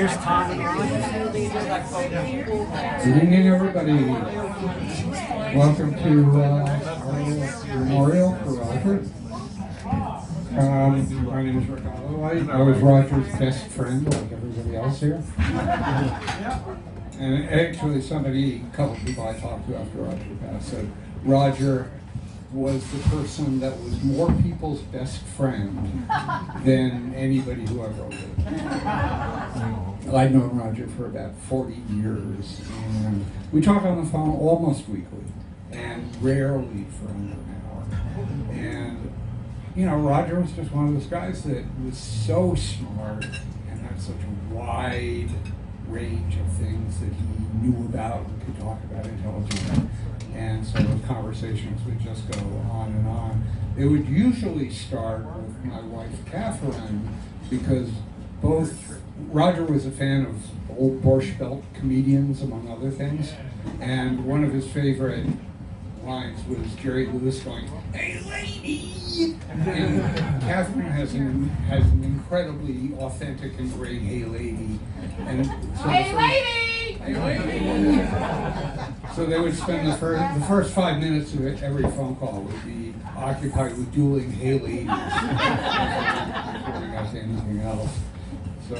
There's Tommy. Good evening, everybody. Welcome to our memorial for Roger. My name is Rick Holloway. I was Roger's best friend, like everybody else here. And actually, a couple people I talked to after Roger passed said Roger was the person that was more people's best friend than anybody who ever lived. I'd known Roger for about 40 years, and we talked on the phone almost weekly, and rarely for under an hour. And, you know, Roger was just one of those guys that was so smart and had such a wide range of things that he knew about and could talk about intelligently. And so those conversations would just go on and on. It would usually start with my wife, Catherine, because Roger was a fan of old Borscht Belt comedians, among other things. And one of his favorite lines was Jerry Lewis going, "Hey, lady!" And Catherine has an incredibly authentic and great "Hey, lady!" And so Hey, lady! Hey, lady! So they would spend the first 5 minutes of every phone call would be occupied with dueling "Hey, ladies" before we got to anything else. So,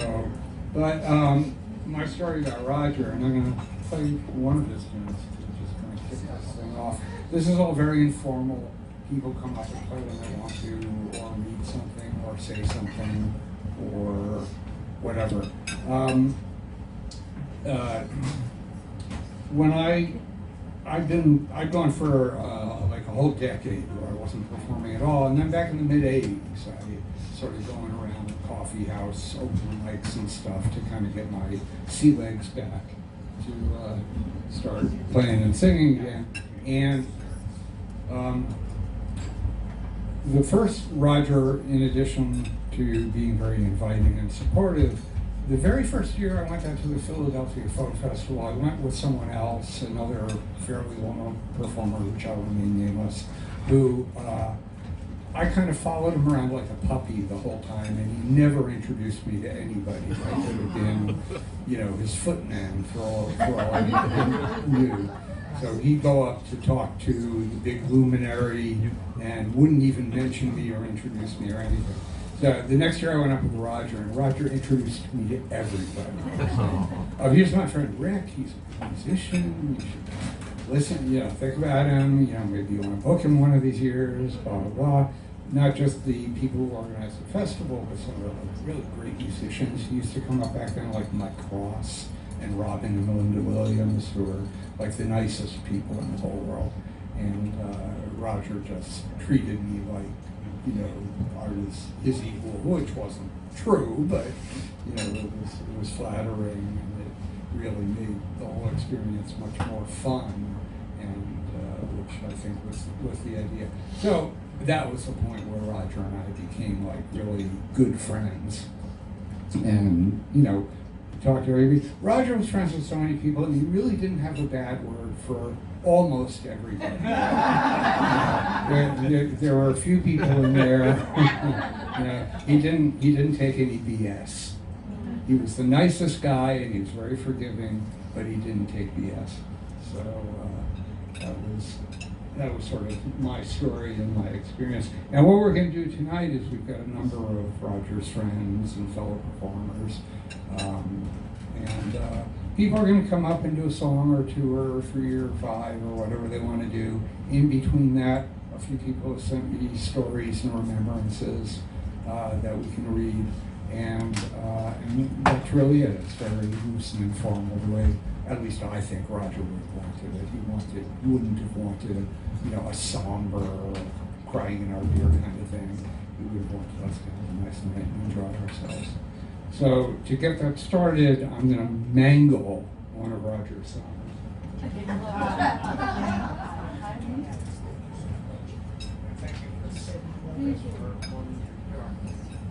but my story about Roger, and I'm going to tell you one of his tunes to just kind of kick this thing off. This is all very informal. People come up and play when they want to, or read something, or say something, or whatever. When I'd gone for like a whole decade where I wasn't performing at all, and then back in the mid-'80s, I started going around the coffee house, open mics and stuff to kind of get my sea legs back to start playing and singing again. And the first Roger, in addition to being very inviting and supportive, the very first year I went out to the Philadelphia Folk Festival, I went with someone else, another fairly well-known performer who shall remain nameless, who I kind of followed him around like a puppy the whole time, and he never introduced me to anybody. I could have been, you know, his footman for all I knew. So he'd go up to talk to the big luminary and wouldn't even mention me or introduce me or anything. So the next year I went up with Roger, and Roger introduced me to everybody. So, here's my friend Rick, he's a musician, you should listen, you know, think about him, you know, maybe you want to book him one of these years, blah, blah, blah. Not just the people who organized the festival, but some of the really great musicians who used to come up back then, like Mike Cross and Robin and Melinda Williams, who were like the nicest people in the whole world. And Roger just treated me like, you know, art is his equal, which wasn't true, but, you know, it was flattering, and it really made the whole experience much more fun, and which I think was the idea. So that was the point where Roger and I became like really good friends, and, you know, talked to everybody. Roger was friends with so many people, and he really didn't have a bad word for almost everybody. There were a few people in there. You know, he didn't take any BS. He was the nicest guy, and he was very forgiving, but he didn't take BS. So that was sort of my story and my experience. And what we're going to do tonight is we've got a number of Roger's friends and fellow performers. People are going to come up and do a song or two or 3 or 5 or whatever they want to do. In between that, a few people have sent me stories and remembrances that we can read. And that's really it. It's very loose and informal, the way, at least I think Roger would have wanted it. He wouldn't have wanted, you know, a somber, crying in our beer kind of thing. He would have wanted us to have a nice night and enjoy ourselves. So to get that started, I'm going to mangle one of Roger's songs.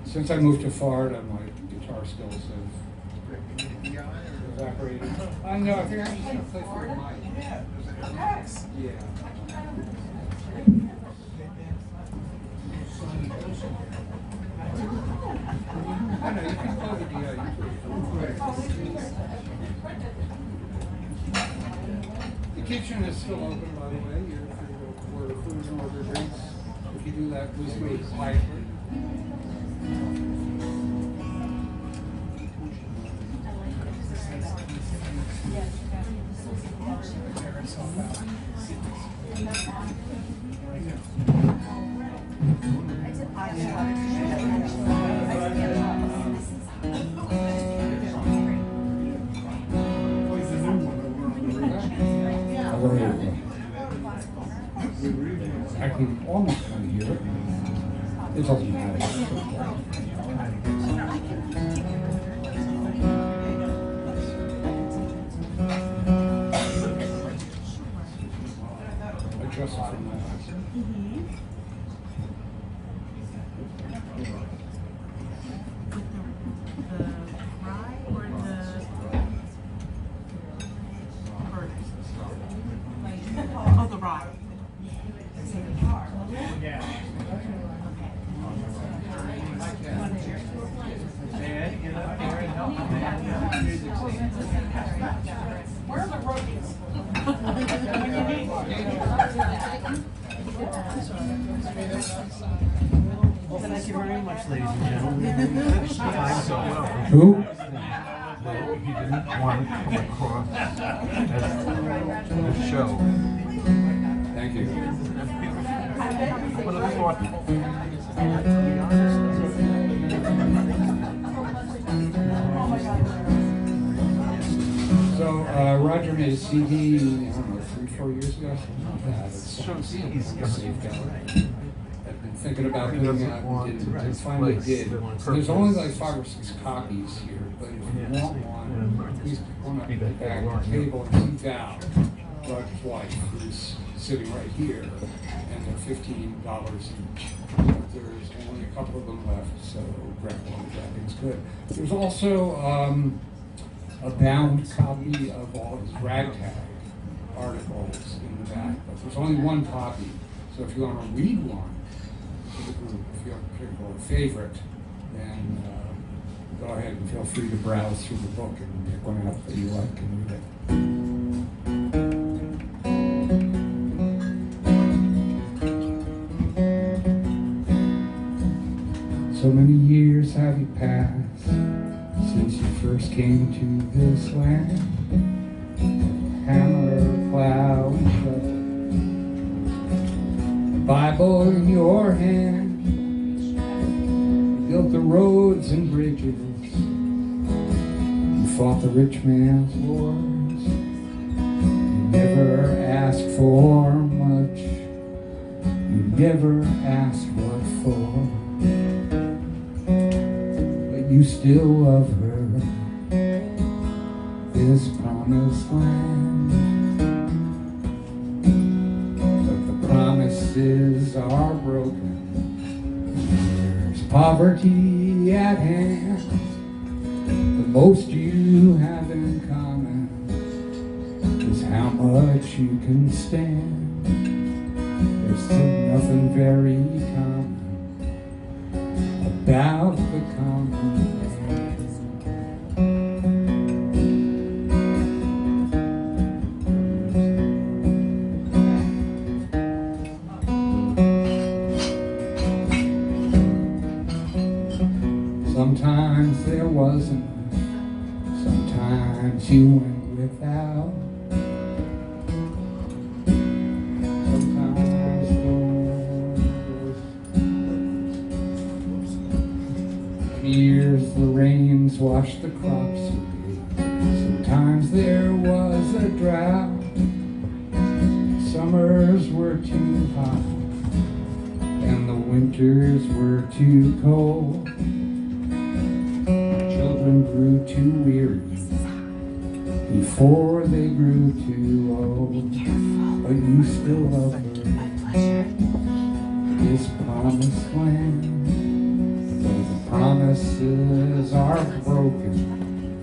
Since I moved to Florida, my guitar skills have evaporated. I know, I think I'm just going to play for the mic. Yeah. I know, you can play the The kitchen is still open, by the way. You're free to order food and order drinks. If you do that, please do it quietly. I can almost kind of hear it. It doesn't matter. Adjust it from my eyes. Oh, the rye. Where are the roadies? Well, thank you very much, ladies and gentlemen. I'm so welcome. Who? He didn't want to come across as the show. Thank you. But I thought, So, Roger made a CD, I don't know, 3-4 years ago, something like that. It's shows he's saved got gallery. I've been thinking about He putting doesn't out, want and to didn't, finally displace did. the There's only like purpose. 5 or 6 copies here, but if you Yes. want one, please come up to Be the that back they of the table and see Val, Roger's wife, who's sitting right here, and they're $15 each. There's only a couple of them left, so grab one, grabbing's good. There's also a bound copy of all his ragtag articles in the back, but there's only one copy. So if you want to read one to the group, if you have a particular favorite, then go ahead and feel free to browse through the book and pick one out that you like and read it. So many years have you passed since you first came to this land. Hammer, plow, and shovel, a Bible in your hand. You built the roads and bridges. You fought the rich man's wars. You never asked for much. You never asked what for. You still love her, this promised land. But the promises are broken. There's poverty at hand. The most you have in common is how much you can stand. There's nothing very common about the common man. Sometimes there wasn't, sometimes you went without. Sometimes years the rains washed the crops away. Sometimes there was a drought. Summers were too hot and the winters were too cold. Children grew too weary before they grew too old. But you still love her, this promised land. Though the promises are broken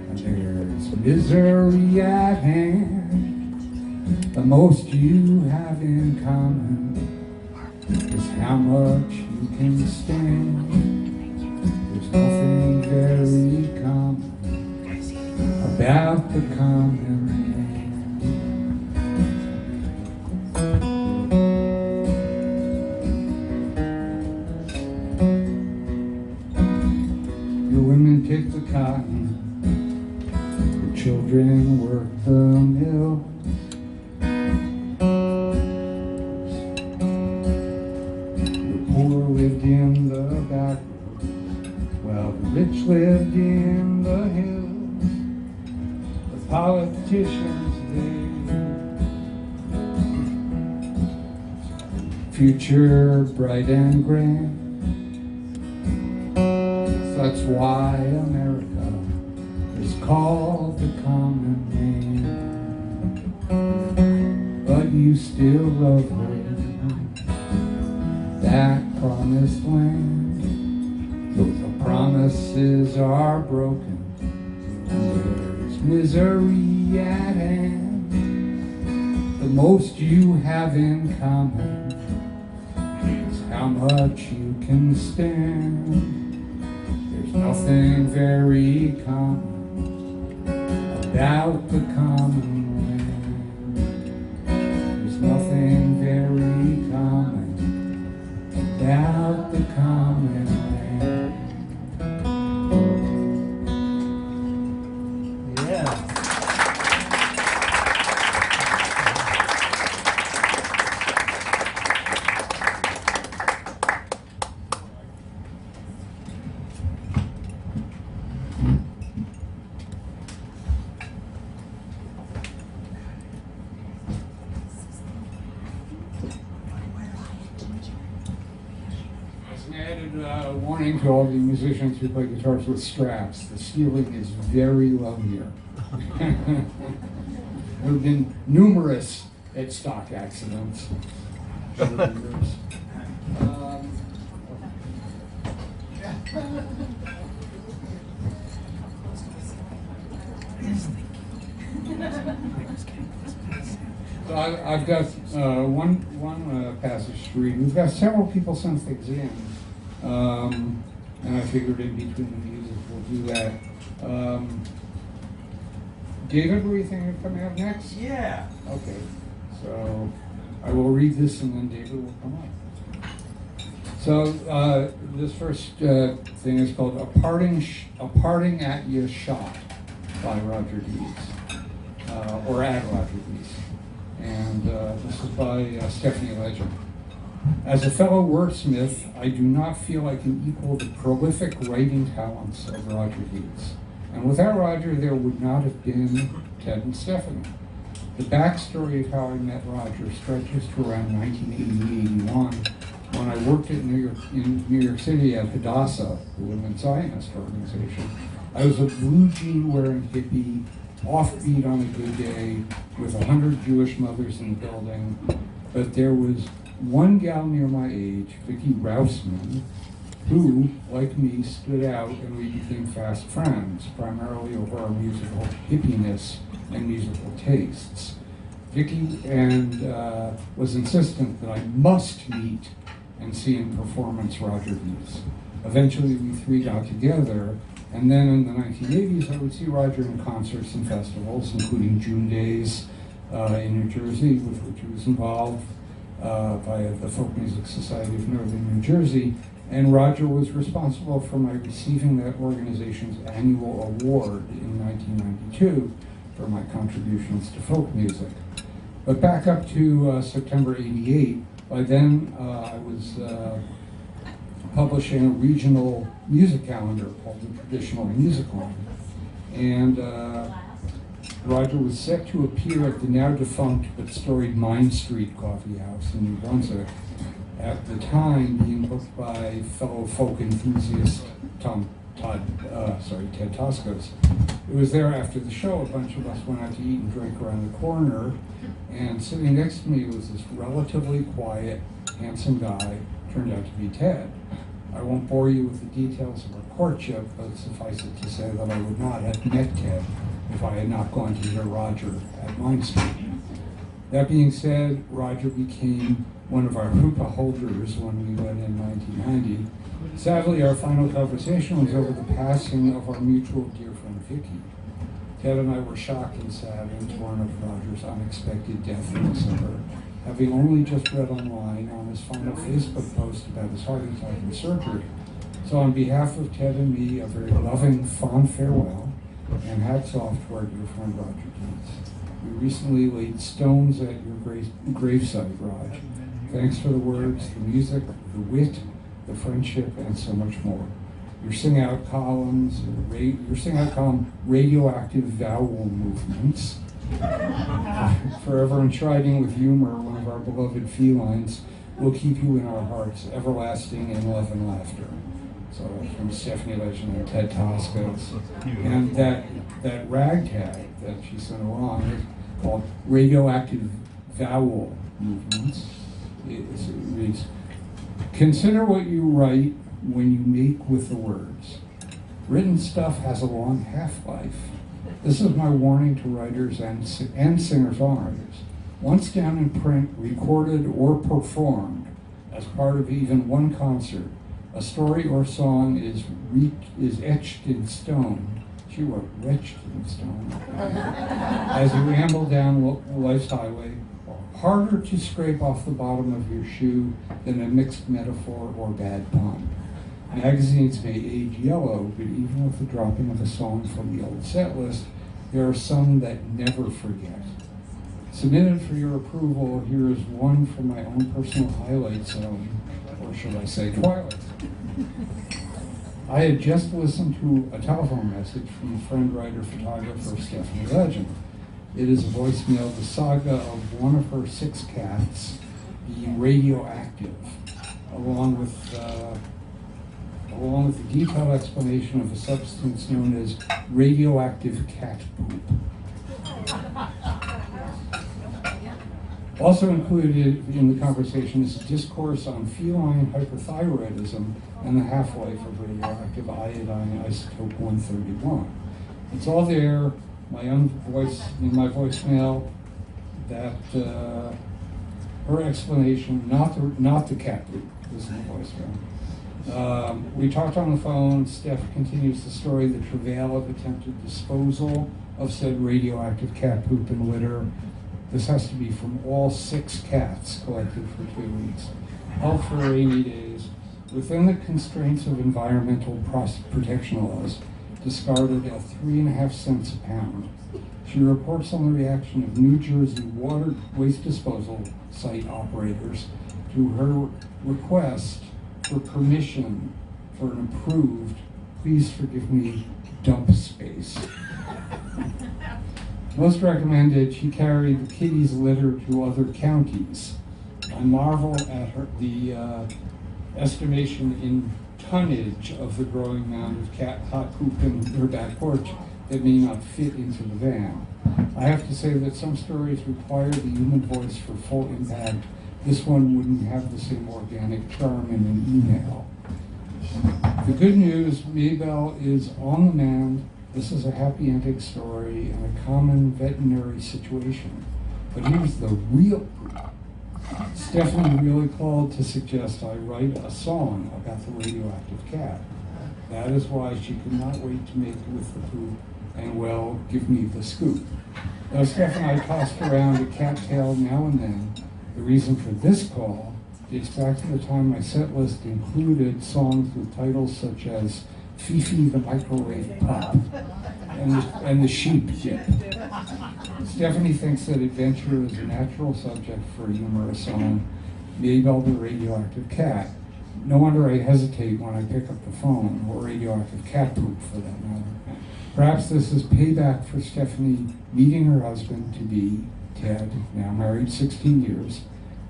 and there's misery at hand, the most you have in common is how much you can stand. There's nothing very common about the common man. Your women pick the cotton, your children work the mill. The poor lived in the back roads, while the rich lived in the hills. The politicians, they future bright and grand. That's why America is called the common man. But you still love her, that promised land. The promises are broken, there's misery at hand. The most you have in common is how much you can stand. There's nothing very common about the common land. There's nothing very common about the common land. Yeah. As an added warning to all the musicians who play guitars with straps, the ceiling is very low here. There have been numerous headstock accidents over the years. So I've got one passage to read. We've got several people send things in, and I figured in between the music we'll do that. David, were you thinking of coming up next? Yeah. Okay, so I will read this and then David will come up. So this first thing is called "A Parting at Ya Shot" by Roger Deitz, or at Roger Deitz. And this is by Stephanie Legend. As a fellow wordsmith, I do not feel I can equal the prolific writing talents of Roger Deitz. And without Roger, there would not have been Ted and Stephanie. The backstory of how I met Roger stretches to around 1980-81, when I worked in New York City at Hadassah, the Women's Zionist organization. I was a blue jean wearing hippie, offbeat on a good day, with 100 Jewish mothers in the building, but there was one gal near my age, Vicki Rousman, who, like me, stood out, and we became fast friends, primarily over our musical hippiness and musical tastes. Vicki was insistent that I must meet and see in performance Roger Deitz. Eventually, we three got together, and then in the 1980s, I would see Roger in concerts and festivals, including June Days in New Jersey, with which he was involved via the Folk Music Society of Northern New Jersey. And Roger was responsible for my receiving that organization's annual award in 1992 for my contributions to folk music. But back up to September '88, by then I was publishing a regional music calendar called the Traditional Music Line. And Roger was set to appear at the now defunct but storied Mine Street Coffee House in New Brunswick, at the time being booked by fellow folk enthusiast Ted Toscos. It was there after the show. A bunch of us went out to eat and drink around the corner, and sitting next to me was this relatively quiet, handsome guy, turned out to be Ted. I won't bore you with the details of our courtship, but suffice it to say that I would not have met Ted if I had not gone to hear Roger at Mine Street. That being said, Roger became one of our hookah holders when we went in 1990. Sadly, our final conversation was over the passing of our mutual dear friend Vicki. Ted and I were shocked and sad and torn of Roger's unexpected death in December, having only just read online on his final Facebook post about his heart attack and surgery. So on behalf of Ted and me, a very loving, fond farewell, and hats off to our dear friend Roger Deitz. We recently laid stones at your gravesite, Raj. Thanks for the words, the music, the wit, the friendship, and so much more. Your sing-out columns, your sing-out column, radioactive vowel movements, forever enshrining with humor one of our beloved felines, will keep you in our hearts, everlasting in love and laughter. So from Stephanie Legend and Ted Toscos. And that ragtag that she sent along is called radioactive vowel movements. It reads, consider what you write when you make with the words. Written stuff has a long half-life. This is my warning to writers and singer-songwriters. Once down in print, recorded or performed as part of even one concert, a story or song is etched in stone. She wrote "retched in stone." As you ramble down life's highway, harder to scrape off the bottom of your shoe than a mixed metaphor or bad pun. Magazines may age yellow, but even with the dropping of a song from the old set list, there are some that never forget. Submitted for your approval, here is one from my own personal highlight zone, or should I say twilight. I had just listened to a telephone message from a friend, writer, photographer, Stephanie Legend. It is a voicemail, the saga of one of her 6 cats being radioactive, along with a detailed explanation of a substance known as radioactive cat poop. Also included in the conversation is a discourse on feline hyperthyroidism and the half-life of radioactive iodine isotope 131. It's all there, my own voice in my voicemail, that her explanation, not the cat poop, this is the voicemail. We talked on the phone. Steph continues the story, the travail of attempted disposal of said radioactive cat poop and litter. This has to be from all 6 cats collected for 2 weeks. Help for rainy days. Within the constraints of environmental protection laws, discarded at 3.5 cents a pound. She reports on the reaction of New Jersey water waste disposal site operators to her request for permission for an approved, please forgive me, dump space. Most recommended, she carried the kitty's litter to other counties. I marvel at the estimation in tonnage of the growing mound of cat hot poop in her back porch that may not fit into the van. I have to say that some stories require the human voice for full impact. This one wouldn't have the same organic charm in an email. The good news, Maybell is on the mend. This is a happy ending story and a common veterinary situation. But here's the real proof. Stephanie really called to suggest I write a song about the radioactive cat. That is why she could not wait to make it with the poop and, well, give me the scoop. Though Steph and I tossed around a cat tail now and then, the reason for this call dates back to the time my set list included songs with titles such as Fifi the Microwave Pop and the Sheep Dip. Stephanie thinks that adventure is a natural subject for a humorous song, Maybell the Radioactive Cat. No wonder I hesitate when I pick up the phone, or radioactive cat poop for that matter. Perhaps this is payback for Stephanie meeting her husband-to-be, Ted, now married 16 years,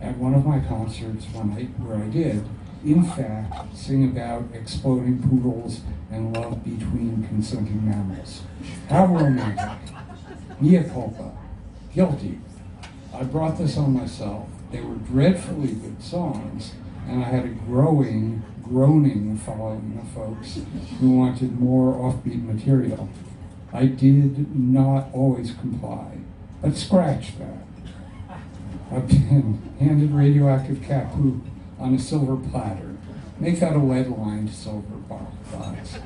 at one of my concerts where I did, in fact, sing about exploding poodles and love between consenting mammals. How romantic. Mea culpa. Guilty. I brought this on myself. They were dreadfully good songs, and I had a groaning following of folks who wanted more offbeat material. I did not always comply, but scratch that. I've been handed radioactive cat poop on a silver platter. Make that a lead-lined silver box.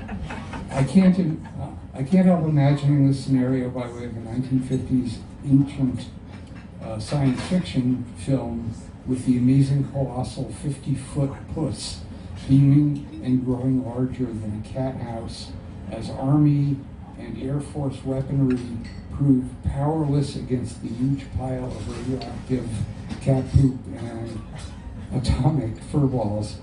I can't help imagining this scenario by way of a 1950s ancient science fiction film with the amazing colossal 50-foot puss beaming and growing larger than a cat house as Army and Air Force weaponry proved powerless against the huge pile of radioactive cat poop and atomic furballs.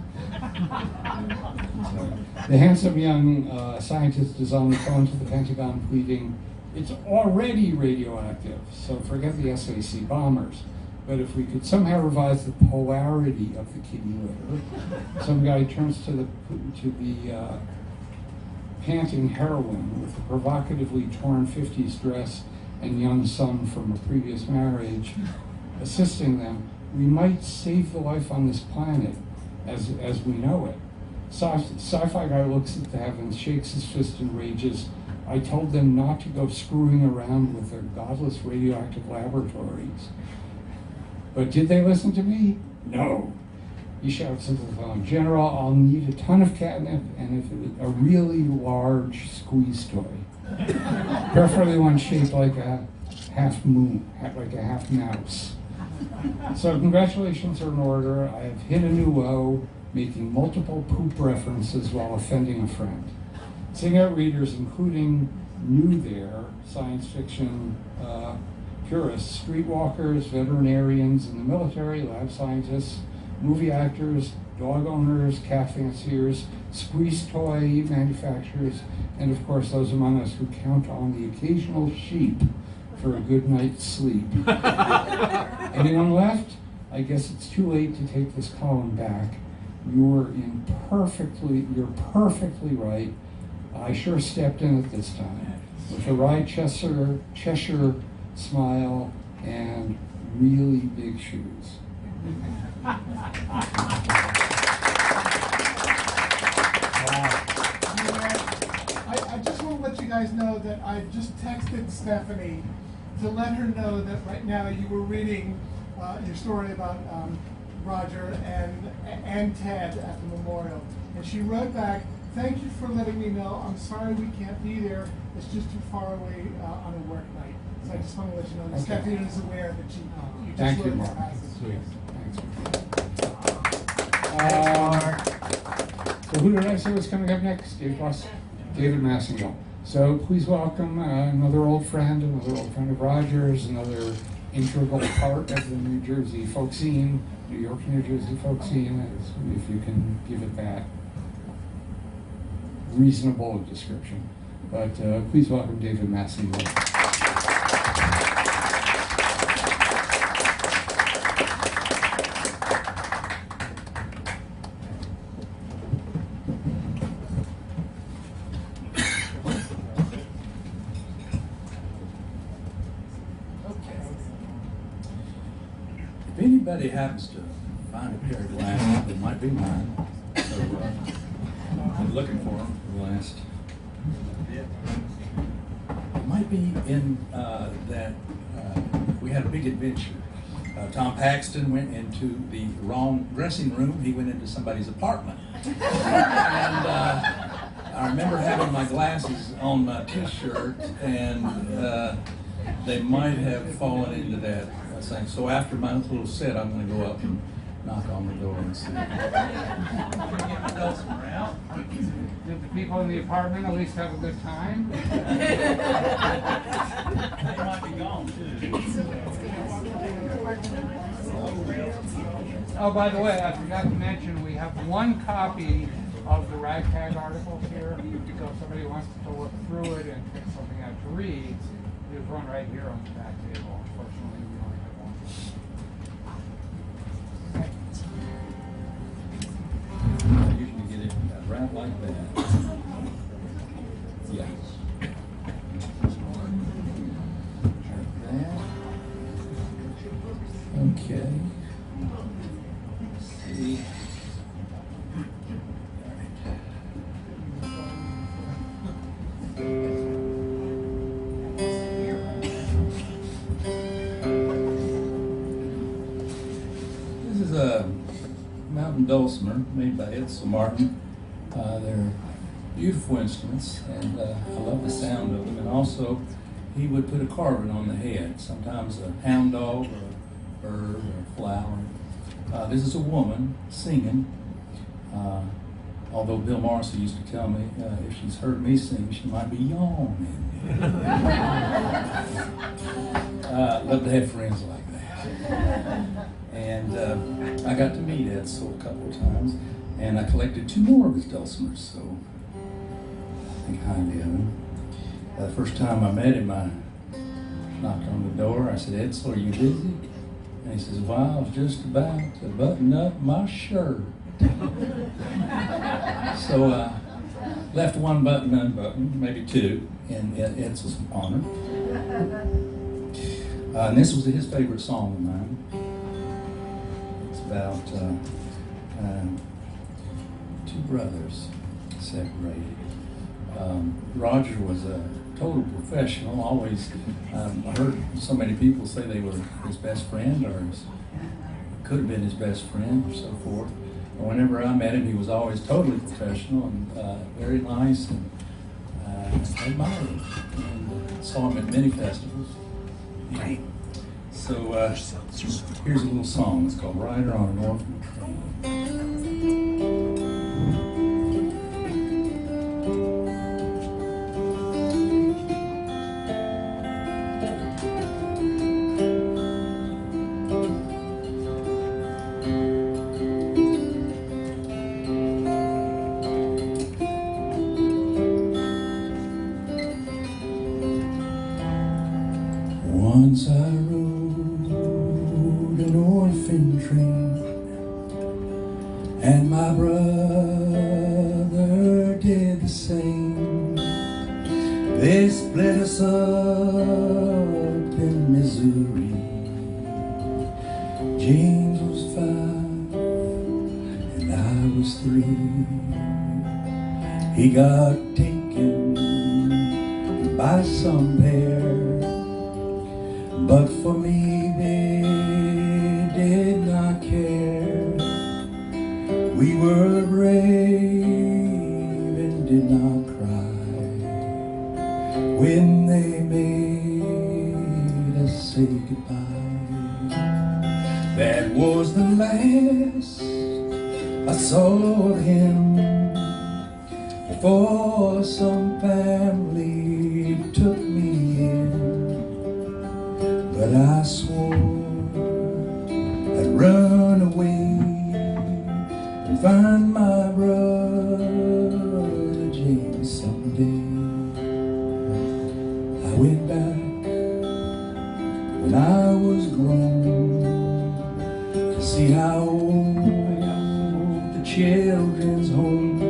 The handsome young scientist is on the phone to the Pentagon pleading, "It's already radioactive, so forget the SAC bombers. But if we could somehow revise the polarity of the kitty litter." Some guy turns to the panting heroine with a provocatively torn 50s dress and young son from a previous marriage, assisting them. We might save the life on this planet as we know it. Sci-fi guy looks at the heavens, shakes his fist and rages. I told them not to go screwing around with their godless radioactive laboratories. But did they listen to me? No. He shouts into the phone, General, I'll need a ton of catnip and a really large squeeze toy. Preferably one shaped like a half moon, like a half mouse. So congratulations are in order. I have hit a new low, making multiple poop references while offending a friend. Sing out readers, including new there, science fiction purists, streetwalkers, veterinarians in the military, lab scientists, movie actors, dog owners, cat fanciers, squeeze toy manufacturers, and of course those among us who count on the occasional sheep for a good night's sleep. Anyone left? I guess it's too late to take this column back. You're perfectly right. I sure stepped in at this time with a wry Cheshire smile and really big shoes. I just want to let you guys know that I just texted Stephanie to let her know that right now you were reading your story about Roger and Ted at the memorial. And she wrote back, thank you for letting me know. I'm sorry we can't be there. It's just too far away on a work night. So I just want to let you know that Okay. Stephanie is aware that you just Thank you, wrote this Mark. passage. So who did I say was coming up next? David Massingill. So please welcome another old friend of Roger's, another integral part of the New Jersey folk scene, New York, New Jersey folk scene, if you can give it that reasonable description. But please welcome David Massingill. If anybody happens to find a pair of glasses, it might be mine. So I've been looking for them for the last. It might be in that we had a big adventure. Tom Paxton went into the wrong dressing room. He went into somebody's apartment. And I remember having my glasses on my t-shirt, and they might have fallen into that thing. So after my little set, I'm going to go up and knock on the door and see. Did the people in the apartment at least have a good time? They might be gone too. Oh, by the way, I forgot to mention, we have one copy of the ragtag articles here. So if somebody wants to look through it and pick something out to read, there's one right here on the back table. Unfortunately, we only have one. I usually get it right like that. Yeah. Like that. Okay. Let's see. This is a mountain dulcimer made by Edsel Martin. They're beautiful instruments, and I love the sound of them. And also, he would put a carving on the head, sometimes a hound dog or a bird or a flower. This is a woman singing. Although Bill Morrissey used to tell me if she's heard me sing, she might be yawning. Love to have friends like that. And I got to meet Edsel a couple of times, and I collected 2 more of his dulcimers, so I think highly of him. The first time I met him, I knocked on the door. I said, "Edsel, are you busy?" And he says, "Well, I was just about to button up my shirt." So left 1 button unbuttoned, maybe 2, in Edsel's honor. And this was his favorite song of mine. It's about 2 brothers separated. Roger was a total professional. Always, I heard so many people say they were his best friend, or could have been his best friend, or so forth. But whenever I met him, he was always totally professional and very nice, and I admired him. And saw him at many festivals. Great. So here's a little song. It's called "Rider on an Orphan Train." Once I rode an orphan train, and my brother did the same. They split us up in Missouri. James was 5 and I was 3. He got taken by some pair, but for me they did not care. We were brave and did not cry when they made us say goodbye. That was the last I saw of him before some family took me in. But I swore I'd run away and find my brother James someday. I went back when I was grown to see how old the children's home,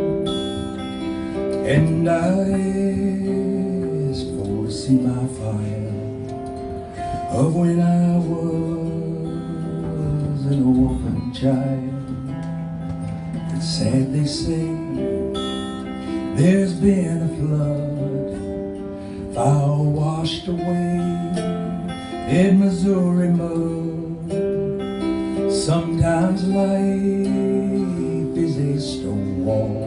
and I asked for to see my fire of when I was an orphan child. It's sad they say there's been a flood, fire washed away in Missouri mud. Sometimes life is a stone wall.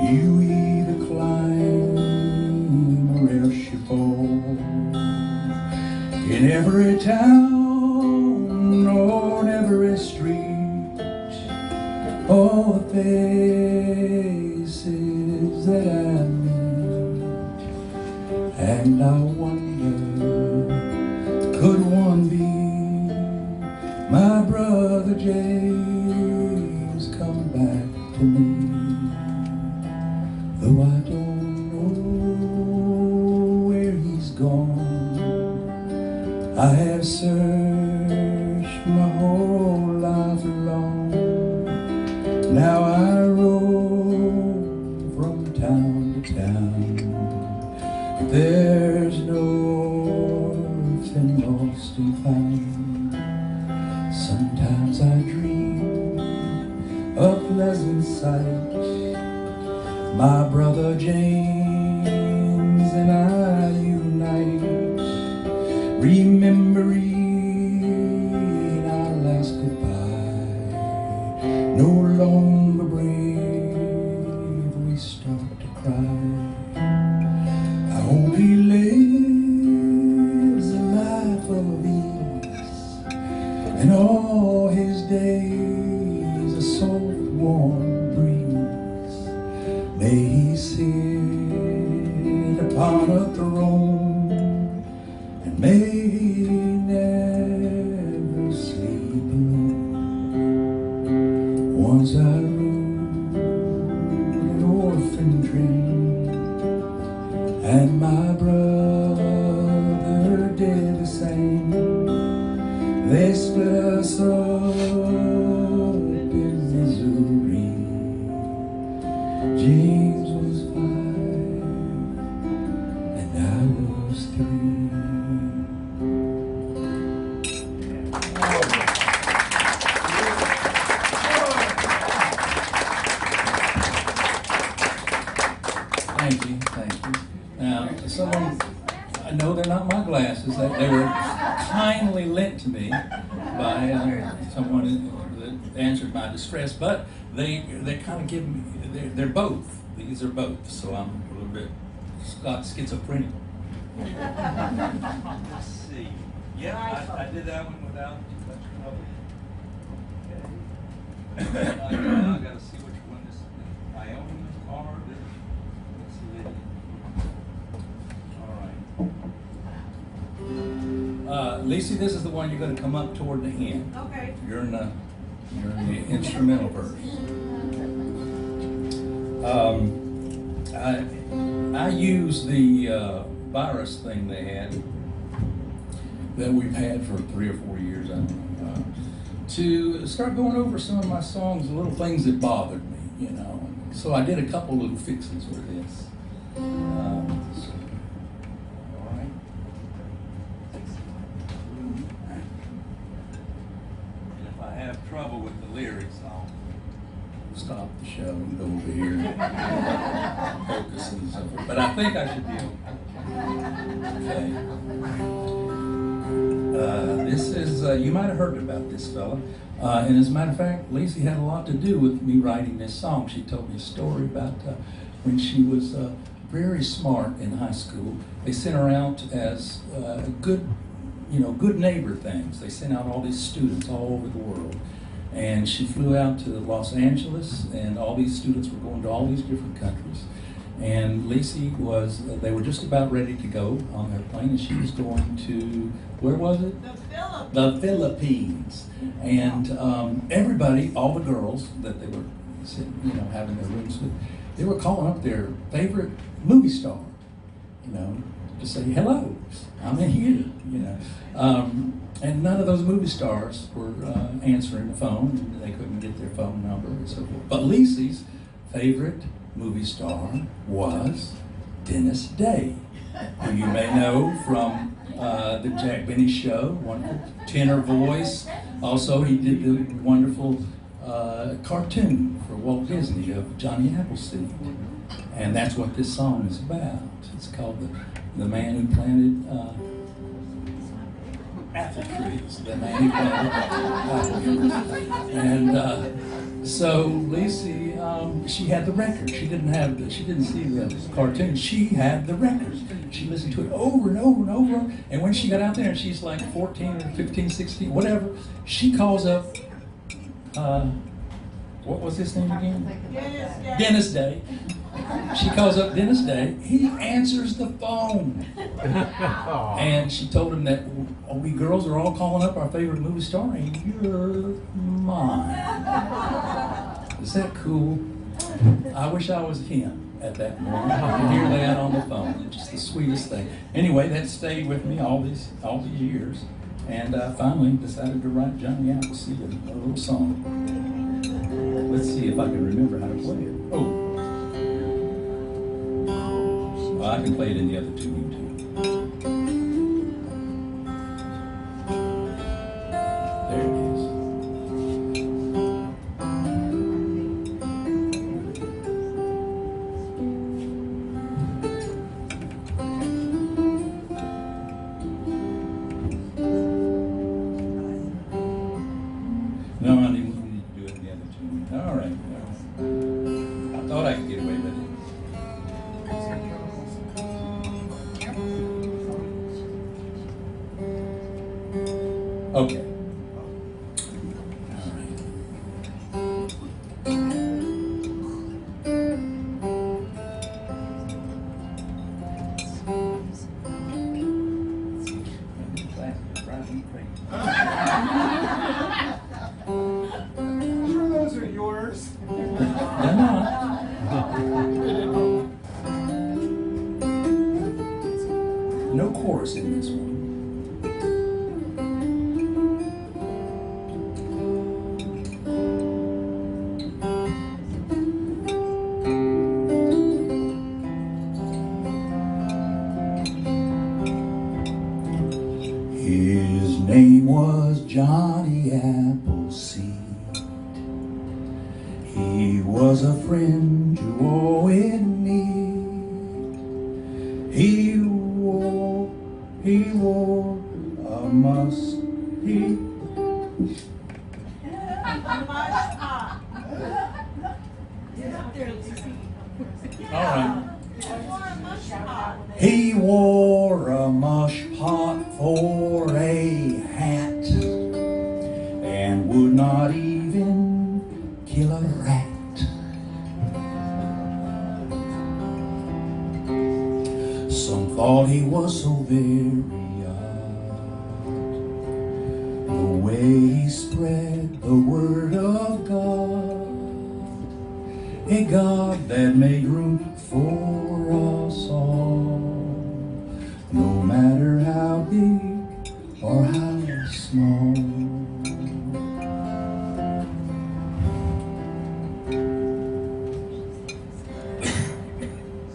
You either climb or else you fall. In every town, on every street, all the faces that I meet, and I wonder, could one be my brother James come back to me? Though I don't know where he's gone, I have searched my whole life long. Now I roam from town to town, but there's no orphan lost and found. Sometimes I dream a pleasant sight, my brother James and I unite, remembering our last goodbye. No longer brave we start. on up the road, and may never sleep alone. Once I rode an orphan train, and my brother did the same. They split us up in Missouri. James was 5 and I was 3. Thank you, thank you. Now, someone, I know they're not my glasses. They were kindly lent to me by someone that answered my distress, but they kind of give me, they're both. These are both, so I'm a little bit schizophrenic. Let's see. Yeah, I did that one without too much trouble. Okay. Now I gotta see which one this is. Ione or this. Let's see. All right. Lacey, this is the one you're going to come up toward the end. Okay. You're in the instrumental verse. I use the virus thing they had that we've had for 3 or 4 years, I don't know, to start going over some of my songs, little things that bothered me, you know. So I did a couple little fixes with this. All right. And if I have trouble with the lyrics, I'll stop the show and go over here and focus and so forth. But I think I should be okay. This is, you might have heard about this fella. And as a matter of fact, Lacey had a lot to do with me writing this song. She told me a story about when she was very smart in high school. They sent her out as good neighbor things. They sent out all these students all over the world. And she flew out to Los Angeles, and all these students were going to all these different countries. And Lacey they were just about ready to go on their plane, and she was going to, where was it? The Philippines. And everybody, all the girls that they were sitting, having their rooms with, they were calling up their favorite movie star, to say, hello, I'm in here, And none of those movie stars were answering the phone, and they couldn't get their phone number and so forth. But Lacey's favorite movie star was Dennis Day, who you may know from the Jack Benny Show, wonderful tenor voice. Also, he did the wonderful cartoon for Walt Disney of Johnny Appleseed. And that's what this song is about. It's called The Man Who Planted Apple Trees. The Man Who Planted Apple Trees. And so Lacey, she had the record. She didn't see the cartoon. She had the record. She listened to it over and over and over. And when she got out there, and she's like 14 or 15, 16, whatever, she calls up, what was his name again? Dennis Day. She calls up Dennis Day. He answers the phone. And she told him that we girls are all calling up our favorite movie star, and you're mine. Is that cool? I wish I was him at that moment. And here they are on the phone. It's just the sweetest thing. Anyway, that stayed with me all these years. And I finally decided to write Johnny Appleseed a little song. Let's see if I can remember how to play it. Oh. Well, I can play it in the other tune too. There it is. No, I didn't need to do it in the other tune. All right. I thought I could get away with it. Okay. All right. No chorus in this one. His name was Johnny Appleseed. He was a friend to all in need. He wore a must. All right. He wore a mush pot for a hat and would not even kill a rat. Some thought he was so very odd, the way he spread the word of God, a God that made room for us all, no matter how big or how small.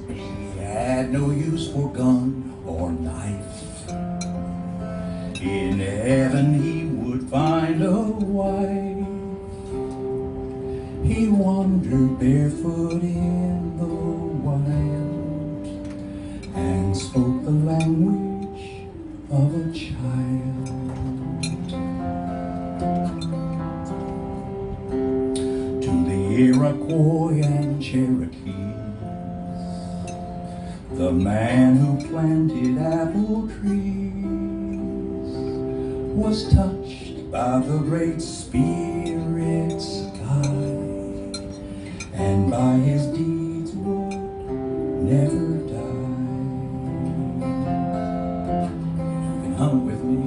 He had no use for gun or knife. In heaven he would find a wife. He wandered barefoot in the wild and spoke the language of a child. To the Iroquois and Cherokees, the man who planted apple trees was touched by the great Spirit's guide, and by his deeds would never die. You can hum it with me.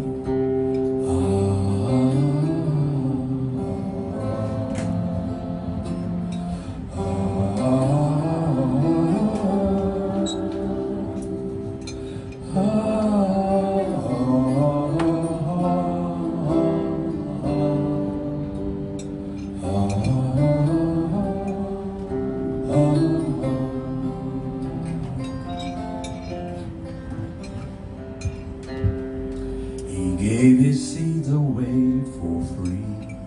He gave his seeds away for free,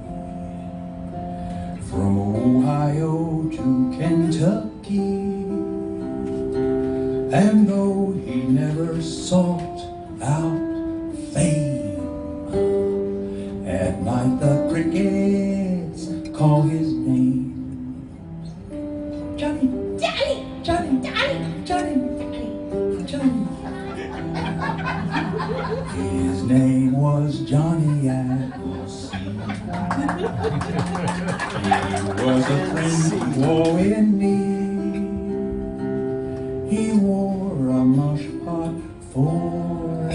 from Ohio to Kentucky. And though he never sought out fame, at night the crickets call his name. Johnny, Johnny, Johnny, Johnny, Johnny, Johnny, Johnny. His name was Johnny Appleseed. He was a friend to all in need. He wore a mush pot for a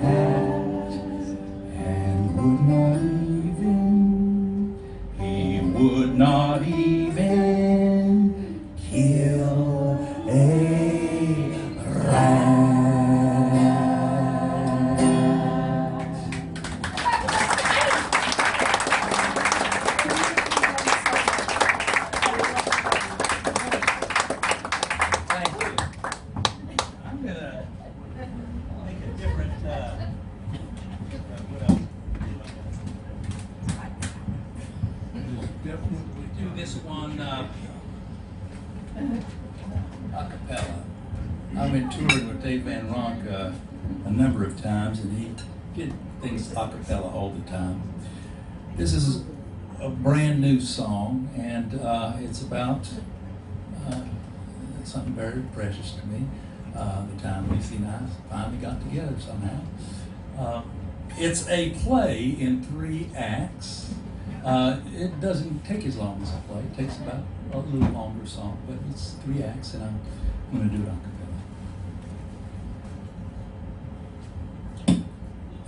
hat and would not even kill a rat. Thank you. I'm gonna make a different, what else? We do this one, a cappella. I've been touring with Dave Van Ronk a number of times, and he did things a cappella all the time. This is a brand new song, and it's about something very precious to me. The time Lucy and I finally got together somehow. It's a play in 3 acts. It doesn't take as long as a play. It takes about a little longer song, but it's 3 acts, and I'm going to do it a cappella.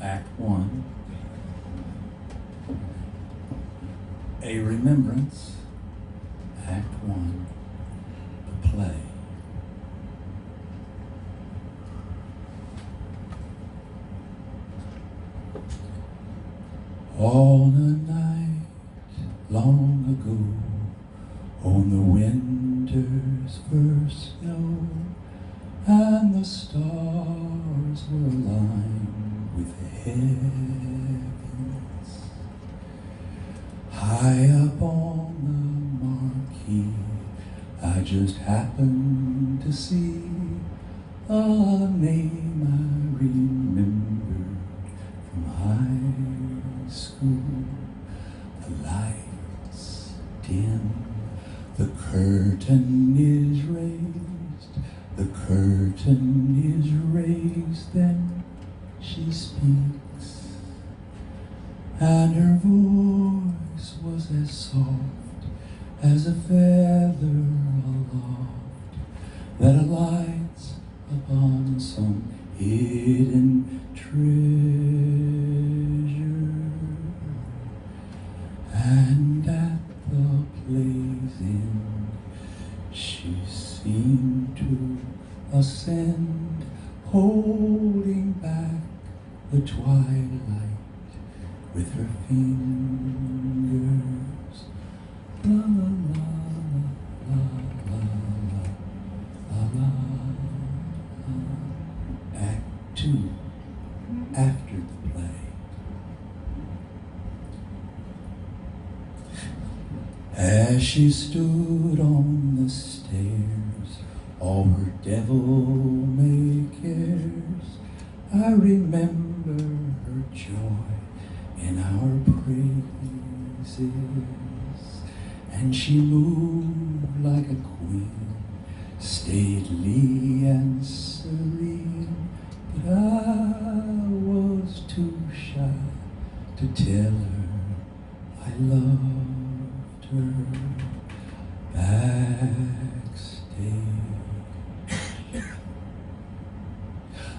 Act 1. A remembrance. Act 1. The play. On a night long ago, on the winter's first snow, and the stars were aligned with the heavens. High up on the marquee, I just happened to see a name I remembered from high school. The lights dim, the curtain is raised, the curtain is raised, then she speaks, and her voice was as soft as a feather aloft that alights upon some hidden treasure. And at the play's end, she seemed to ascend, holding back the twilight with her fingers. La la la la la la la la. Act 2, after the play. As she stood on the stairs, all her devil-may cares, I remember her joy in our praises, and she moved like a queen, stately and serene, but I was too shy to tell her I loved her backstage.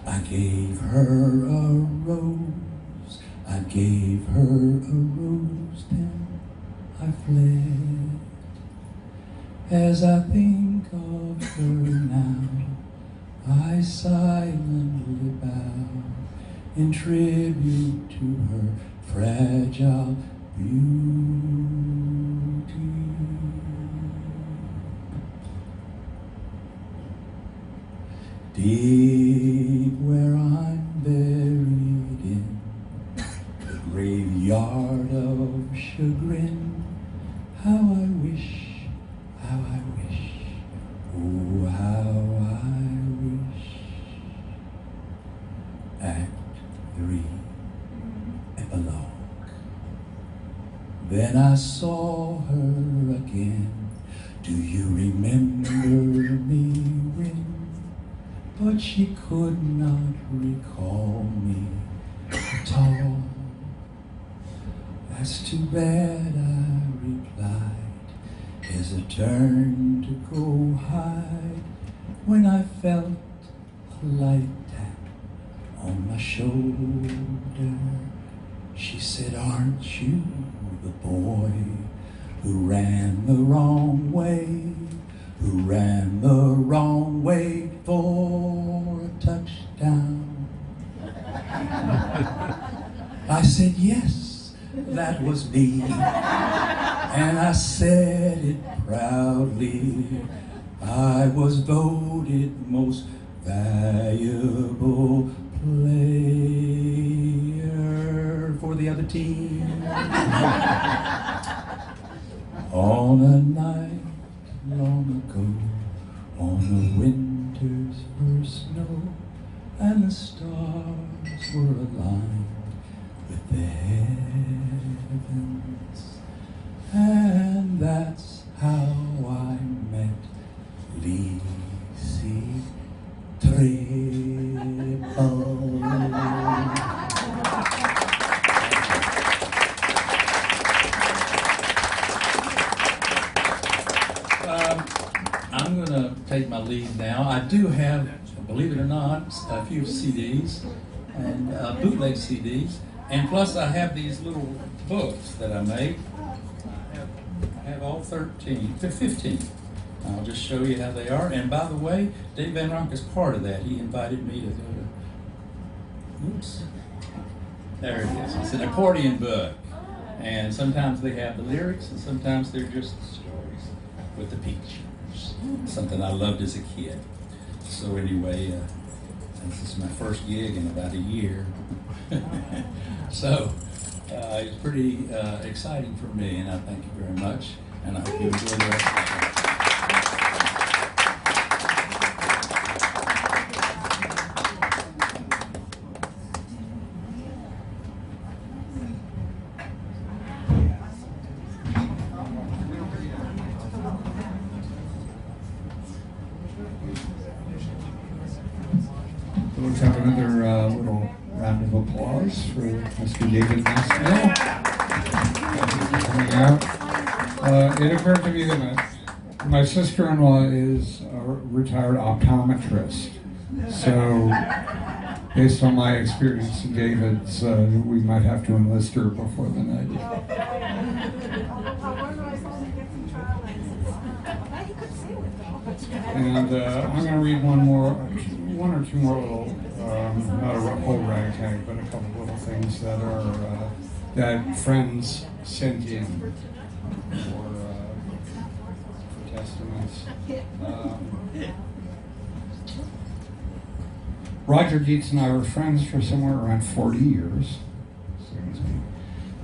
I gave her a rose, I gave her a rose, then I fled. As I think of her now, I silently bow in tribute to her fragile beauty. Deep where I'm buried in the graveyard of chagrin, how I wish, oh how I wish. Act 3, Epilogue. Then I saw her again. Do you remember me when? But she could not recall me at all. That's too bad, I replied, as I turned to go hide, when I felt a light tap on my shoulder. She said, aren't you the boy who ran the wrong way, who ran the wrong way for a touchdown? I said, yes, that was me, and I said it proudly. I was voted most valuable player for the other team. On a night long ago, on a winter's first snow, and the stars were aligned with the heavens, and that's how I met Lizzie Triple. I'm going to take my lead now. I do have, believe it or not, a few CDs and bootleg CDs, and plus I have these little books that I made. I have all 15. I'll just show you how they are. And by the way, Dave Van Ronk is part of that. He invited me to go to, oops, there it is. It's an accordion book. And sometimes they have the lyrics, and sometimes they're just the stories with the pictures. Something I loved as a kid. So anyway, this is my first gig in about a year. So it's pretty exciting for me, and I thank you very much. And I hope you enjoy the rest of the show. Let's have another little round of applause for Mr. David Maxwell. Coming out. It occurred to me that my sister-in-law is a retired optometrist. So, based on my experience with David's, we might have to enlist her before the night. And I'm going to read one or two more little, not a whole ragtag, but a couple little things that are that friends sent in for testaments. Roger Deitz and I were friends for somewhere around 40 years.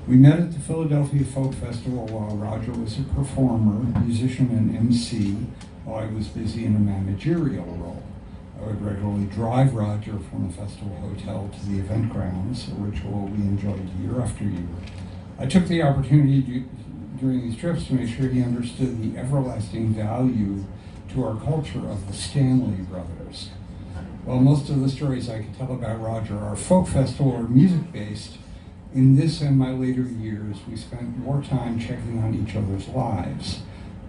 We met at the Philadelphia Folk Festival while Roger was a performer, musician, and MC, while I was busy in a managerial role. I would regularly drive Roger from the festival hotel to the event grounds, a ritual we enjoyed year after year. I took the opportunity during these trips to make sure he understood the everlasting value to our culture of the Stanley Brothers. While most of the stories I could tell about Roger are folk festival or music-based, in this and my later years, we spent more time checking on each other's lives.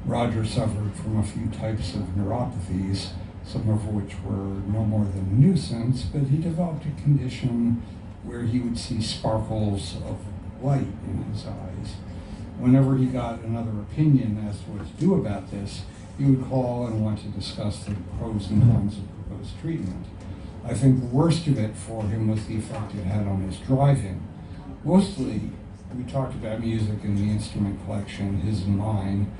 Roger suffered from a few types of neuropathies, some of which were no more than a nuisance, but he developed a condition where he would see sparkles of light in his eyes. Whenever he got another opinion as to what to do about this, he would call and want to discuss the pros and cons of proposed treatment. I think the worst of it for him was the effect it had on his driving. Mostly, we talked about music and the instrument collection, his and mine.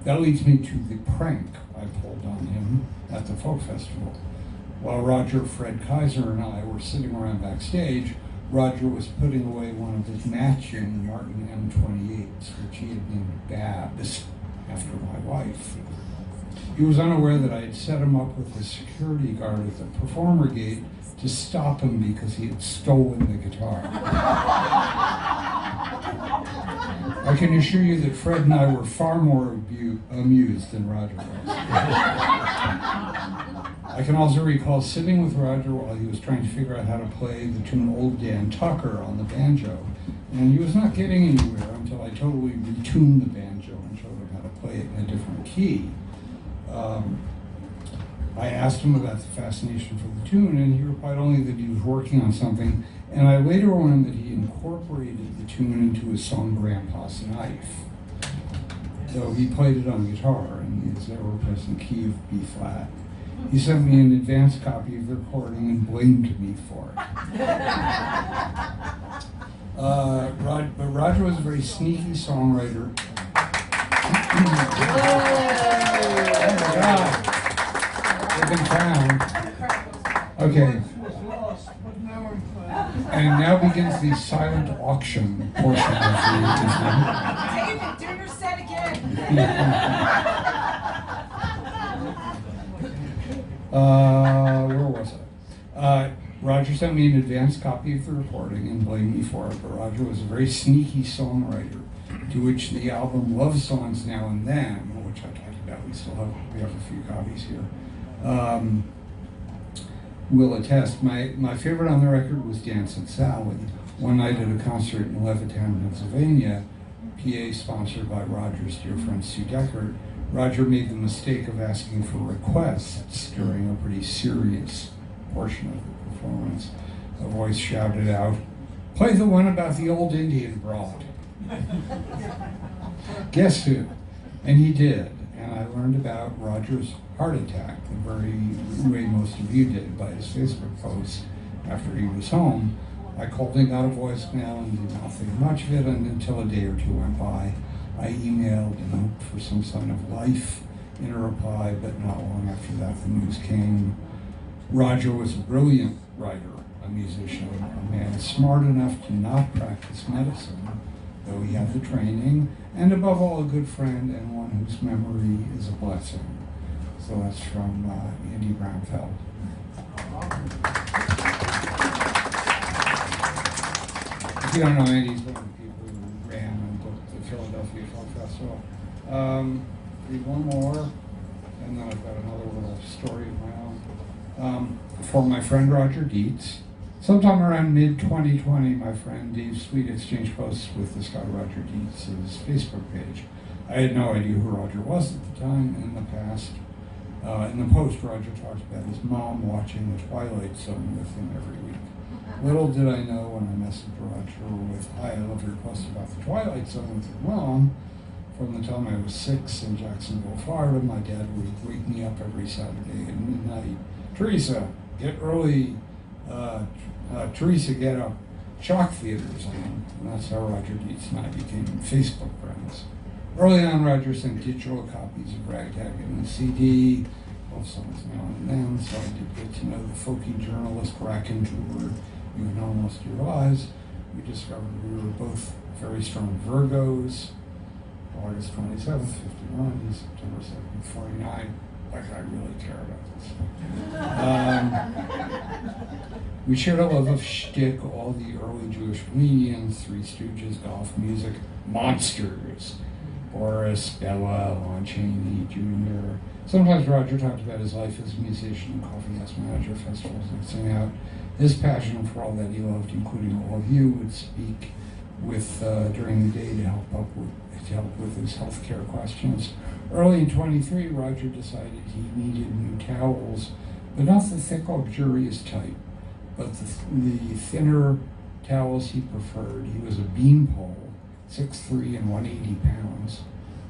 That leads me to the prank I pulled on him at the folk festival. While Roger, Fred Kaiser, and I were sitting around backstage, Roger was putting away one of his matching Martin M28s, which he had named Babs, after my wife. He was unaware that I had set him up with a security guard at the performer gate to stop him because he had stolen the guitar. I can assure you that Fred and I were far more amused than Roger was. I can also recall sitting with Roger while he was trying to figure out how to play the tune Old Dan Tucker on the banjo, and he was not getting anywhere until I totally retuned the banjo and showed him how to play it in a different key. I asked him about the fascination for the tune, and he replied only that he was working on something, and I later learned that he incorporated the tune into his song Grandpa's Knife. Though he played it on guitar in his ever-present key of B flat. He sent me an advanced copy of the recording and blamed me for it. But Roger was a very sneaky songwriter. Oh my God. They've been found. Okay. And now begins the silent auction portion of the evening. David, do your set again. Where was I? Roger sent me an advanced copy of the recording and blamed me for it, but Roger was a very sneaky songwriter, to which the album Love Songs Now and Then, which I talked about, we have a few copies here, will attest. My favorite on the record was Dance at Sally. One night at a concert in Levittown, Pennsylvania, PA sponsored by Roger's dear friend Sue Deckert, Roger made the mistake of asking for requests during a pretty serious portion of the performance. A voice shouted out, "Play the one about the old Indian broad." Guess who? And he did. And I learned about Roger's heart attack the very way most of you did by his Facebook post after he was home. I called and got a voicemail and did not think much of it, and until a day or two went by, I emailed and hoped for some sign of life in a reply, but not long after that the news came. Roger was a brilliant writer, a musician, a man smart enough to not practice medicine, though he had the training, and above all a good friend and one whose memory is a blessing. So that's from Andy Brownfeld. If you don't know Andy, he's one of the people who ran and booked the Philadelphia Film Festival. Read one more, and then I've got another little story of my own. For my friend Roger Deitz, sometime around mid-2020, my friend Dave Sweet exchanged posts with this guy Roger Deitz's Facebook page. I had no idea who Roger was at the time. In the past, in the post, Roger talked about his mom watching The Twilight Zone with him every week. Little did I know when I messaged Roger with, "Hi, I love your post about The Twilight Zone with your mom." From the time I was 6 in Jacksonville, Florida, my dad would wake me up every Saturday at midnight. "Teresa, get early. Teresa, get up. Shock Theater's on." And that's how Roger Deitz and I became Facebook friends. Early on, Roger sent digital copies of Ragtag and the CD, both songs now and then, so I did get to know the folky journalist raconteur you would almost realize. We discovered we were both very strong Virgos. August 27th, 51, September 2nd, 49. Like I really care about this. We shared a love of shtick, all the early Jewish comedians, Three Stooges, golf, music, monsters, Boris, Bella, Lon Chaney Jr. Sometimes Roger talked about his life as a musician, coffee house manager, festivals, and sing out. His passion for all that he loved, including all of you, would speak with during the day to help with his healthcare questions. Early in 23, Roger decided he needed new towels, but not the thick, luxurious type, but the thinner towels he preferred. He was a beanpole, 6'3" and 180 pounds.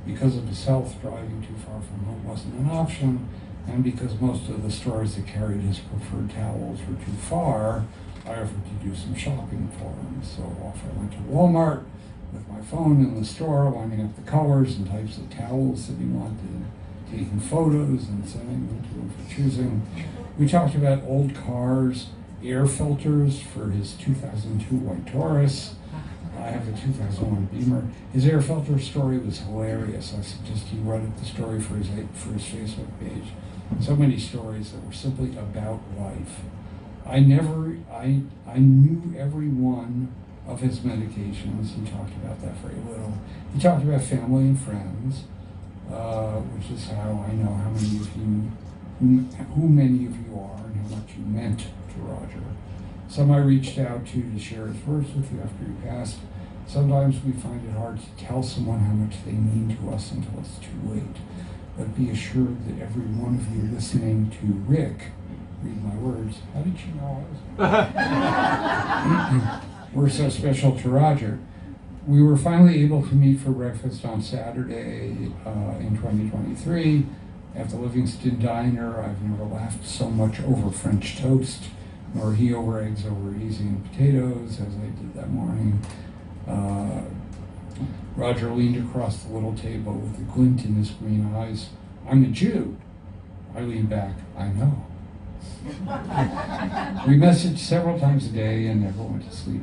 Because of his health, driving too far from home wasn't an option, and because most of the stores that carried his preferred towels were too far, I offered to do some shopping for him. So off I went to Walmart with my phone in the store, lining up the colors and types of towels that he wanted, taking photos and sending them to him for choosing. We talked about old cars, air filters for his 2002 white Taurus. I have a 2001 Beamer. His air filter story was hilarious. I suggest he write up the story for his Facebook page. So many stories that were simply about life. I knew every one of his medications. He talked about that very little. He talked about family and friends, which is how I know how many of you, who many of you are, and how much you meant to Roger. Some I reached out to share his words with you after he passed. Sometimes we find it hard to tell someone how much they mean to us until it's too late. But be assured that every one of you listening to Rick, read my words, how did you know I was we're so special to Roger. We were finally able to meet for breakfast on Saturday in 2023 at the Livingston Diner. I've never laughed so much over French toast, nor he over eggs over easy and potatoes as I did that morning. Roger leaned across the little table with a glint in his green eyes. "I'm a Jew." I leaned back. "I know." We messaged several times a day and never went to sleep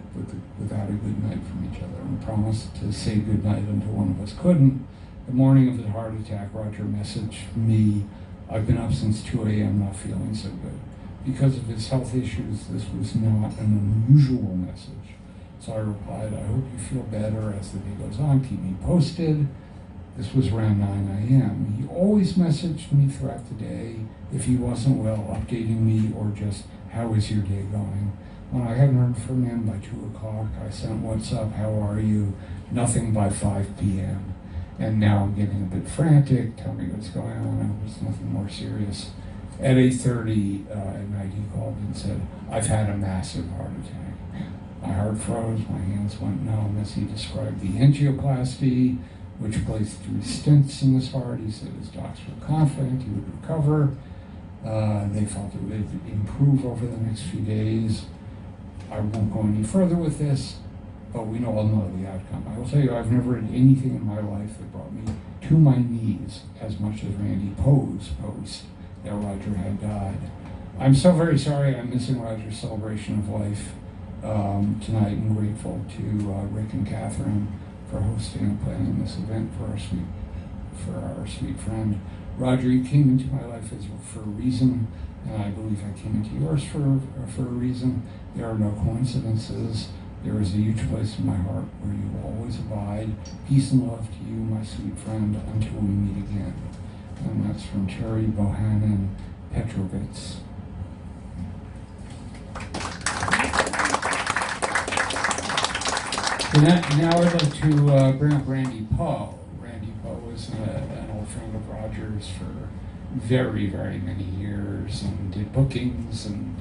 without a good night from each other, and promised to say good night until one of us couldn't. The morning of his heart attack, Roger messaged me, "I've been up since 2 a.m. not feeling so good." Because of his health issues, this was not an unusual message. So I replied, "I hope you feel better as the day goes on. Keep me posted." This was around 9 a.m. He always messaged me throughout the day if he wasn't well, updating me or just, "How is your day going?" When I hadn't heard from him by 2 o'clock, I sent, "What's up? How are you?" Nothing by 5 p.m. And now I'm getting a bit frantic. Tell me what's going on. I hope it's nothing more serious. At 8:30 at night, he called and said, "I've had a massive heart attack." My heart froze, my hands went numb as he described the angioplasty, which placed 3 stents in his heart. He said his docs were confident he would recover. They felt it would improve over the next few days. I won't go any further with this, but we all know the outcome. I will tell you, I've never read anything in my life that brought me to my knees as much as Randy Poe's post that Roger had died. I'm so very sorry I'm missing Roger's celebration of life tonight, and grateful to Rick and Catherine for hosting and planning this event for our sweet friend. Roger, you came into my life for a reason, and I believe I came into yours for a reason. There are no coincidences. There is a huge place in my heart where you will always abide. Peace and love to you, my sweet friend, until we meet again. And that's from Terry Bohannon Petrovitz. So now I'd like to bring up Randy Poe. Randy Poe was an old friend of Roger's for very, very many years, and did bookings and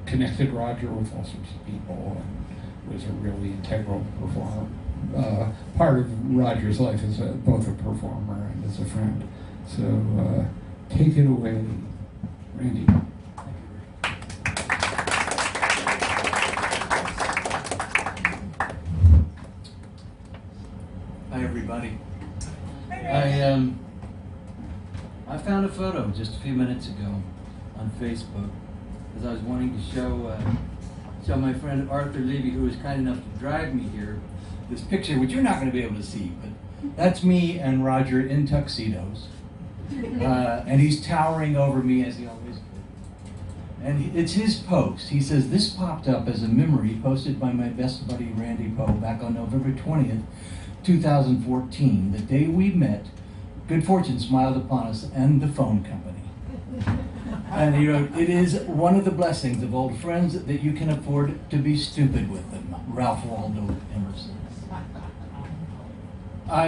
connected Roger with all sorts of people, and was a really integral performer. Part of Roger's life as both a performer and as a friend. So take it away, Randy. Hi everybody. I found a photo just a few minutes ago on Facebook as I was wanting to show my friend Arthur Levy, who was kind enough to drive me here, this picture, which you're not going to be able to see, but that's me and Roger in tuxedos, and he's towering over me as he always did. And it's his post. He says, "This popped up as a memory posted by my best buddy Randy Poe back on November 20th, 2014, the day we met. Good fortune smiled upon us and the phone company." And he wrote, "It is one of the blessings of old friends that you can afford to be stupid with them." Ralph Waldo Emerson. I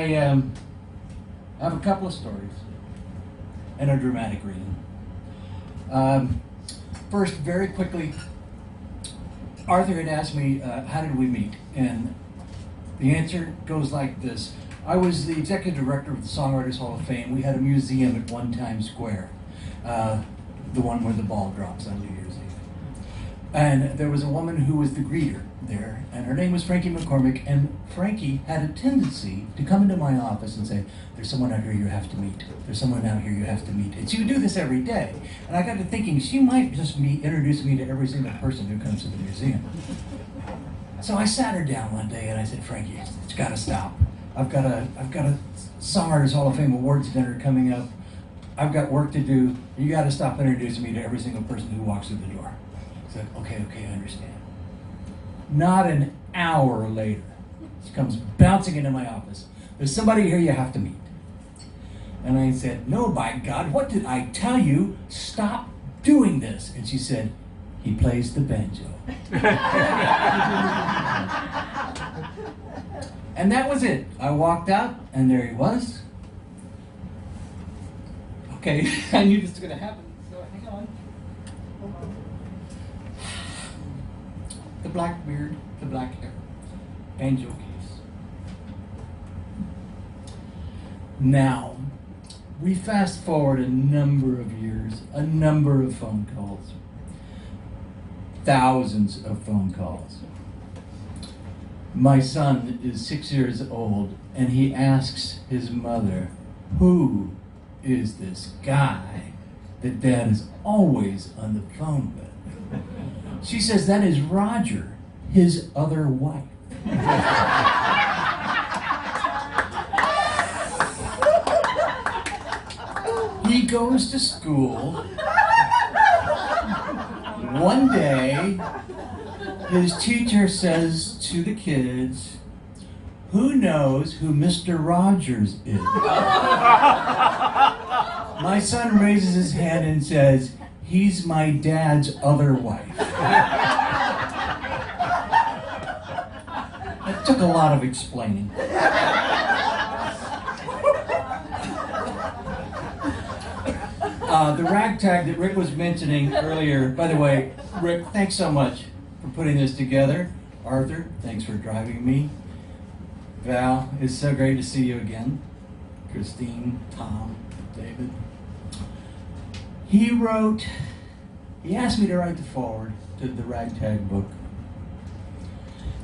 have a couple of stories and a dramatic reading. First, very quickly, Arthur had asked me, how did we meet? And the answer goes like this. I was the executive director of the Songwriters Hall of Fame. We had a museum at Longtime Square, the one where the ball drops on New Year's Eve. And there was a woman who was the greeter there, and her name was Frankie McCormick, and Frankie had a tendency to come into my office and say, "There's someone out here you have to meet. There's someone out here you have to meet." And she would do this every day. And I got to thinking, she might just be introducing me to every single person who comes to the museum. So I sat her down one day and I said, "Frankie, it's got to stop. I've got a Songwriters Hall of Fame awards dinner coming up. I've got work to do. You got to stop introducing me to every single person who walks through the door." I said, okay, I understand. Not an hour later, she comes bouncing into my office. "There's somebody here you have to meet." And I said, "No, by God, what did I tell you? Stop doing this." And she said, "He plays the banjo." And that was it. I walked out, and there he was. Okay, I knew this was going to happen, so hang on. The black beard, the black hair, banjo keys. Now, we fast forward a number of years, a number of phone calls, thousands of phone calls. My son is 6 years old, and he asks his mother, "Who is this guy that Dad is always on the phone with?" She says, "That is Roger, his other wife." He goes to school. One day, his teacher says to the kids, "Who knows who Mr. Rogers is?" My son raises his hand and says, "He's my dad's other wife." It took a lot of explaining. The ragtag that Rick was mentioning earlier, by the way, Rick, thanks so much for putting this together. Arthur, thanks for driving me. Val, it's so great to see you again. Christine, Tom, David. He asked me to write the foreword to the ragtag book.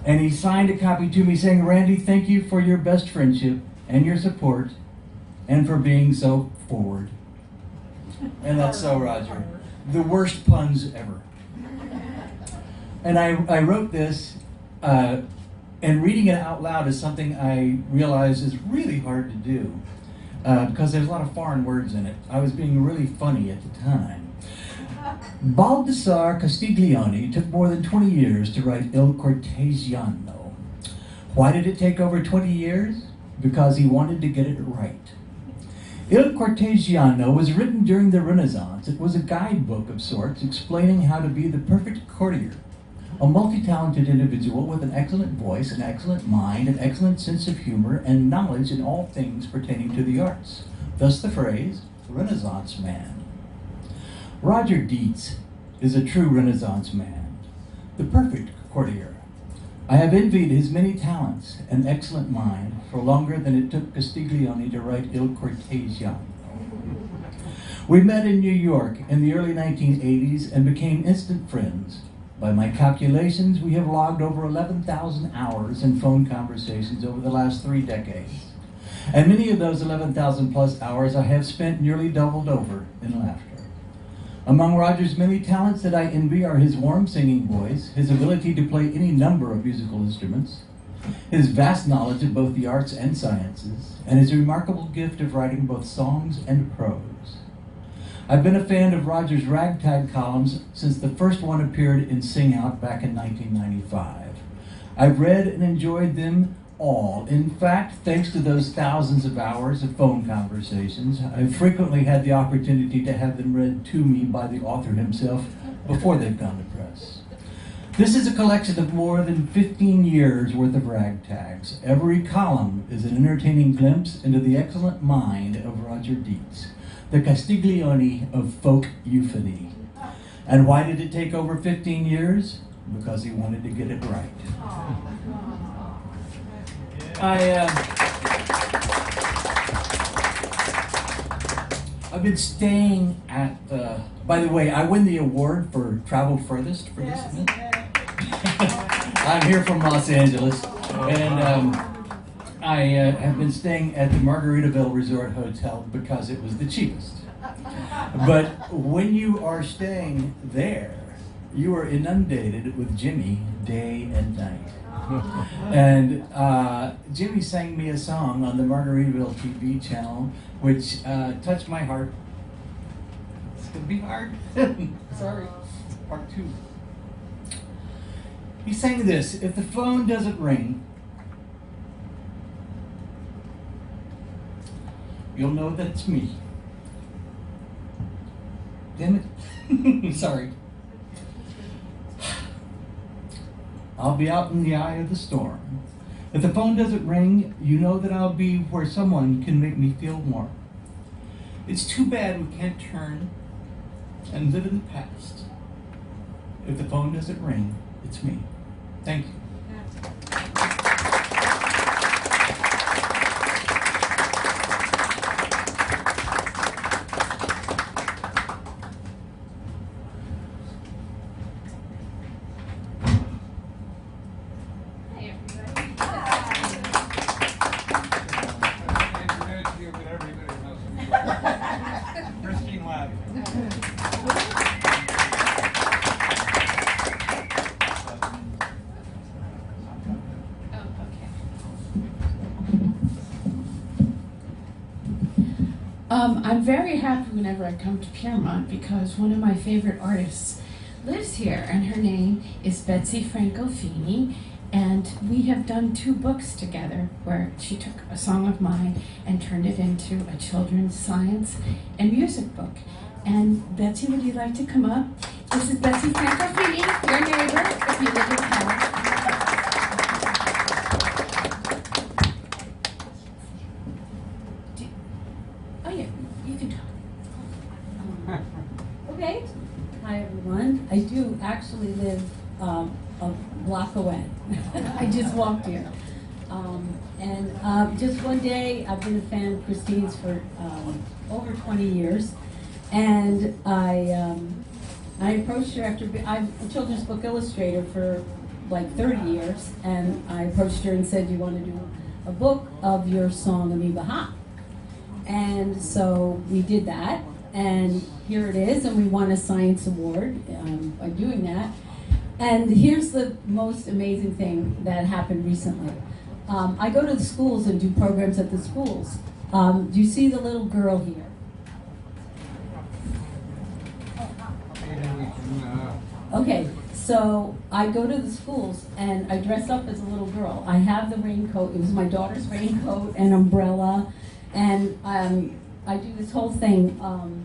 And he signed a copy to me saying, "Randy, thank you for your best friendship and your support and for being so forward." And that's so Roger. The worst puns ever. And I wrote this, and reading it out loud is something I realize is really hard to do because there's a lot of foreign words in it. I was being really funny at the time. Baldassare Castiglione took more than 20 years to write Il Cortesiano. Why did it take over 20 years? Because he wanted to get it right. Il Cortesiano was written during the Renaissance. It was a guidebook of sorts explaining how to be the perfect courtier, a multi-talented individual with an excellent voice, an excellent mind, an excellent sense of humor, and knowledge in all things pertaining to the arts. Thus the phrase, Renaissance man. Roger Deitz is a true Renaissance man, the perfect courtier. I have envied his many talents and excellent mind for longer than it took Castiglione to write Il Cortesiano. We met in New York in the early 1980s and became instant friends. By my calculations, we have logged over 11,000 hours in phone conversations over the last 3 decades. And many of those 11,000 plus hours I have spent nearly doubled over in laughter. Among Roger's many talents that I envy are his warm singing voice, his ability to play any number of musical instruments, his vast knowledge of both the arts and sciences, and his remarkable gift of writing both songs and prose. I've been a fan of Roger's ragtag columns since the first one appeared in Sing Out back in 1995. I've read and enjoyed them all. In fact, thanks to those thousands of hours of phone conversations, I've frequently had the opportunity to have them read to me by the author himself before they've gone to press. This is a collection of more than 15 years worth of ragtags. Every column is an entertaining glimpse into the excellent mind of Roger Deitz, the Castiglione of folk euphony. And why did it take over 15 years? Because he wanted to get it right. I've been staying at, by the way, I win the award for Travel Furthest for this event. I'm here from Los Angeles, and I have been staying at the Margaritaville Resort Hotel because it was the cheapest. But when you are staying there, you are inundated with Jimmy day and night. And Jimmy sang me a song on the Margaritaville TV channel, which touched my heart. It's gonna be hard. Sorry, part 2. He sang this: "If the phone doesn't ring, you'll know that it's me." Damn it. Sorry. I'll be out in the eye of the storm. If the phone doesn't ring, you know that I'll be where someone can make me feel warm. It's too bad we can't turn and live in the past. If the phone doesn't ring, it's me. Thank you. I'm very happy whenever I come to Piermont because one of my favorite artists lives here, and her name is Betsy Francofini, and we have done 2 books together where she took a song of mine and turned it into a children's science and music book. And Betsy, would you like to come up? This is Betsy Francofini, your neighbor, if you live in town. Okay. Hi, everyone. I do actually live a block away. I just walked here. Just one day, I've been a fan of Christine's for over 20 years. And I approached her after, I'm a children's book illustrator for like 30 years, and I approached her and said, "You want to do a book of your song Amoeba Hot?" And so we did that, and here it is, and we won a science award by doing that. And here's the most amazing thing that happened recently. I go to the schools and do programs at the schools. Do you see the little girl here? Okay, so I go to the schools and I dress up as a little girl. I have the raincoat. It was my daughter's raincoat and umbrella, and I do this whole thing.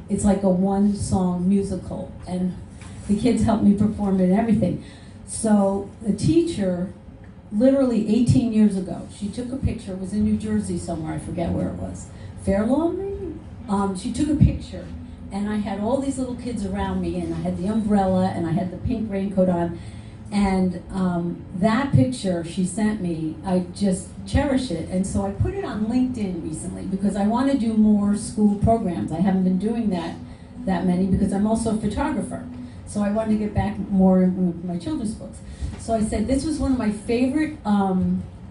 It's like a one-song musical, and the kids help me perform it and everything. So the teacher, literally 18 years ago, she took a picture. It was in New Jersey somewhere. I forget where it was. Fair Lawn, maybe? She took a picture, and I had all these little kids around me, and I had the umbrella, and I had the pink raincoat on. And that picture she sent me, I just cherish it. And so I put it on LinkedIn recently because I want to do more school programs. I haven't been doing that many because I'm also a photographer. So I wanted to get back more with my children's books. So I said this was one of my favorite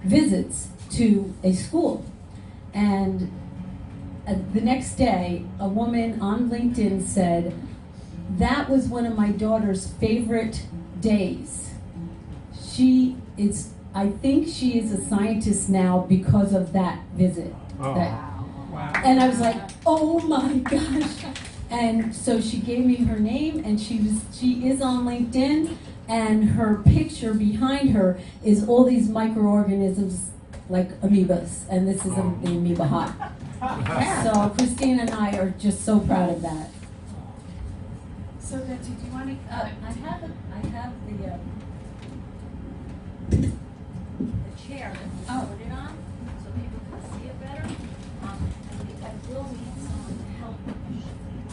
visits to a school. And the next day, a woman on LinkedIn said, "That was one of my daughter's favorite days. I think she is a scientist now because of that visit." Oh. Wow. And I was like, oh my gosh. And so she gave me her name, and she is on LinkedIn, and her picture behind her is all these microorganisms like amoebas, and this is the amoeba hot. So Christine and I are just so proud of that. So Betsy, do you want to? I have the chair that we put it on, so people can see it better. I will need some help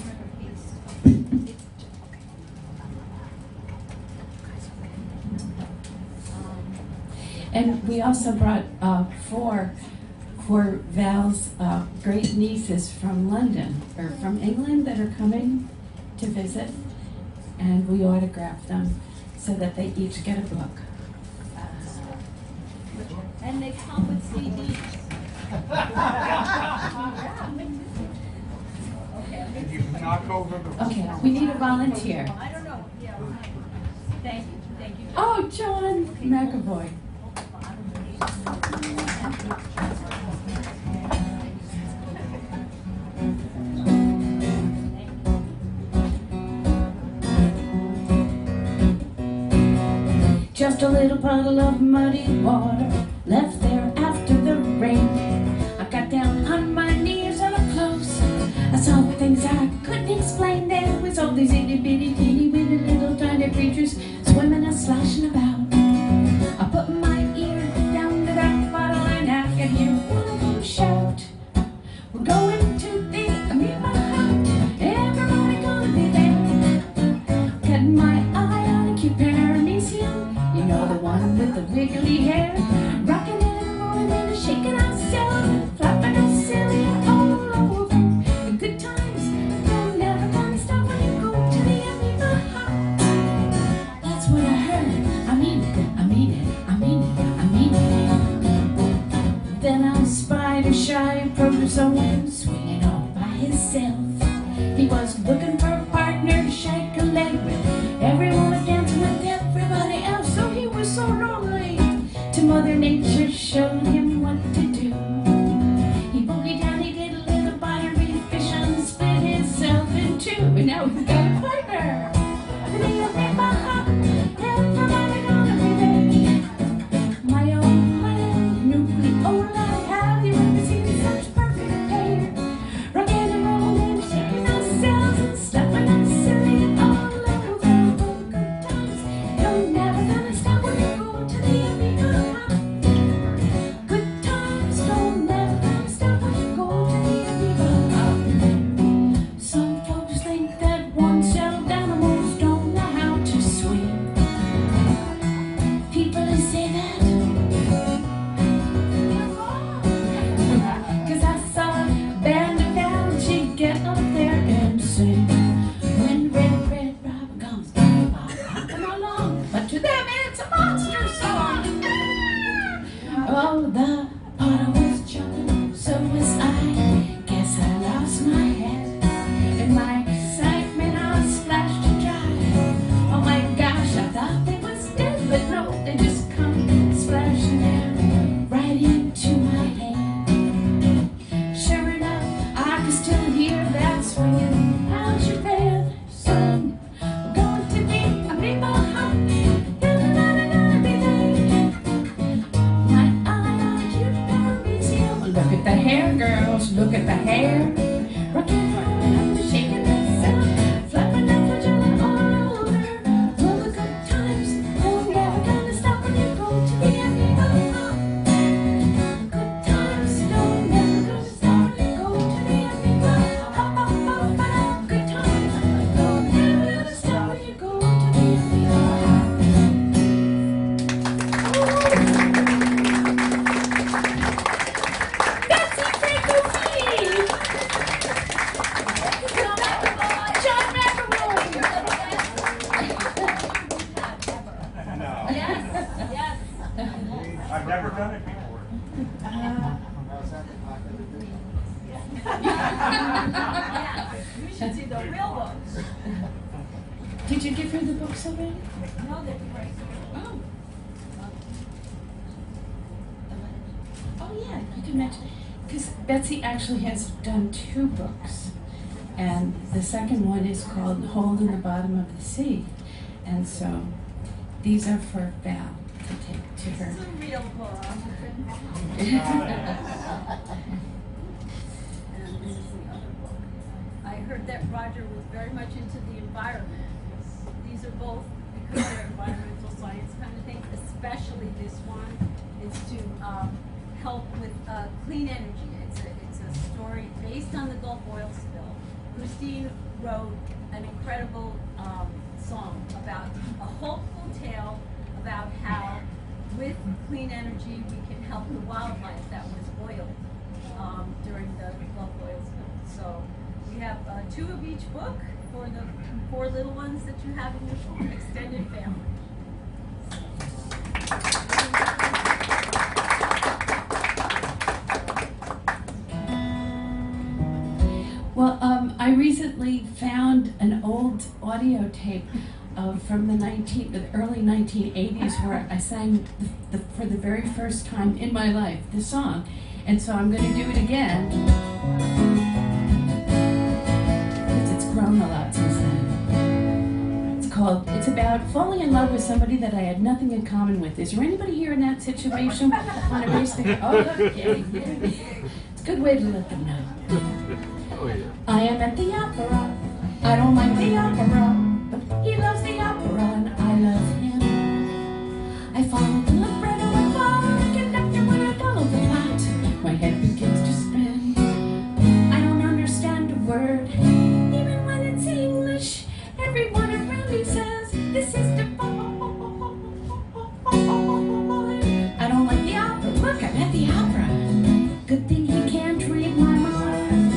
trying to paste. And we also brought four Val's great nieces from London, or from England, that are coming to visit, and we autographed them so that they each get a book. And they come with CDs. And you knock over the. Okay, we need a volunteer. I don't know. Yeah. Thank you. Oh, John McAvoy. Just a little puddle of muddy water left there after the rain. I got down on my knees and up close. I saw things I couldn't explain. There was all these itty bitty teeny bitty little tiny creatures swimming and sloshing about. I put my ear down to that bottle and I could hear one of them shout, "We're going to the amoeba hut. Everybody gonna be there." Kept my eye on a cute paramecium. You know, the one with the wiggly hair, rocking and rolling and shaking ourselves, flapping us silly all over. The good times don't never gonna stop when you go to the amoeba hut. That's what I heard. I mean it. Then I spied a shy protozoan swinging off by himself. He was looking for a partner to shake a leg with. Everyone was dancing with everybody else, so he was so lonely. To Mother Nature showed him what to do. He boogied down, he did a little buttery fish and split himself in two. And now he's got a partner. The amoeba hut, everybody gonna be there. My nucleoli, have you ever seen such perfect hair? Rocking and rolling, shaking ourselves and slapping us silly all over. Good times, you're never gonna stop when you go to the amoeba hut. Good Oh, the bottom was jumping, so was I. Guess I lost my head. In my excitement, I splashed and dry. Oh my gosh, I thought they was dead, but no, they just come splashing down right into my hand. Sure enough, I could still hear that swinging. How's your band song? We're going to be a big ball hop. Look at the hair, girls, look at the hair. Rockin', rollin' up, shaking myself, flapping up for joy all over. All the good times, they're never gonna stop when you go to the Amigo. Good times, they're never gonna stop when you go to the Amigo. Good times, they're never gonna stop when you go to the Amigo. I've never done it before. You should see the real books. Did you give her the books already? No, they're right. Oh. Oh yeah, you can mention, because Betsy actually has done 2 books. And the second one is called Hole in the Bottom of the Sea. And so these are for Val to take to her. It's a real book. And this is the other book. I heard that Roger was very much into the environment. These are both because they're environmental science kind of things, especially this one is to help with clean energy. It's a story based on the Gulf oil spill. Christine wrote an incredible song about a hopeful tale about how with clean energy we can help the wildlife that was oiled during the Gulf oil spill. So we have 2 of each book for the 4 little ones that you have in your extended family. Well, I recently found an old audio tape from the early 1980s where I sang for the very first time in my life the song, and so I'm going to do it again because it's grown a lot since then. It's about falling in love with somebody that I had nothing in common with. Is there anybody here in that situation? Want to raise their okay. It's a good way to let them know. Oh, yeah. I am at the opera. I don't like the opera, but he loves the opera and I love him. I follow the libretto and follow the conductor when I follow the plot. My head begins to spin. I don't understand a word, even when it's English. Everyone around me says this is the. I don't like the opera. Look, I'm at the opera. Good thing he can't read my mind.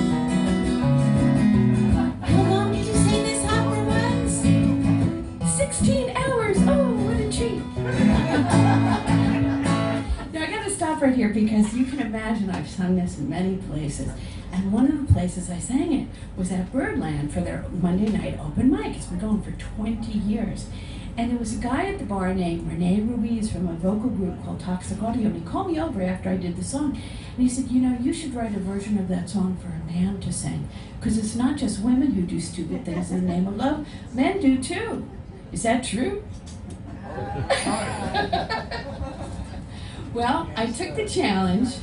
How long did you say this opera was? 16 hours. Oh, what a treat. Now I gotta stop right here because you can imagine I've sung this in many places. And one of the places I sang it was at Birdland for their Monday night open mic. It's been going for 20 years. And there was a guy at the bar named Rene Ruiz from a vocal group called Toxic Audio. And he called me over after I did the song. And he said, you know, you should write a version of that song for a man to sing. Because it's not just women who do stupid things in the name of love. Men do too. Is that true? Well, I took the challenge.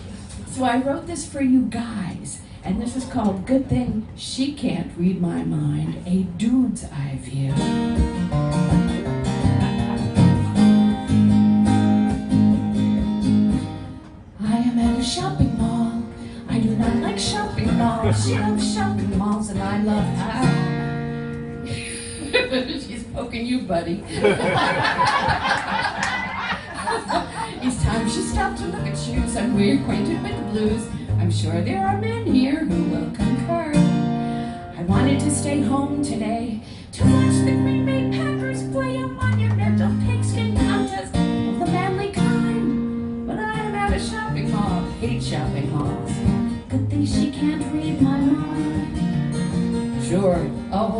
So I wrote this for you guys. And this is called Good Thing She Can't Read My Mind, a Dude's Eye View. I am at a shopping mall. I do not like shopping malls. She loves shopping malls and I love her. She's poking you, buddy. Each time she stops to look at shoes and we're acquainted with the blues, I'm sure there are men here who will concur. I wanted to stay home today to watch the Green Bay Packers play a monumental pigskin contest of the manly kind. But I am at a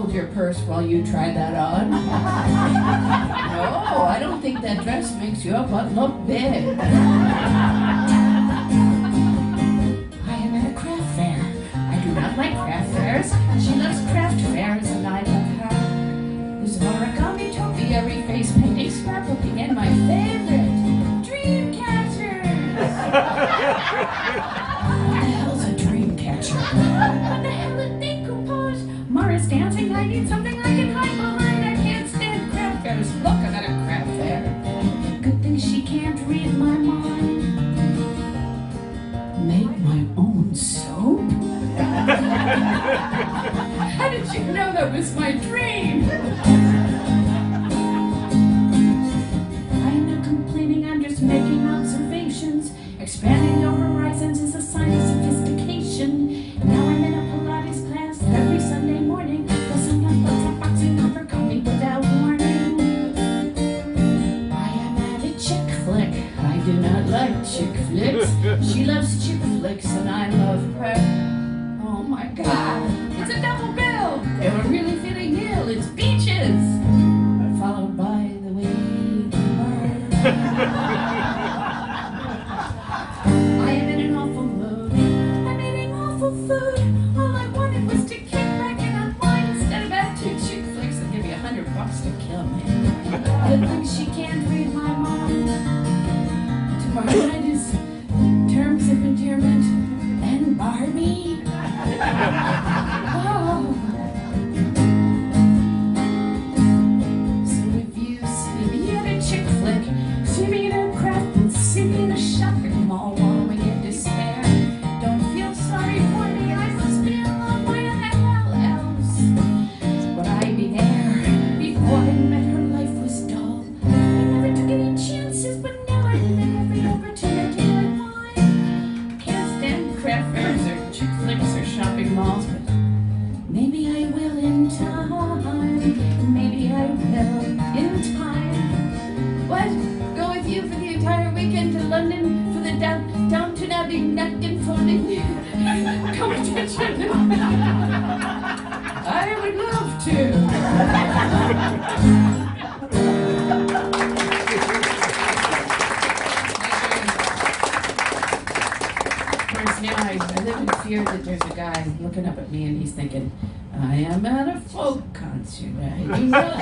hold your purse while you try that on? No, I don't think that dress makes your butt look big. I am at a craft fair. I do not like craft fairs. She loves craft fairs and I love her. There's origami, topiary, face painting, scrapbooking, and my favorite, dream catchers. What the hell's a dream catcher? What the hell did they compose? Mara's dancing, I need something I can hide behind. I can't stand craft fairs. Look, I'm at a craft fair. Good thing she can't read my mind. Make my own soap? How did you know that was my dream? I'm not complaining, I'm just making observations. Expanding your horizons is a sign of sophistication. Now I'm in a Pilates class every Sunday morning. Dressing up like a boxing overcome me without warning. I am at a chick flick. I do not like chick flicks. She loves chick flicks and I love her. Oh my God, it's a double bill. They were really feeling ill. It's beaches, followed by the way you were. I am in an awful mood. I'm eating awful food. All I wanted was to kick back and unwind instead of at two chick flicks and give me $100 to kill me. Good thing she can't read my mind. Tomorrow night is terms of endearment and Barbie. Oh. So if you see me at a chick flick, see me in a craft booth, see me in a shopping mall wallowing in despair, don't feel sorry for me, I must be in love by a hell else. Would I be there before I met her? Life was dull. I never took any chances, but now I live every opportunity I find. Can't stand craft fairs or chick flicks or shopping malls, but maybe I will in time. Maybe I will in time. What? Go with you for the entire weekend to London for the Downton Abbey napkin folding competition? I would love to. Of course, now I live in fear that there's a guy looking up at me and he's thinking, I am at a folk concert. I do not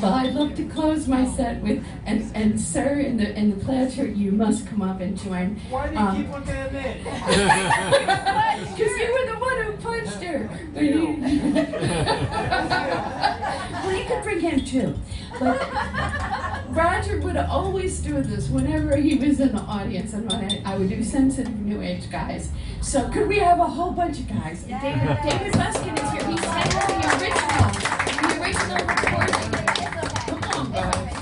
Well, I'd love to close my set with, and sir, in the plaid shirt, you must come up and join. Why do you keep looking at me? Because you were the one who punched her. Well, you could bring him too. But Roger would always do this whenever he was in the audience, and when I would do sensitive New Age guys. So could we have a whole bunch of guys? Yeah. David Buskin is here. He sang the original recording. Come on, guys.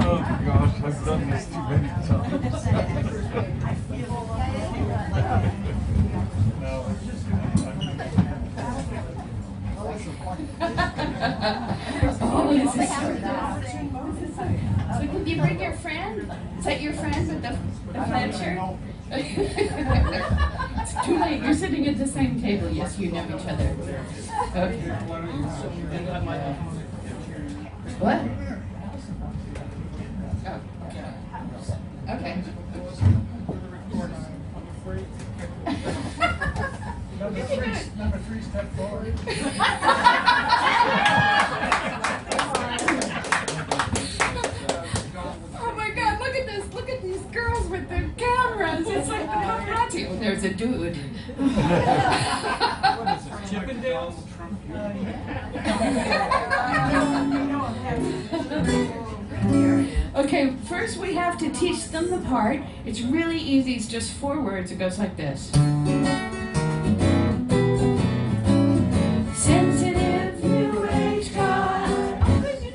Oh gosh, I've done this too many times. Oh, this is so can you bring your friend? Is that your friend with the plaid shirt? It's too late. You're sitting at the same table. Yes, you know each other. Okay. What? Oh, okay. Number three, step forward. Oh my God, look at this. Look at these girls with their cameras. It's like the paparazzi. Oh, there's a dude. What is it, Chippendales? Okay, first we have to teach them the part. It's really easy. It's just 4 words. It goes like this. Sensitive New Age God. Oh, good, you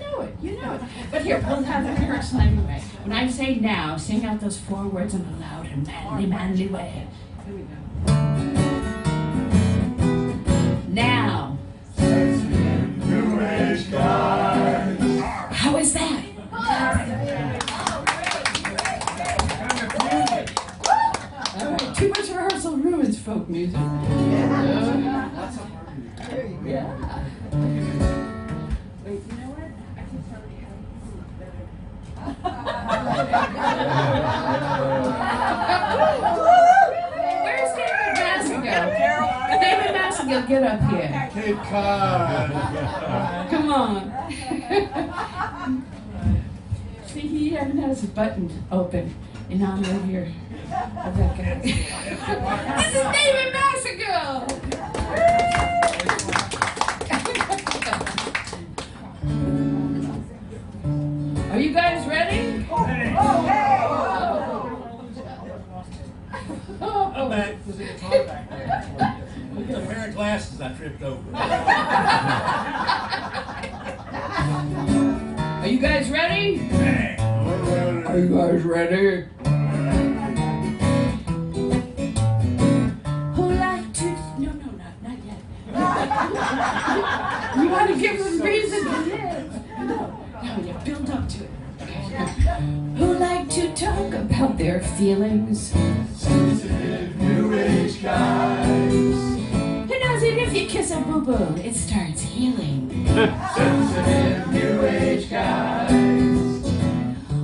know it. But here, we'll have the rehearsal anyway. When I say now, sing out those 4 words in a loud and manly way. Here we go. Now. Sensitive New Age guys. How is that? folk music. Yeah. Wait, you know what? I can probably Where's David Massengill? David Massengill, get up here. Cape Cod. Come on. See, he even has a button open in honor of that guy. This is David Massengill! Are you guys ready? I'm back. Look at a pair of glasses I tripped over. Are you guys ready? Are you guys ready? Who like to... No, not yet. You want to give them reason to live. No, you build up to it. Who like to talk about their feelings? Sensitive new age guys. Who knows that if you kiss a boo-boo, it starts healing? Sensitive new age guys.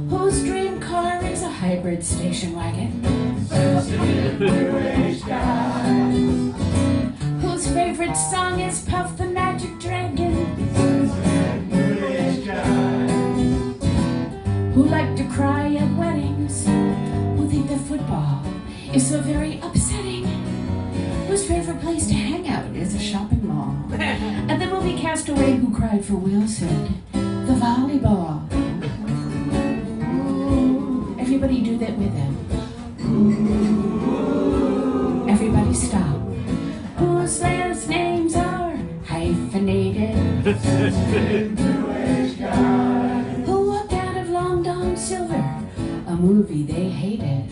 Whose dream car is a hybrid station wagon? Sensitive new age guys. Whose favorite song is Puff the Magic Dragon? Sensitive new age guys. Who like to cry at weddings? Who think that football is so very upsetting? Whose favorite place to hang out is a shopping mall? And the movie Castaway, who cried for Wilson? The volleyball. Everybody do that with him. Everybody stop. Whose last names are hyphenated? Who walked out of Long Dong Silver, a movie they hated?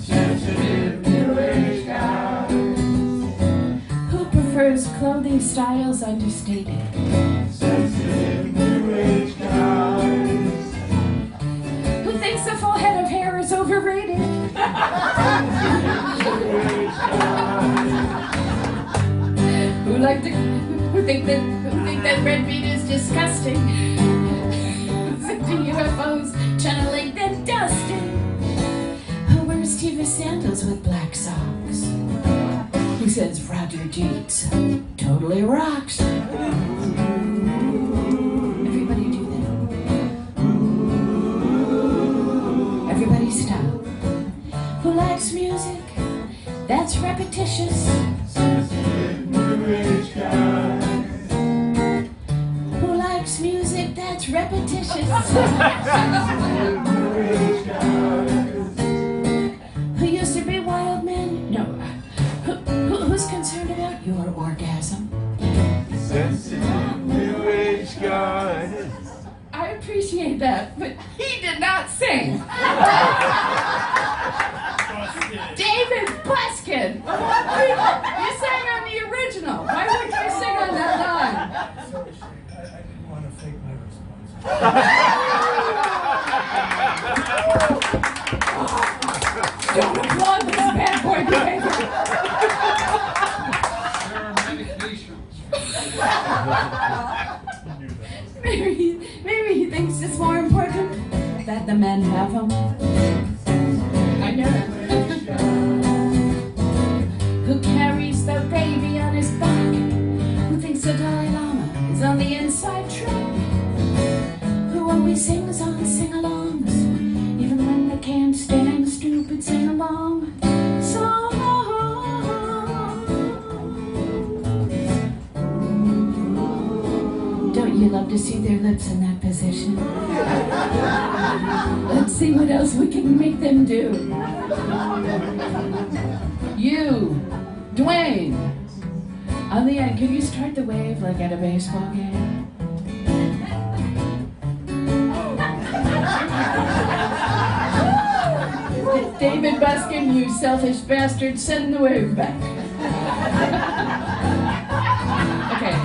Sensitive new age guys. Who prefers clothing styles understated? Sensitive new age guys. Who thinks a full head of hair is overrated? Who think that red meat is disgusting? Who think the UFOs channeling the dusting? Who wears Stevie sandals with black socks? Who says Roger Deitz totally rocks? Everybody do that. Everybody stop. Who likes music that's repetitious? Who likes music that's repetitious? Who used to be wild men? No. Who's concerned about your orgasm? Sensitive new age guys. I appreciate that, but he did not sing. David Buskin! You sang on the original. Why wouldn't you sing on that line? Sorry, I didn't want to fake my response. Don't applaud this bad boy behavior. There are medications. Maybe he thinks it's more important that the men have them. I know. Who carries the baby on his back? Who thinks the Dalai Lama is on the inside track? Who always sings on sing-alongs, even when they can't stand stupid sing-along songs? Don't you love to see their lips in that position? Let's see what else we can make them do. You, Dwayne, on the end, can you start the wave like at a baseball game? David Buskin, you selfish bastard, send the wave back. Okay,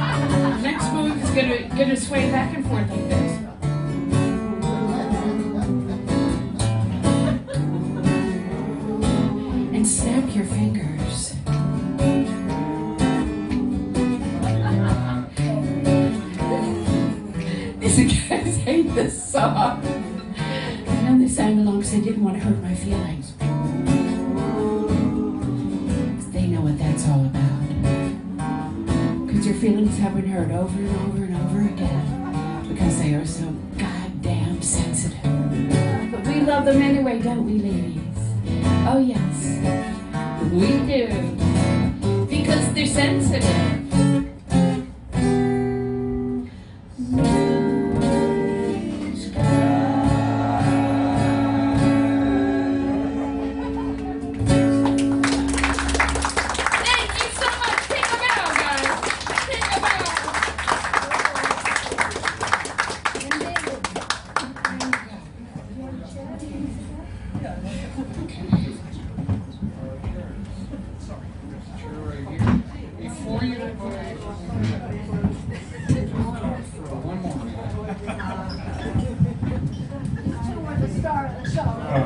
next move is gonna sway back and forth like this. And snap your fingers. this song. And then they sang along because they didn't want to hurt my feelings. 'Cause they know what that's all about. Because your feelings have been hurt over and over and over again. Because they are so goddamn sensitive. But we love them anyway, don't we, ladies? Oh yes, we do. Because they're sensitive.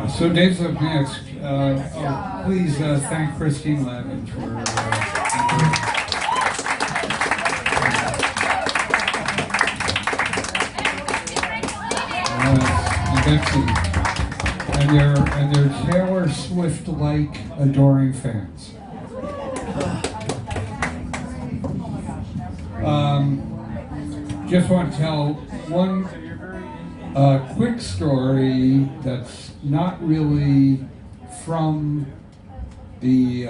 So Dave's up next. Please thank Christine Levin for and Betsy and their Taylor Swift-like adoring fans. Just want to tell one quick story that's not really from the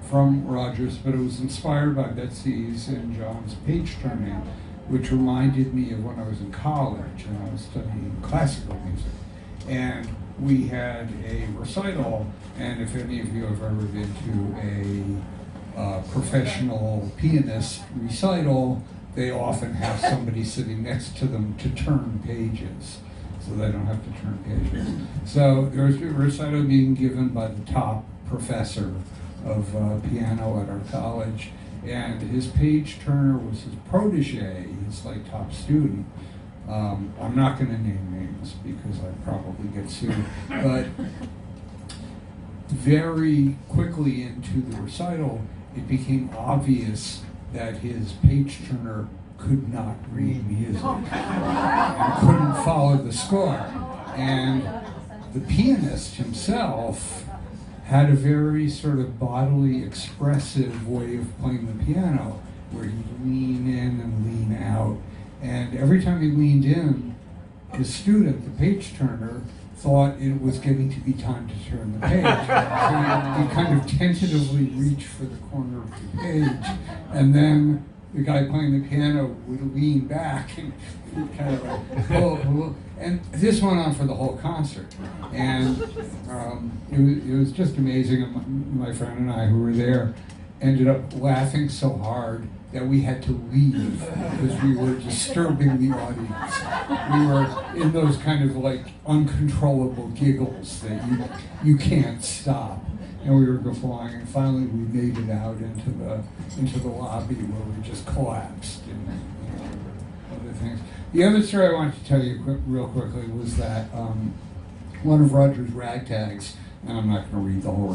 from Rogers, but it was inspired by Betsy's and John's page turning, which reminded me of when I was in college and I was studying classical music. And we had a recital, and if any of you have ever been to a professional pianist recital, they often have somebody sitting next to them to turn pages, so they don't have to turn pages. So there was a recital being given by the top professor of piano at our college, and his page turner was his protege, his like top student. I'm not going to name names because I'd probably get sued, but very quickly into the recital, it became obvious that his page turner could not read music and couldn't follow the score. And the pianist himself had a very sort of bodily expressive way of playing the piano, where he'd lean in and lean out. And every time he leaned in, the student, the page turner, thought it was getting to be time to turn the page. So he kind of tentatively reached for the corner of the page, and then the guy playing the piano would lean back and kind of like, oh. And this went on for the whole concert. And it was just amazing. And my friend and I, who were there, ended up laughing so hard that we had to leave because we were disturbing the audience. We were in those kind of like uncontrollable giggles that you can't stop. And we were guffawing, and finally we made it out into the lobby where we just collapsed and other things. The other story I wanted to tell you real quickly was that one of Roger's ragtags, and I'm not going to read the whole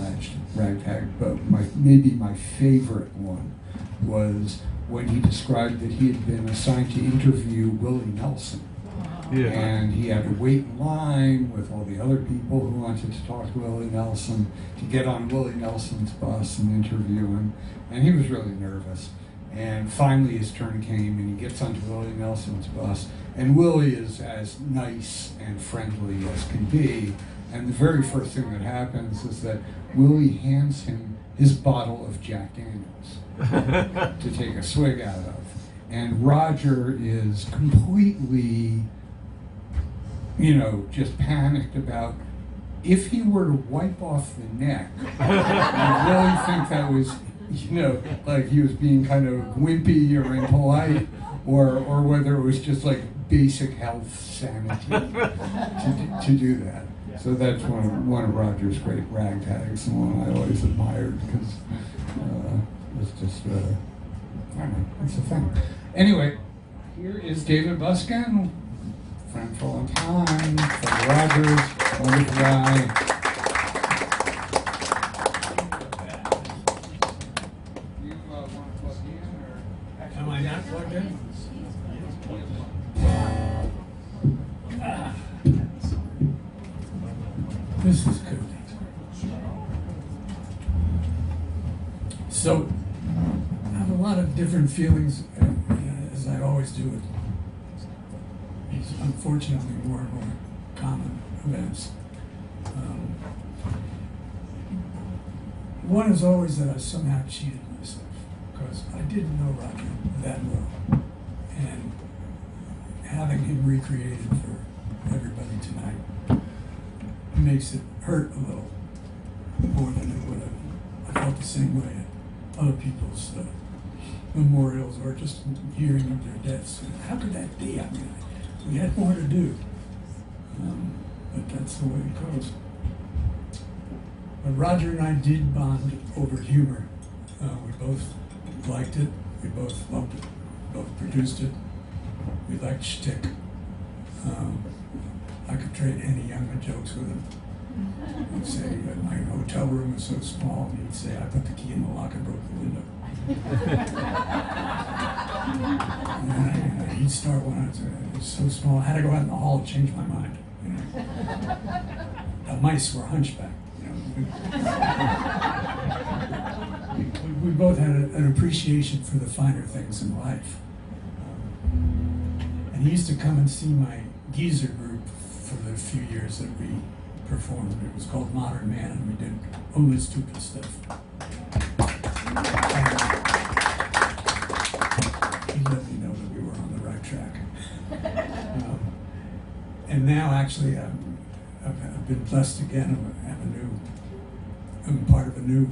ragtag, but maybe my favorite one was when he described that he had been assigned to interview Willie Nelson. Yeah. And he had to wait in line with all the other people who wanted to talk to Willie Nelson to get on Willie Nelson's bus and interview him. And he was really nervous. And finally his turn came and he gets onto Willie Nelson's bus. And Willie is as nice and friendly as can be. And the very first thing that happens is that Willie hands him his bottle of Jack Daniels to take a swig out of. And Roger is completely, just panicked about if he were to wipe off the neck, I really think that was, like he was being kind of wimpy or impolite, or whether it was just like basic health sanity to do that. So that's one of Roger's great ragtags, and one I always admired because it's just, I don't know, it's a thing. Anyway, here is David Buskin, friend for a long time, from Rogers, wonderful guy. You want to plug in, or? Am I not plugged in? different feelings, as I always do with these unfortunately more and more common events. One is always that I somehow cheated myself, because I didn't know Roger that well. And having him recreated for everybody tonight makes it hurt a little more than it would have. I felt the same way at other people's memorials, or just hearing of their deaths. How could that be? I mean, we had more to do. But that's the way it goes. But Roger and I did bond over humor. We both liked it. We both loved it. Both produced it. We liked shtick. I could trade any Youngman jokes with him. He'd say, my hotel room was so small, and he'd say, I put the key in the lock and broke the window. And he'd start one, it was so small, I had to go out in the hall to change my mind. You know? The mice were hunchback. You know? We both had an appreciation for the finer things in life. And he used to come and see my geezer group for the few years that we performed. It was called Modern Man, and we did only stupid stuff. He let me know that we were on the right track. And now, actually, I've been blessed again. I'm part of a new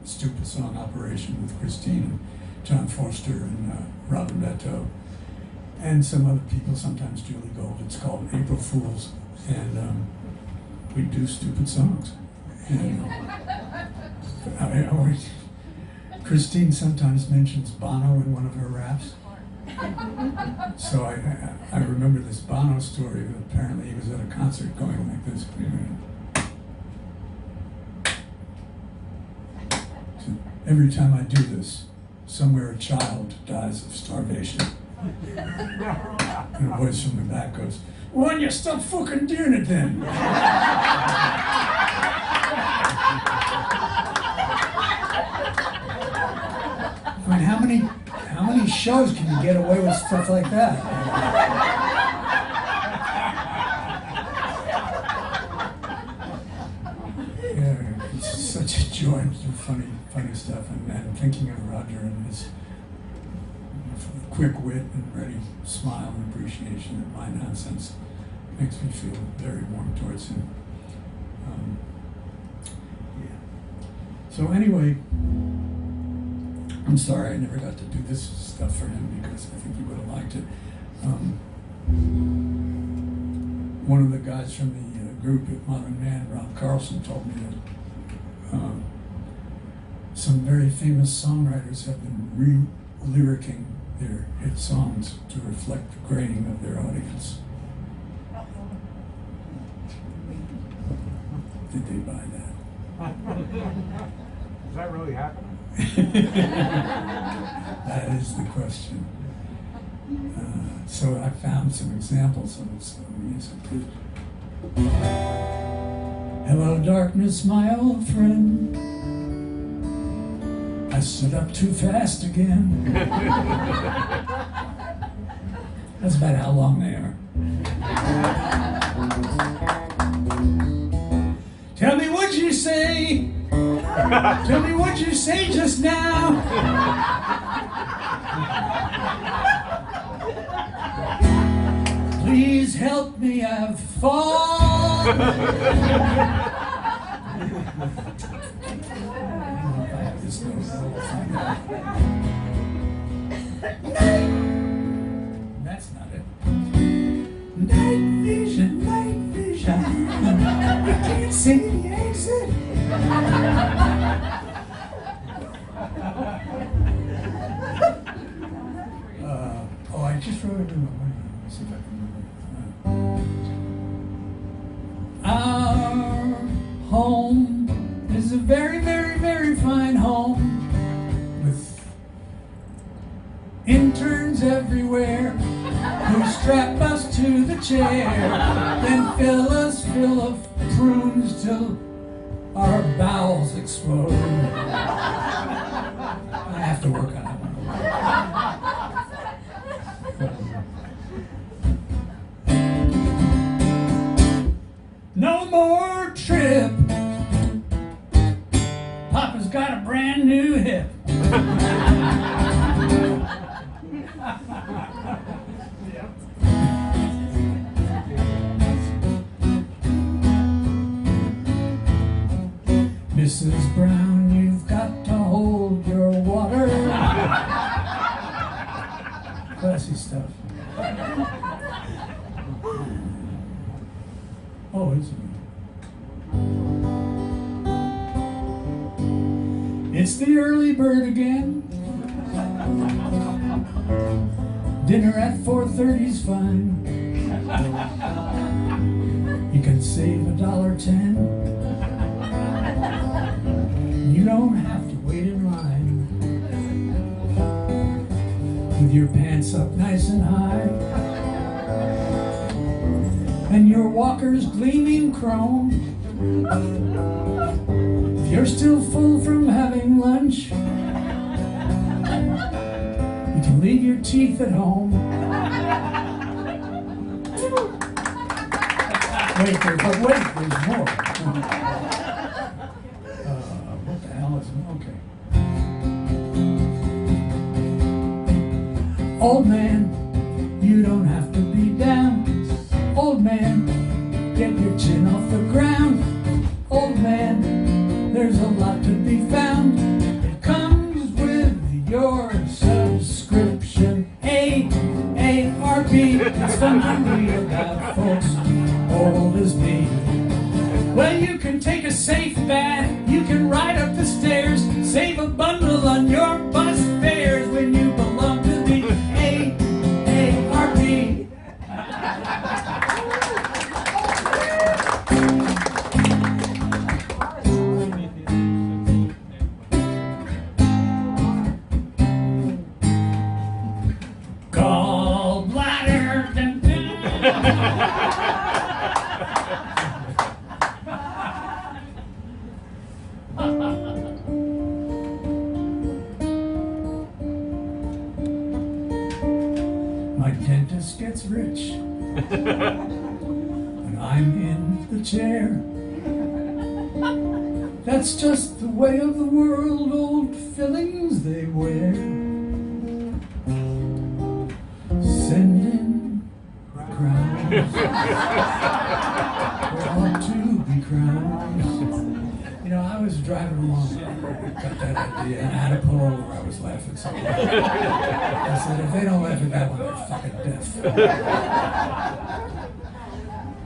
stupid song operation with Christine and John Forster and Robin Beto, and some other people, sometimes Julie Gold. It's called April Fools, and we do stupid songs. And I always, Christine sometimes mentions Bono in one of her raps. So I remember this Bono story. Apparently he was at a concert going like this. So every time I do this, somewhere a child dies of starvation. And a voice from the back goes, "Why don't you stop fucking doing it then?" I mean, how many shows can you get away with stuff like that? Yeah, it's such a joy to do funny stuff, and thinking of Roger and his quick wit and ready smile and appreciation of my nonsense makes me feel very warm towards him. Yeah. So anyway, I'm sorry I never got to do this stuff for him, because I think he would have liked it. One of the guys from the group at Modern Man, Ron Carlson, told me that some very famous songwriters have been re-lyricking their hit songs to reflect the graying of their audience. Did they buy that? Is that really happening? That is the question. So I found some examples of this music. Hello, darkness, my old friend. I stood up too fast again. That's about how long they are. Tell me what you say. Tell me what you say just now. Please help me, I've fallen. That's not it. Night vision, night vision. I can't see the exit. I just wrote it in my mind. Let's see if I can remember. Our home is a very, very, very fine home with interns everywhere who strap us to the chair, then fill us full of prunes till our bowels explode. I have to work on that one. Classy stuff. Oh, is it? It's the early bird again. Dinner at 4:30's fine. You can save $1.10. You don't have to wait in line. With your pants up nice and high, and your walker's gleaming chrome. If you're still full from having lunch, you can leave your teeth at home. Wait, there's more. What the hell is it? Okay. Old man, you don't have to be down. Old man, get your chin off the ground. Old man, there's a lot to be found. It comes with your subscription. AARP, it's fun to read about folks old as me. Well, you can take a safe bath, you can ride up the stairs, save a bundle on your bus fares when you belong to the AARP. Gallbladder. Dun, dun. My dentist gets rich when I'm in the chair. That's just the way of the world, old fillings they wear. Send in the crowns. There ought to be crowns. You know, I was driving along, got that idea, and I had to pull over. I was laughing so hard. I said, if they don't laugh at that one, they're fucking deaf.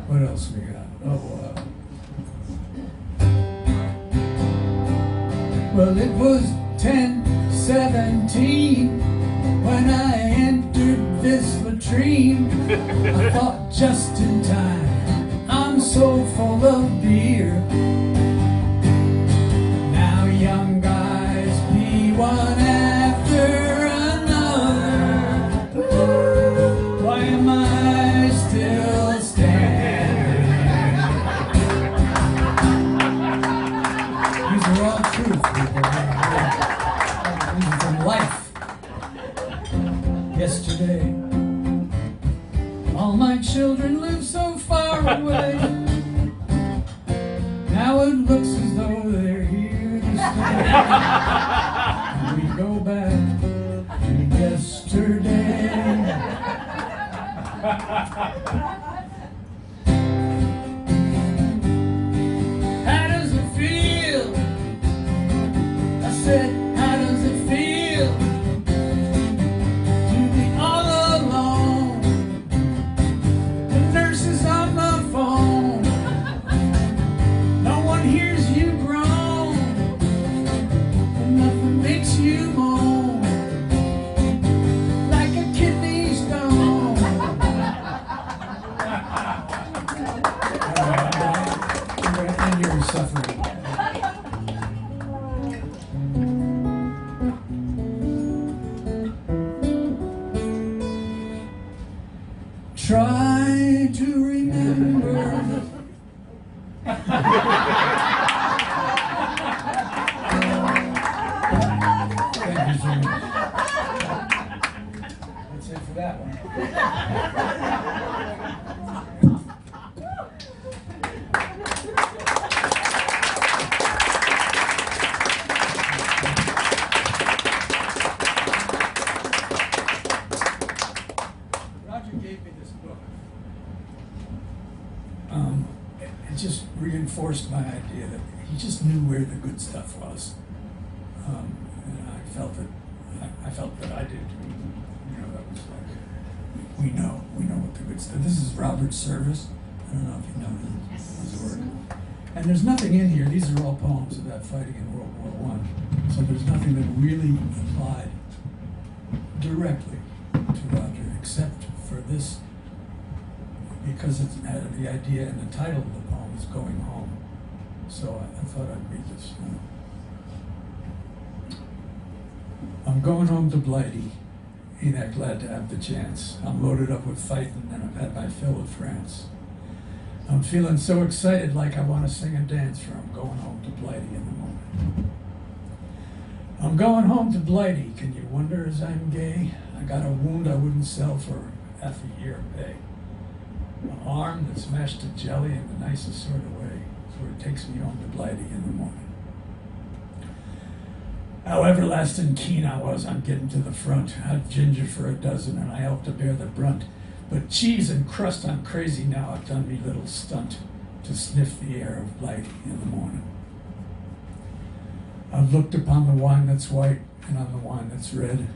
What else we got? Well, it was 10:17 when I entered this latrine. I thought just in time, I'm so full of beer. Now young guys pee one after another. Why am I still standing? These are all truth, people. These are from life. Yesterday, all my children live so far away. Now it looks as though they're here to stay. And we go back to yesterday. How does it feel? I said, how does it feel to be all alone? The nurse is on the phone. No one hears you groan, and nothing makes you moan like a kidney stone. I'm gonna end your suffering. Try to remember. Thank you so much. That's it for that one. Roger gave me this book. It just reinforced my idea that he just knew where the good stuff was. And I felt that I did. You know, that it's like, we know what the good stuff. This is Robert Service. I don't know if you know his work. And there's nothing in here. These are all poems about fighting in World War I. So there's nothing that really applied directly to Roger, except for this, because it's had the idea and the title of the poem is Going Home. So I thought I'd read this. I'm going home to Blighty. Ain't I glad to have the chance? I'm loaded up with fighting and I've had my fill of France. I'm feeling so excited like I want to sing and dance, for I'm going home to Blighty in the morning. I'm going home to Blighty. Can you wonder as I'm gay? I got a wound I wouldn't sell for half a year pay. An arm that's smashed to jelly in the nicest sort of way, so it takes me home to Blighty in the morning. How everlasting keen I was on getting to the front. Had ginger for a dozen and I helped to bear the brunt. But cheese and crust, I'm crazy now. I've done me little stunt to sniff the air of Blighty in the morning. I've looked upon the wine that's white and on the wine that's red.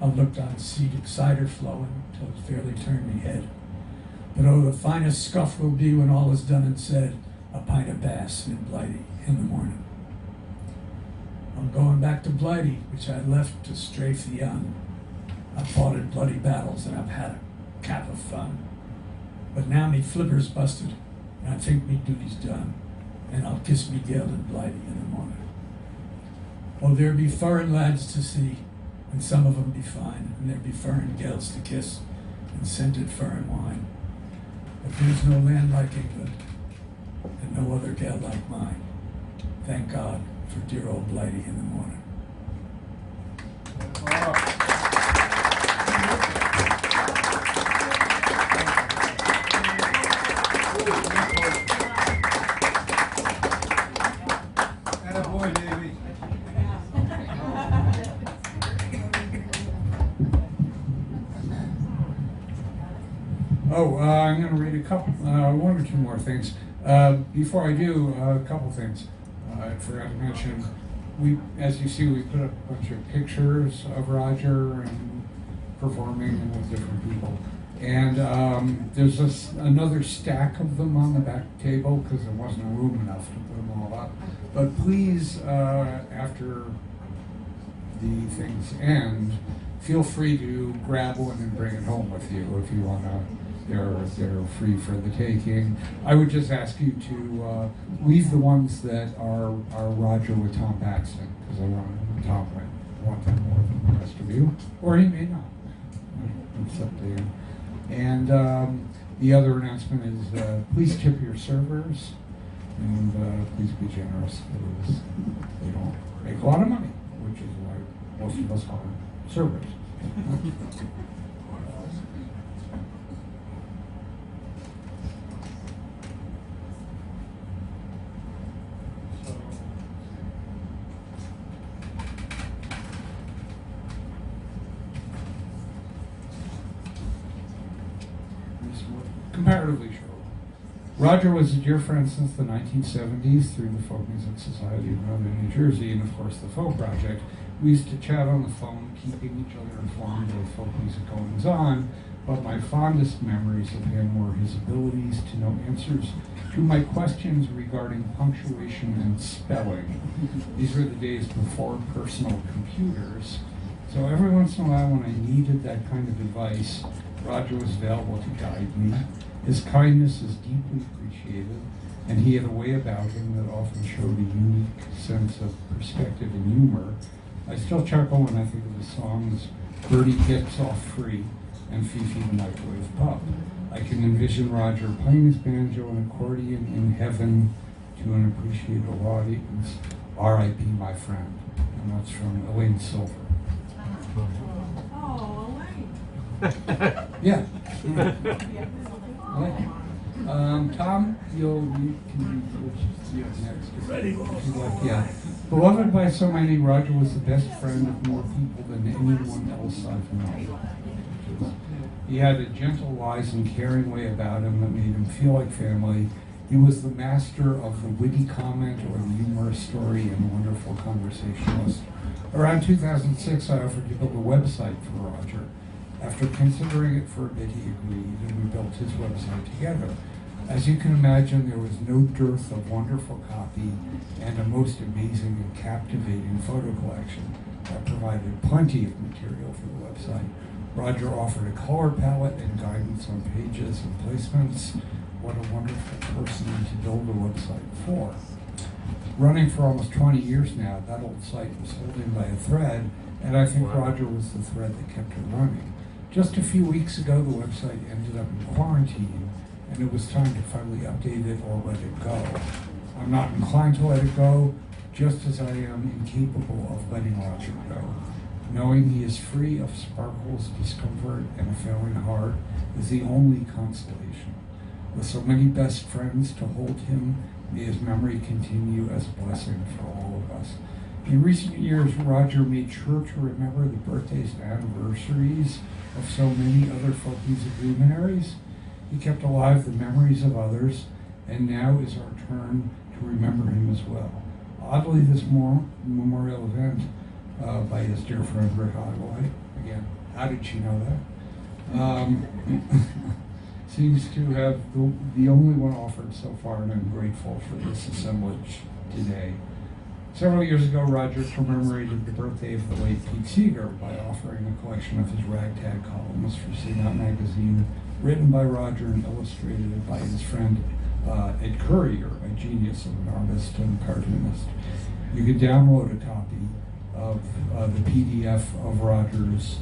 I've looked on cider flowing till it fairly turned me head. But oh, the finest scuff will be when all is done and said, a pint of Bass in Blighty in the morning. I'm going back to Blighty, which I left to strafe the young. I've fought in bloody battles and I've had a cap of fun. But now me flipper's busted, and I think me duty's done, and I'll kiss me gal in Blighty in the morning. Oh, there be foreign lads to see, and some of 'em be fine, and there be foreign gals to kiss, and scented foreign wine. But there's no land like England, and no other gal like mine. Thank God for dear old Blighty in the morning. Attaboy, Davey. I'm going to read a couple, one or two more things. Before I do, a couple things. I forgot to mention, as you see, we put up a bunch of pictures of Roger and performing and with different people. And there's another stack of them on the back table because there wasn't room enough to put them all up. But please, after the things end, feel free to grab one and bring it home with you if you want to. They're free for the taking. I would just ask you to leave the ones that are Roger with Tom Paxton, because I want Tom might want them more than the rest of you, or he may not. It's up to you. And the other announcement is please tip your servers, and please be generous, because they don't make a lot of money, which is why most of us are servers. Comparatively short. Roger was a dear friend since the 1970s through the Folk Music Society of Northern New Jersey and, of course, the Folk Project. We used to chat on the phone, keeping each other informed of folk music goings on, but my fondest memories of him were his abilities to know answers to my questions regarding punctuation and spelling. These were the days before personal computers, so every once in a while when I needed that kind of advice, Roger was available to guide me. His kindness is deeply appreciated, and he had a way about him that often showed a unique sense of perspective and humor. I still chuckle when I think of the songs Birdie Gets Off Free and Fifi the Microwave Pup. I can envision Roger playing his banjo and accordion in heaven to an appreciative audience. R.I.P. my friend. And that's from Elaine Silver. Oh, Elaine. Yeah. Tom, you can you next. Ready? Yeah. Beloved by so many, Roger was the best friend of more people than anyone else I've known. He had a gentle, wise, and caring way about him that made him feel like family. He was the master of the witty comment or the humorous story and a wonderful conversationalist. Around 2006, I offered to build a website for Roger. After considering it for a bit, he agreed, and we built his website together. As you can imagine, there was no dearth of wonderful copy and a most amazing and captivating photo collection that provided plenty of material for the website. Roger offered a color palette and guidance on pages and placements. What a wonderful person to build a website for. Running for almost 20 years now, that old site was holding by a thread, and I think Roger was the thread that kept it running. Just a few weeks ago, the website ended up in quarantine, and it was time to finally update it or let it go. I'm not inclined to let it go, just as I am incapable of letting Roger go. Knowing he is free of sparkles, discomfort, and a failing heart is the only consolation. With so many best friends to hold him, may his memory continue as a blessing for all of us. In recent years, Roger made sure to remember the birthdays and anniversaries of so many other folk music luminaries. He kept alive the memories of others, and now is our turn to remember him as well. Oddly, this memorial event by his dear friend Rick Ottaway, again, how did she know that? Seems to have the only one offered so far, and I'm grateful for this assemblage today. Several years ago, Roger commemorated the birthday of the late Pete Seeger by offering a collection of his ragtag columns for Sing Out magazine, written by Roger and illustrated by his friend Ed Currier, a genius of an artist and cartoonist. You can download a copy of the PDF of Roger's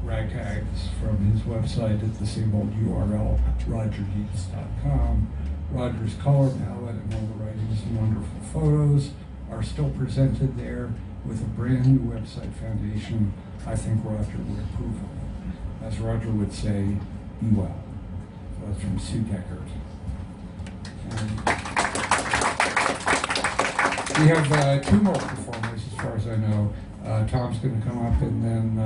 ragtags from his website at the same old URL, rogerdeitz.com. Roger's color palette and all the writings and wonderful photos are still presented there with a brand new website foundation. I think Roger would approve of it. As Roger would say, be well. So that's from Sue Deckert. We have two more performers as far as I know. Tom's going to come up, and then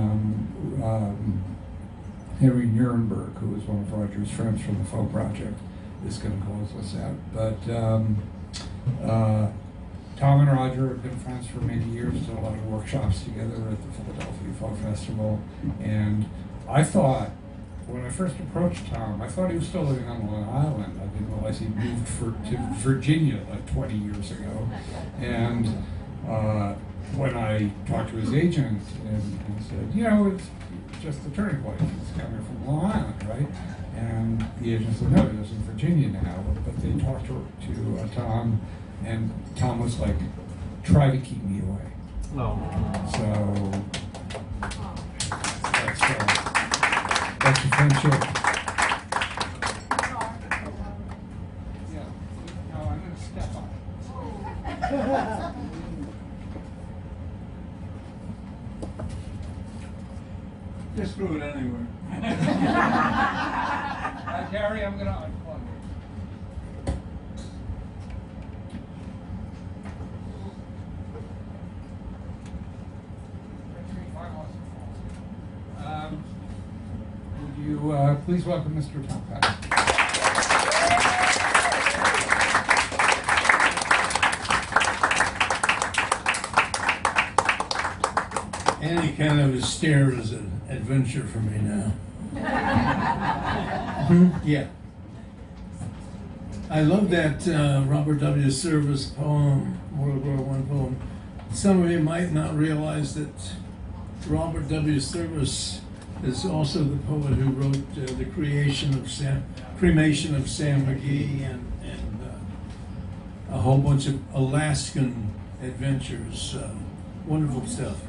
Henry Nuremberg, who is one of Roger's friends from the Folk Project, is going to close us out. But Tom and Roger have been friends for many years, did a lot of workshops together at the Philadelphia Folk Festival. And I thought, when I first approached Tom, I thought he was still living on Long Island. I didn't realize he'd moved to Virginia like 20 years ago. And when I talked to his agent and said, you know, it's just the turning point. He's coming from Long Island, right? And the agent said, no, he lives in Virginia now. But they talked to Tom, and Tom was like, try to keep me away. No. So that's a friendship. Yeah. No, I'm going to step on it. Just threw it anywhere. Gary, I'm going to unplug it. Would you please welcome Mr. Tom Patterson. Any kind of a stare is an adventure for me now. Yeah. I love that Robert W. Service poem, World War I poem. Some of you might not realize that Robert W. Service is also the poet who wrote the cremation of Sam McGee and a whole bunch of Alaskan adventures. Wonderful stuff.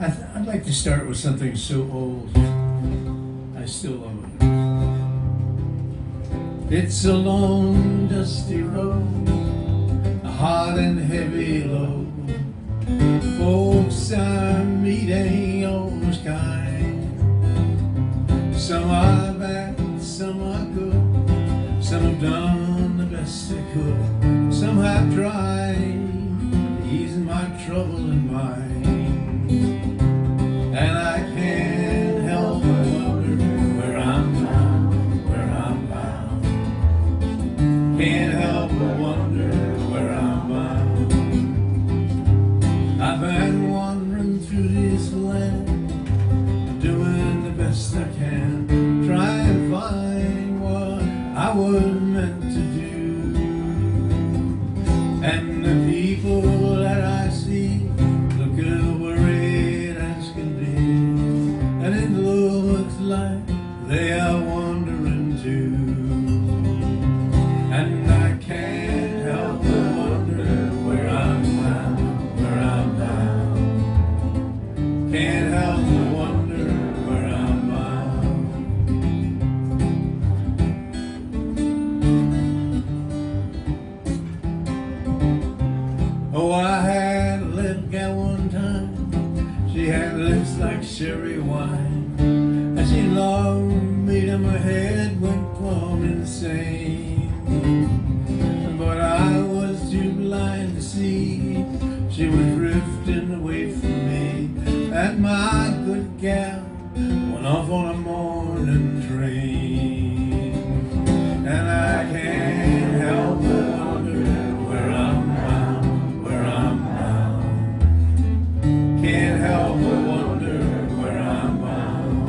I'd like to start with something so old. I still love it. It's a long, dusty road, a hot and heavy load. Folks I meet ain't always kind. Some are bad, some are good. Some have done the best they could. Some have tried easing my trouble in mind. And I can't help but wonder where I'm bound, where I'm bound. Can't help but wonder where I'm bound. I've been wandering through this land like they are wandering too. And I can't help but wonder where I'm bound. Can't help but wonder where I'm bound. Oh, I had a little gal one time. She had lips like sherry wine, and she loved me till my head went plumb insane. But I was too blind to see she was drifting away from me. That my good gal went off on a morning train, and I can't help but wonder where I'm bound. Can't help but wonder where I'm bound.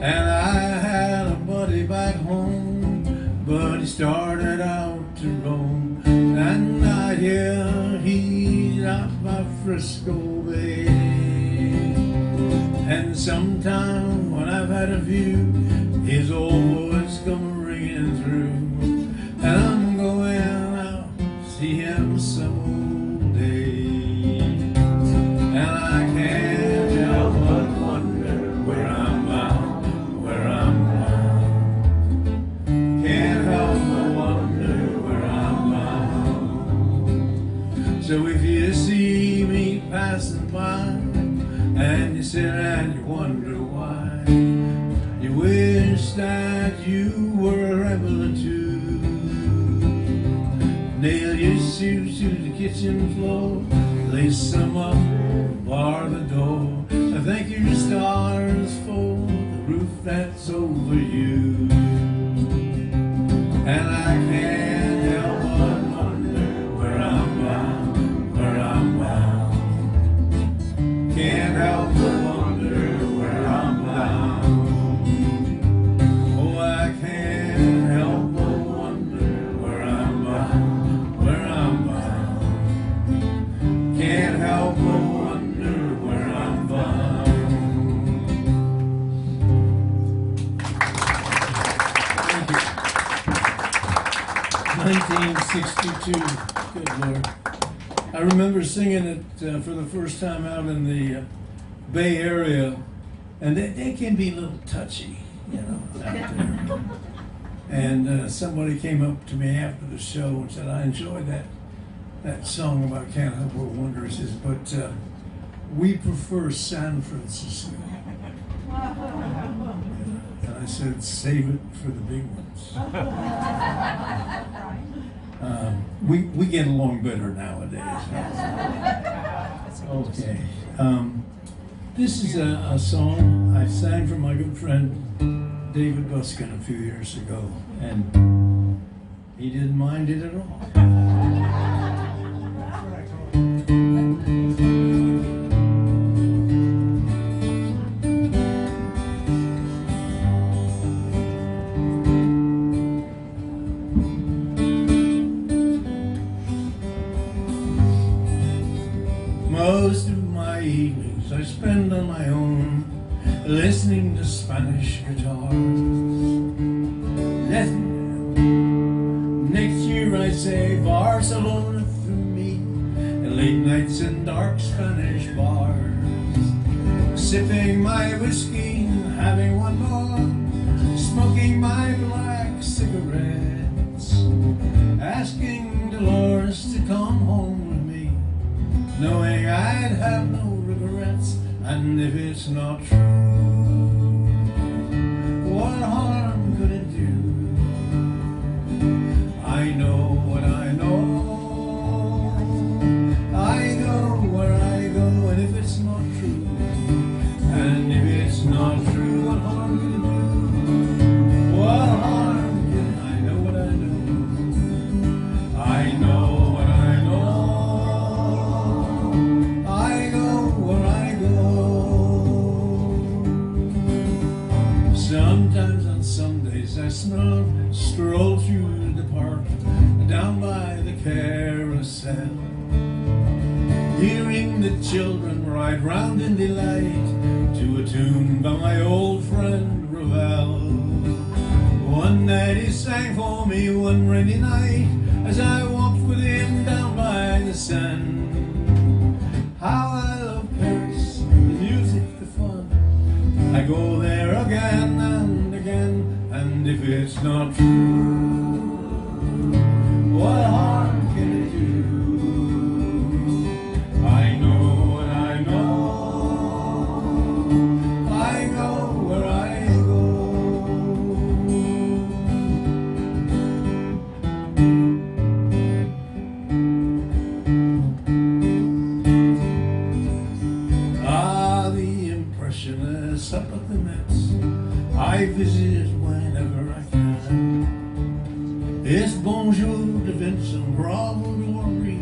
And I had a buddy back home, but he started out to roam. And I hear he's out by Frisco Bay. And sometime when I've had a view, his old voice come ringing through. And I'm going out to see him some old day. And I can't help but wonder where I'm bound. Can't help but wonder where I'm bound. So if you see me passing by, and you sit and you wonder why, you wish that you were a rebel too. Nail your shoes to the kitchen floor, lace them up, bar the door. I thank your stars for the roof that's over you. And I can't help but wonder where I'm bound. Can't help but wonder where I'm bound. Oh, I can't help but wonder where I'm bound. Can't help but wonder where I'm bound. Thank you. 1962. Good Lord. I remember singing it for the first time out in the Bay Area, and they can be a little touchy, you know, out there. And somebody came up to me after the show and said, I enjoyed that song about Can't Help But Wonder. He says, but we prefer San Francisco. And I said, save it for the big ones. We get along better nowadays. Okay. This is a song I sang for my good friend David Buskin a few years ago, and he didn't mind it at all. Most of my evenings I spend on my own, listening to Spanish guitars. Next year I say Barcelona for me, and late nights in dark Spanish bars, sipping my whiskey, having one more, smoking my black cigarettes, asking Dolores to come home with me, knowing I'd have no regrets. And if it's not true, what harm could it do? I know what I know, I go where I go. And if it's not true, and if it's not true, what harm could it do? What harm could it? I know what I know, I know what I know. Sometimes on Sundays I stroll through the park, down by the carousel, hearing the children ride round in delight to a tune by my old friend Ravel. One night he sang for me one rainy night as I walked with him down by the Seine. How I love Paris, the music, the fun. I go there again and again, and if it's not true, what harm can it do? I know and I know, I go where I go. Ah, the impressionists up at the Mets, I visit whenever I can. It's bonjour to Vincent, bravo to Henri,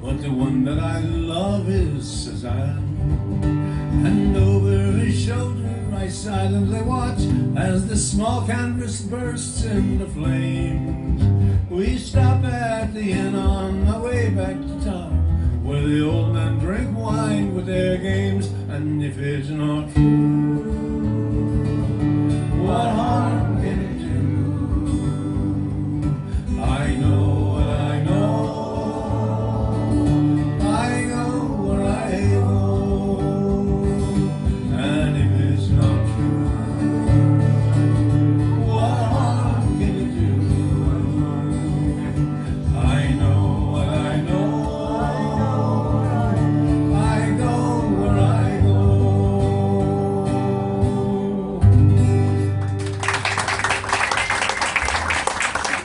but the one that I love is Cézanne. And over his shoulder I silently watch as the small canvas bursts into flames. We stop at the inn on my way back to town, where the old men drink wine with their games. And if it's not true, what harm can it do? I know what I know, I go where I go. And if it's not true, what harm can it do? I know what I know, I go where I go.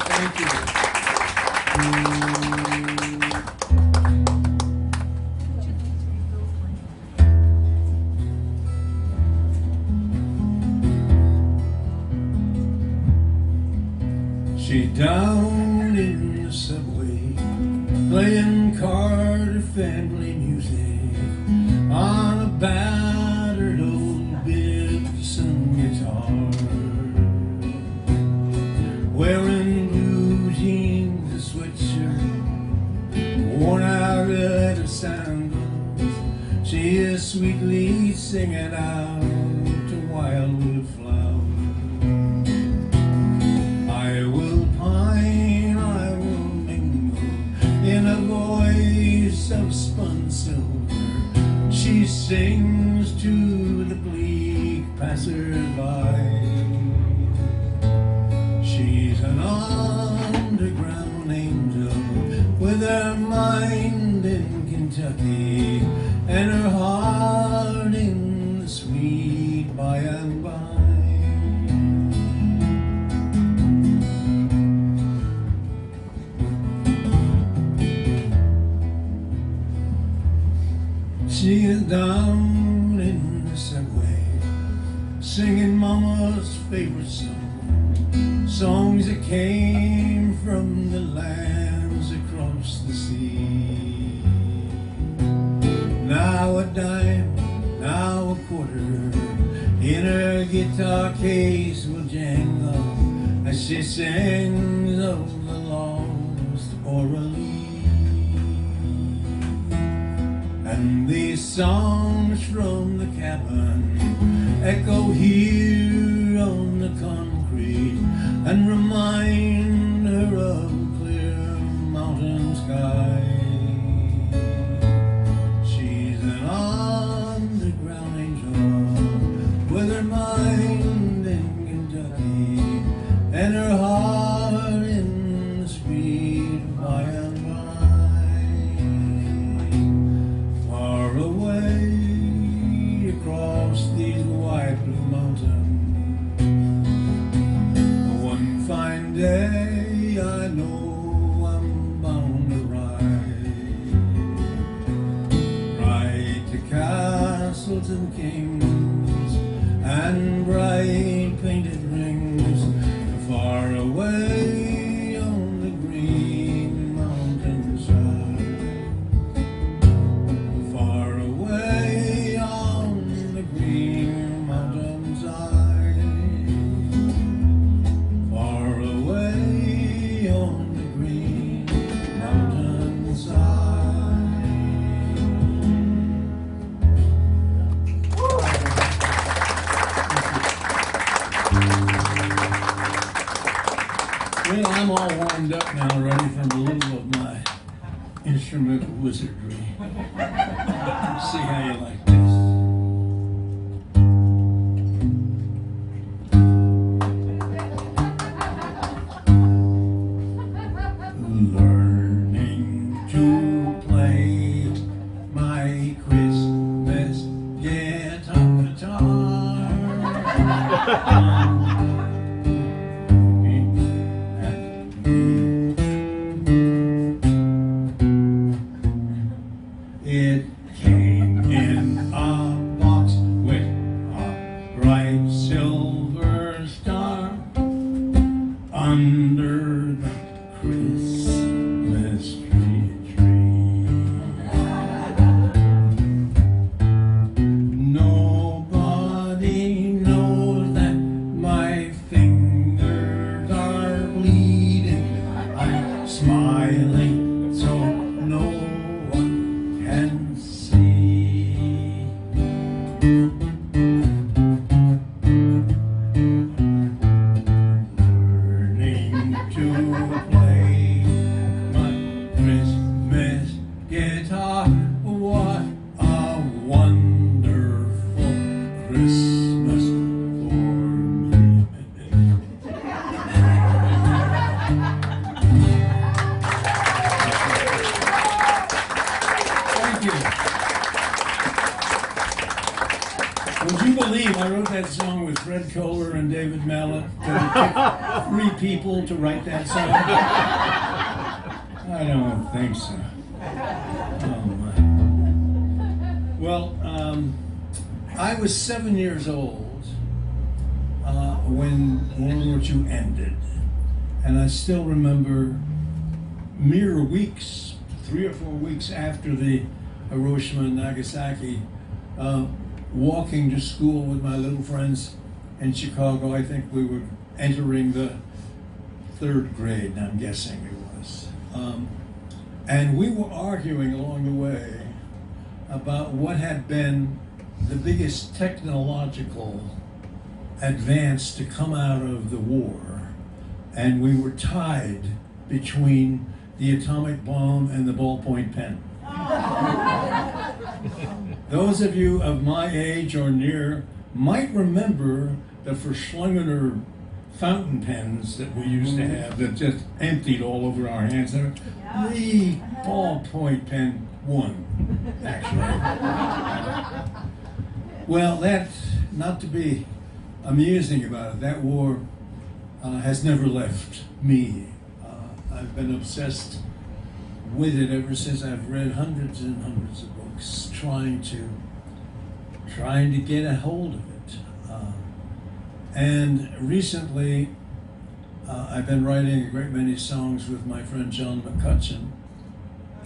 Thank you. She down in the subway, playing Carter family music on a battered old Gibson guitar, wearing blue jeans, a sweatshirt, worn out leather sandals. She is sweetly singing out to wildwood flowers. I will pine, I will mingle in a voice of spun silver. She sings to the bleak passerby. She's an underground angel with her mind in Kentucky and her heart in the sweet by and by. She is down in the subway, singing Mama's favorite song, songs that came from the lands across the sea. Now a dime, now a quarter, in her guitar case will jangle as she sings of the lost Coralie. And these songs from the cabin echo here on the concrete and remind her of clear mountain sky. She's an underground angel with her mind in Kentucky and her heart in the sweet by and by. Far away across these wide blue mountains, one fine day I know I'm bound to ride to castles and kings and bright painted rings, far away on the green mountainside, far away on the green mountainside, far away on the green mountainside. Well, I'm all warmed up now, ready for a little of my instrumental wizardry. See how you like this. Learning to play my Christmas guitar. It came in a box with a bright silver star under the Christmas tree. Nobody knows that my fingers are bleeding. I'm smiling so no one can see. Learning to play my Christmas guitar. What a wonderful Christmas for me. Thank you. Would you believe I wrote that song with Fred Kohler and David Mallet? Did it take 3 people to write that song? I don't think so. Oh my. Well, I was 7 years old when World War II ended, and I still remember mere weeks, 3 or 4 weeks after the Hiroshima and Nagasaki, walking to school with my little friends in Chicago. I think we were entering the 3rd grade, I'm guessing it was. And we were arguing along the way about what had been the biggest technological advance to come out of the war. And we were tied between the atomic bomb and the ballpoint pen. Those of you of my age or near might remember the Verschlingener fountain pens that we used to have that just emptied all over our hands. The ballpoint pen won, actually. Well, that's not to be amusing about it. That war has never left me. I've been obsessed with it ever since. I've read hundreds and hundreds of books trying to get a hold of it. And recently, I've been writing a great many songs with my friend John McCutcheon.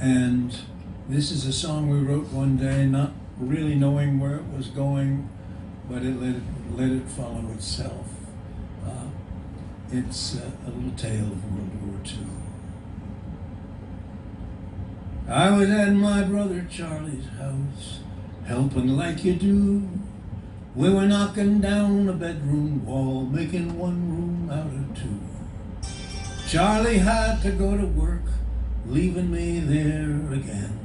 And this is a song we wrote one day, not really knowing where it was going, but it let it follow itself. It's a little tale of World War II. I was at my brother Charlie's house, helping like you do. We were knocking down a bedroom wall, making one room out of 2. Charlie had to go to work, leaving me there again.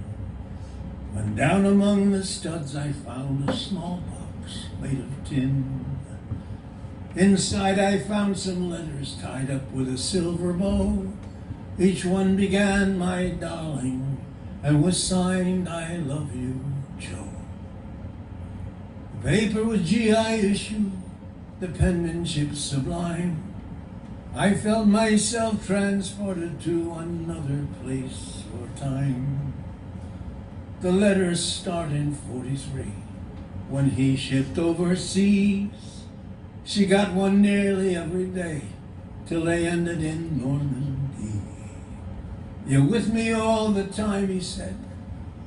When down among the studs I found a small box made of tin. Inside I found some letters tied up with a silver bow. Each one began, "My darling," and was signed, "I love you, Joe." The paper was GI issue, the penmanship sublime. I felt myself transported to another place or time. The letters start in 43, when he shipped overseas. She got one nearly every day, till they ended in Normandy. "You're with me all the time," he said.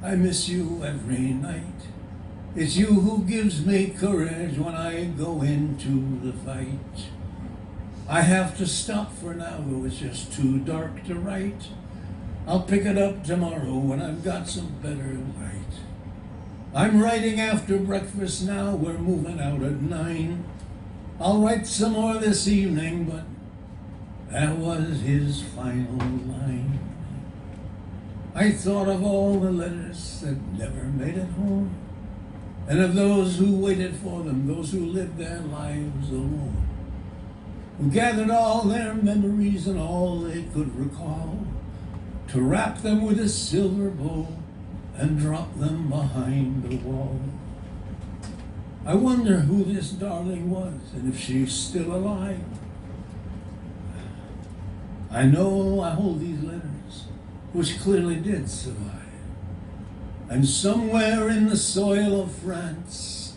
"I miss you every night. It's you who gives me courage when I go into the fight. I have to stop for now, though it's just too dark to write. I'll pick it up tomorrow when I've got some better light. I'm writing after breakfast now, we're moving out at 9. I'll write some more this evening, but That was his final line. I thought of all the letters that never made it home, and of those who waited for them, those who lived their lives alone, who gathered all their memories and all they could recall to wrap them with a silver bow and drop them behind the wall. I wonder who this darling was and if she's still alive. I know I hold these letters, which clearly did survive. And somewhere in the soil of France,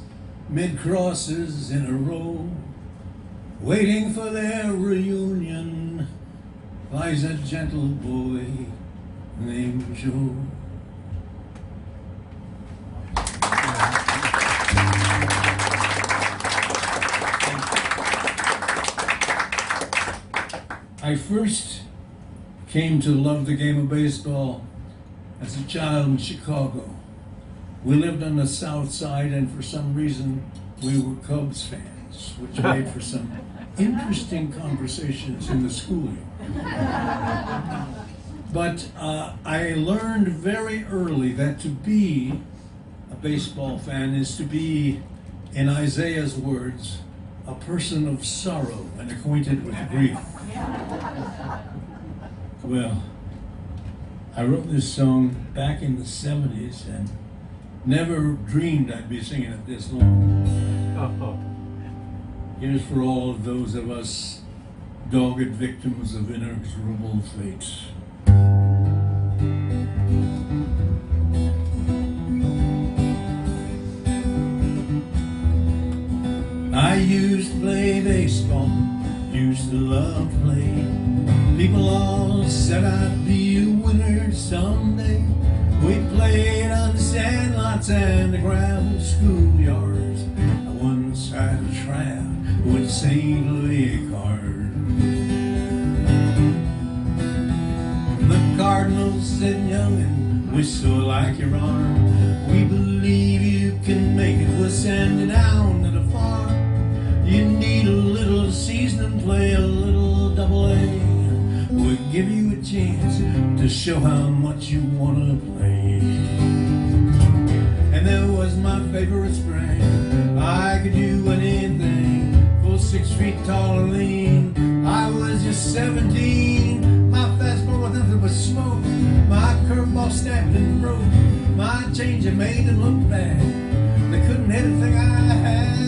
mid crosses in a row, waiting for their reunion, lies a gentle boy named Joe. I first came to love the game of baseball as a child in Chicago. We lived on the south side, and for some reason we were Cubs fans, which made for some interesting conversations in the schoolyard. But I learned very early that to be a baseball fan is to be, in Isaiah's words, a person of sorrow and acquainted with grief. Well, I wrote this song back in the 70s and never dreamed I'd be singing it this long. Here's for all of those of us dogged victims of inexorable fate. I used to play baseball, used to love to play. People all said I'd be a winner someday. We played on the sandlots and the gravel schoolyards. I once had a tryout with St. Louis Card. The Cardinals said, youngin', whistle like your arm. We believe you can make it. We'll send you down to the farm. You need a little seasoning, play a little double-A. We'll give you a chance to show how much you want to play. And there was my favorite spring. I could do anything, full 6 feet tall and lean. I was just 17. My fastball was nothing but smoke. My curveball snapped and broke. My changeup made them look bad. They couldn't hit a thing I had.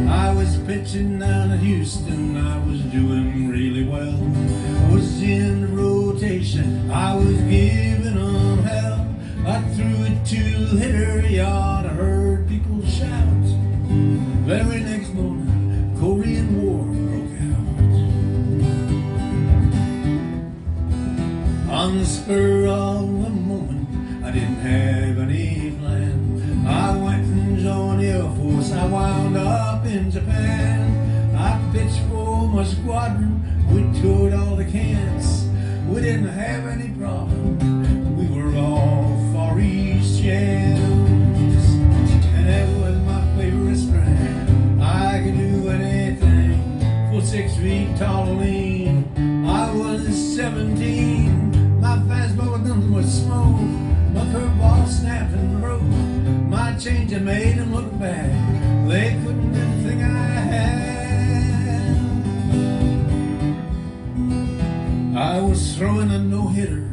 I was pitching down at Houston, I was doing really well. I was in the rotation, I was giving them hell. I threw a two-hitter, you ought to heard people shout. Very next morning, Korean War broke out. On the spur of a moment, I didn't have any plan. I went and joined the Air Force, I wound up in Japan. I pitched for my squadron, we toured all the camps. We didn't have any problem, we were all Far East champs. And that was my favorite spring. I could do anything, full 6 feet tall and lean. I was 17, my fastball was nothing but smoke. My curveball snapped and broke. My changeup made them look bad. They couldn't do anything I had. I was throwing a no-hitter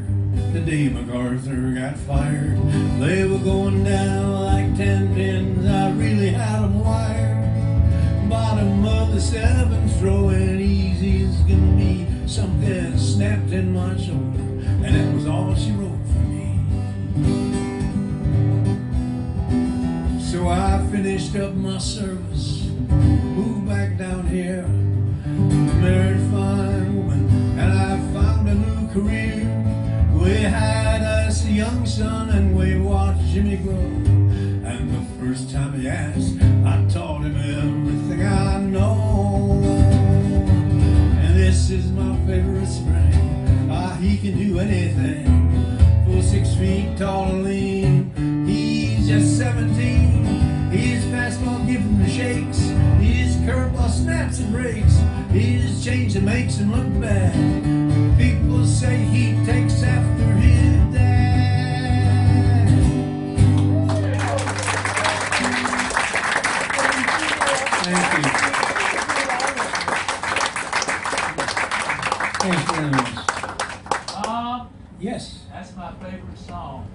the day MacArthur got fired. They were going down like 10 pins. I really had them wired. Bottom of the seventh, throwing easy as can be. Something snapped in my shoulder, and that was all she wrote for me. So I finished up my service, moved back down here, married a fine woman, and I found a new career. We had us a young son, and we watched Jimmy grow. And the first time he asked, I taught him everything I know. And this is my favorite spring. He can do anything, full 6 feet tall and lean. He's just 17. His fastball give him the shakes. His curveball change that makes him look bad. People say he takes after his dad. Thank you. Thanks very much. Yes. That's my favorite song.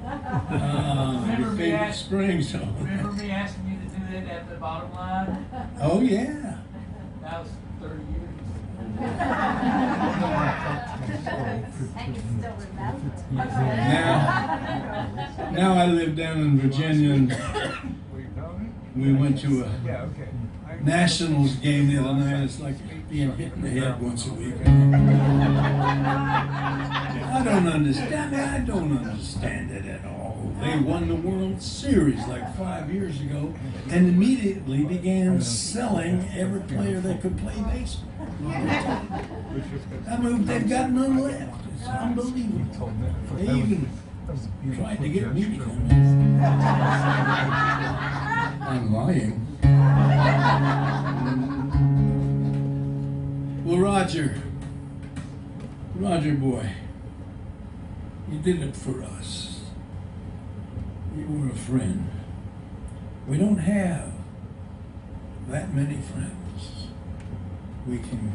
Your favorite spring song. Remember me asking you to do that at the bottom line? Oh, yeah. That was 30 years. And you still remember. Now I live down in Virginia, and we went to a Nationals game the other night. It's like being hit in the head once a week. I don't understand it at all. They won the World Series like 5 years ago and immediately began selling every player that could play baseball. I mean, they've got none left. It's unbelievable. They even tried to get me to come in. I'm lying. Well, Roger boy, you did it for us. You were a friend. We don't have that many friends we can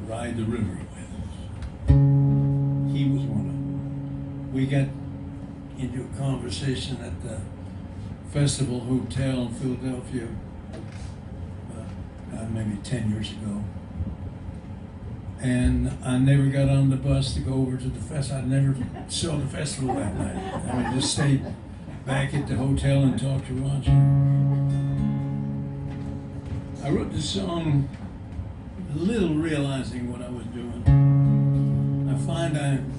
ride the river with. He was one of them. We got into a conversation at the Festival Hotel in Philadelphia maybe 10 years ago. And I never got on the bus to go over to the festival. I never saw the festival that night. I mean, just stayed back at the hotel and talked to Roger. I wrote this song little realizing what I was doing. I find I'm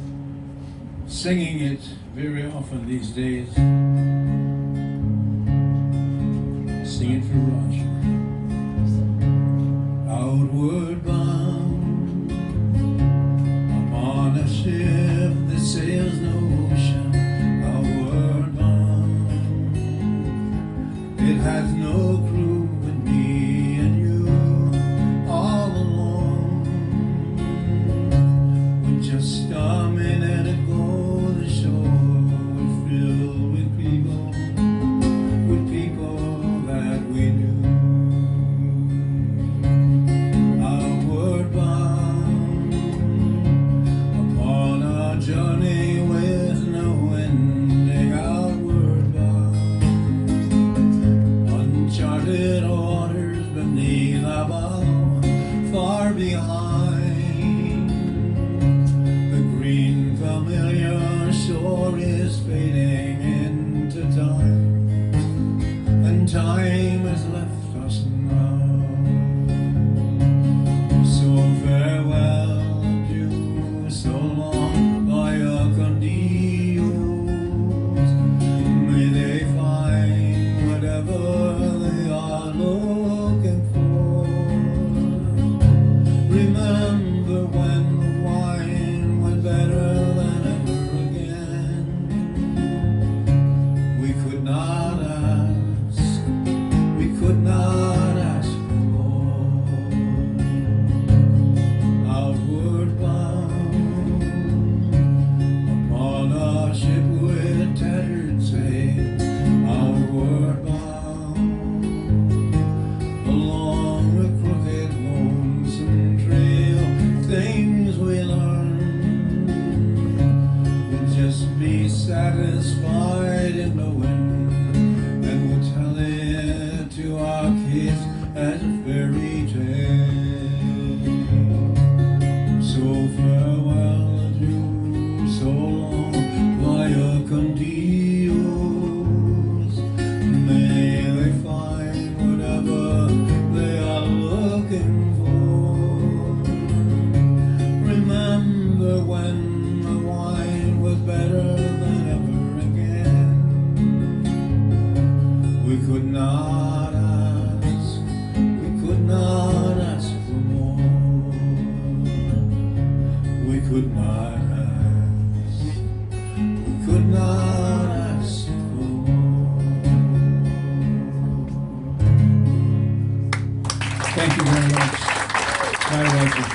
singing it very often these days. Sing it for Roger. Outward bound, I'm on a ship that sails no ocean. Outward bound, it has no crew but me and you, all alone. We just a minute ago, the shore was filled with people that we knew. Journey with no ending, outward bound, uncharted waters beneath our bow, far behind. The green familiar shore is fading into time, and time has left us now. So farewell, adieu, so long. May they find whatever they are looking for. Remember when the wine went better than ever again. We could not ask for more. Outward bound, on a ship with tattered sail, outward bound, along the crooked, lonesome trail. Things we learned will just be satisfied in knowing, and we'll tell it to our kids as a fairy tale. So farewell, adieu, so long, via con Dios. May they find whatever they are looking for. Remember when the wine was better than ever again. We could not ask for more. We could not ask for more. Thank you very much. Bye, Roger.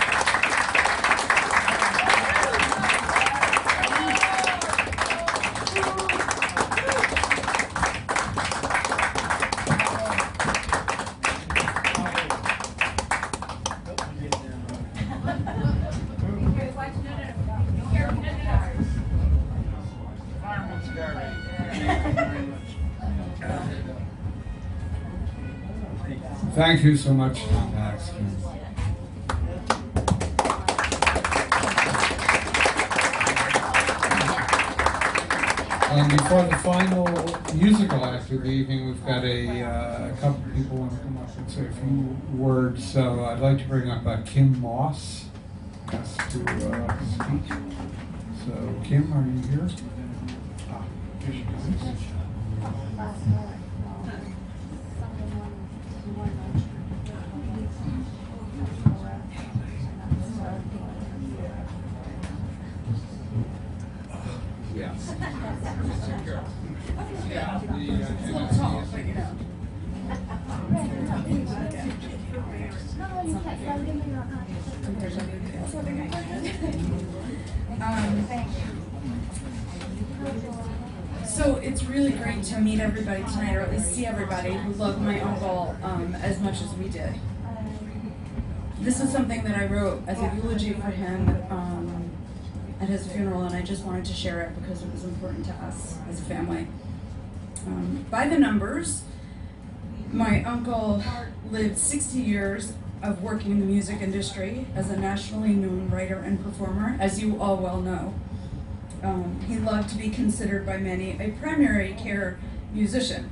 Thank you so much, Tom Paxton. Before the final musical act of the evening, we've got a couple of people want to come up and say a few words. So I'd like to bring up Kim Moss asked to speak. So Kim, are you here? Here she comes. So it's really great to meet everybody tonight, or at least see everybody who loved my uncle as much as we did. This is something that I wrote as a eulogy for him at his funeral, and I just wanted to share it because it was important to us as a family. By the numbers, my uncle lived 60 years of working in the music industry as a nationally known writer and performer, as you all well know. He loved to be considered by many a primary care musician.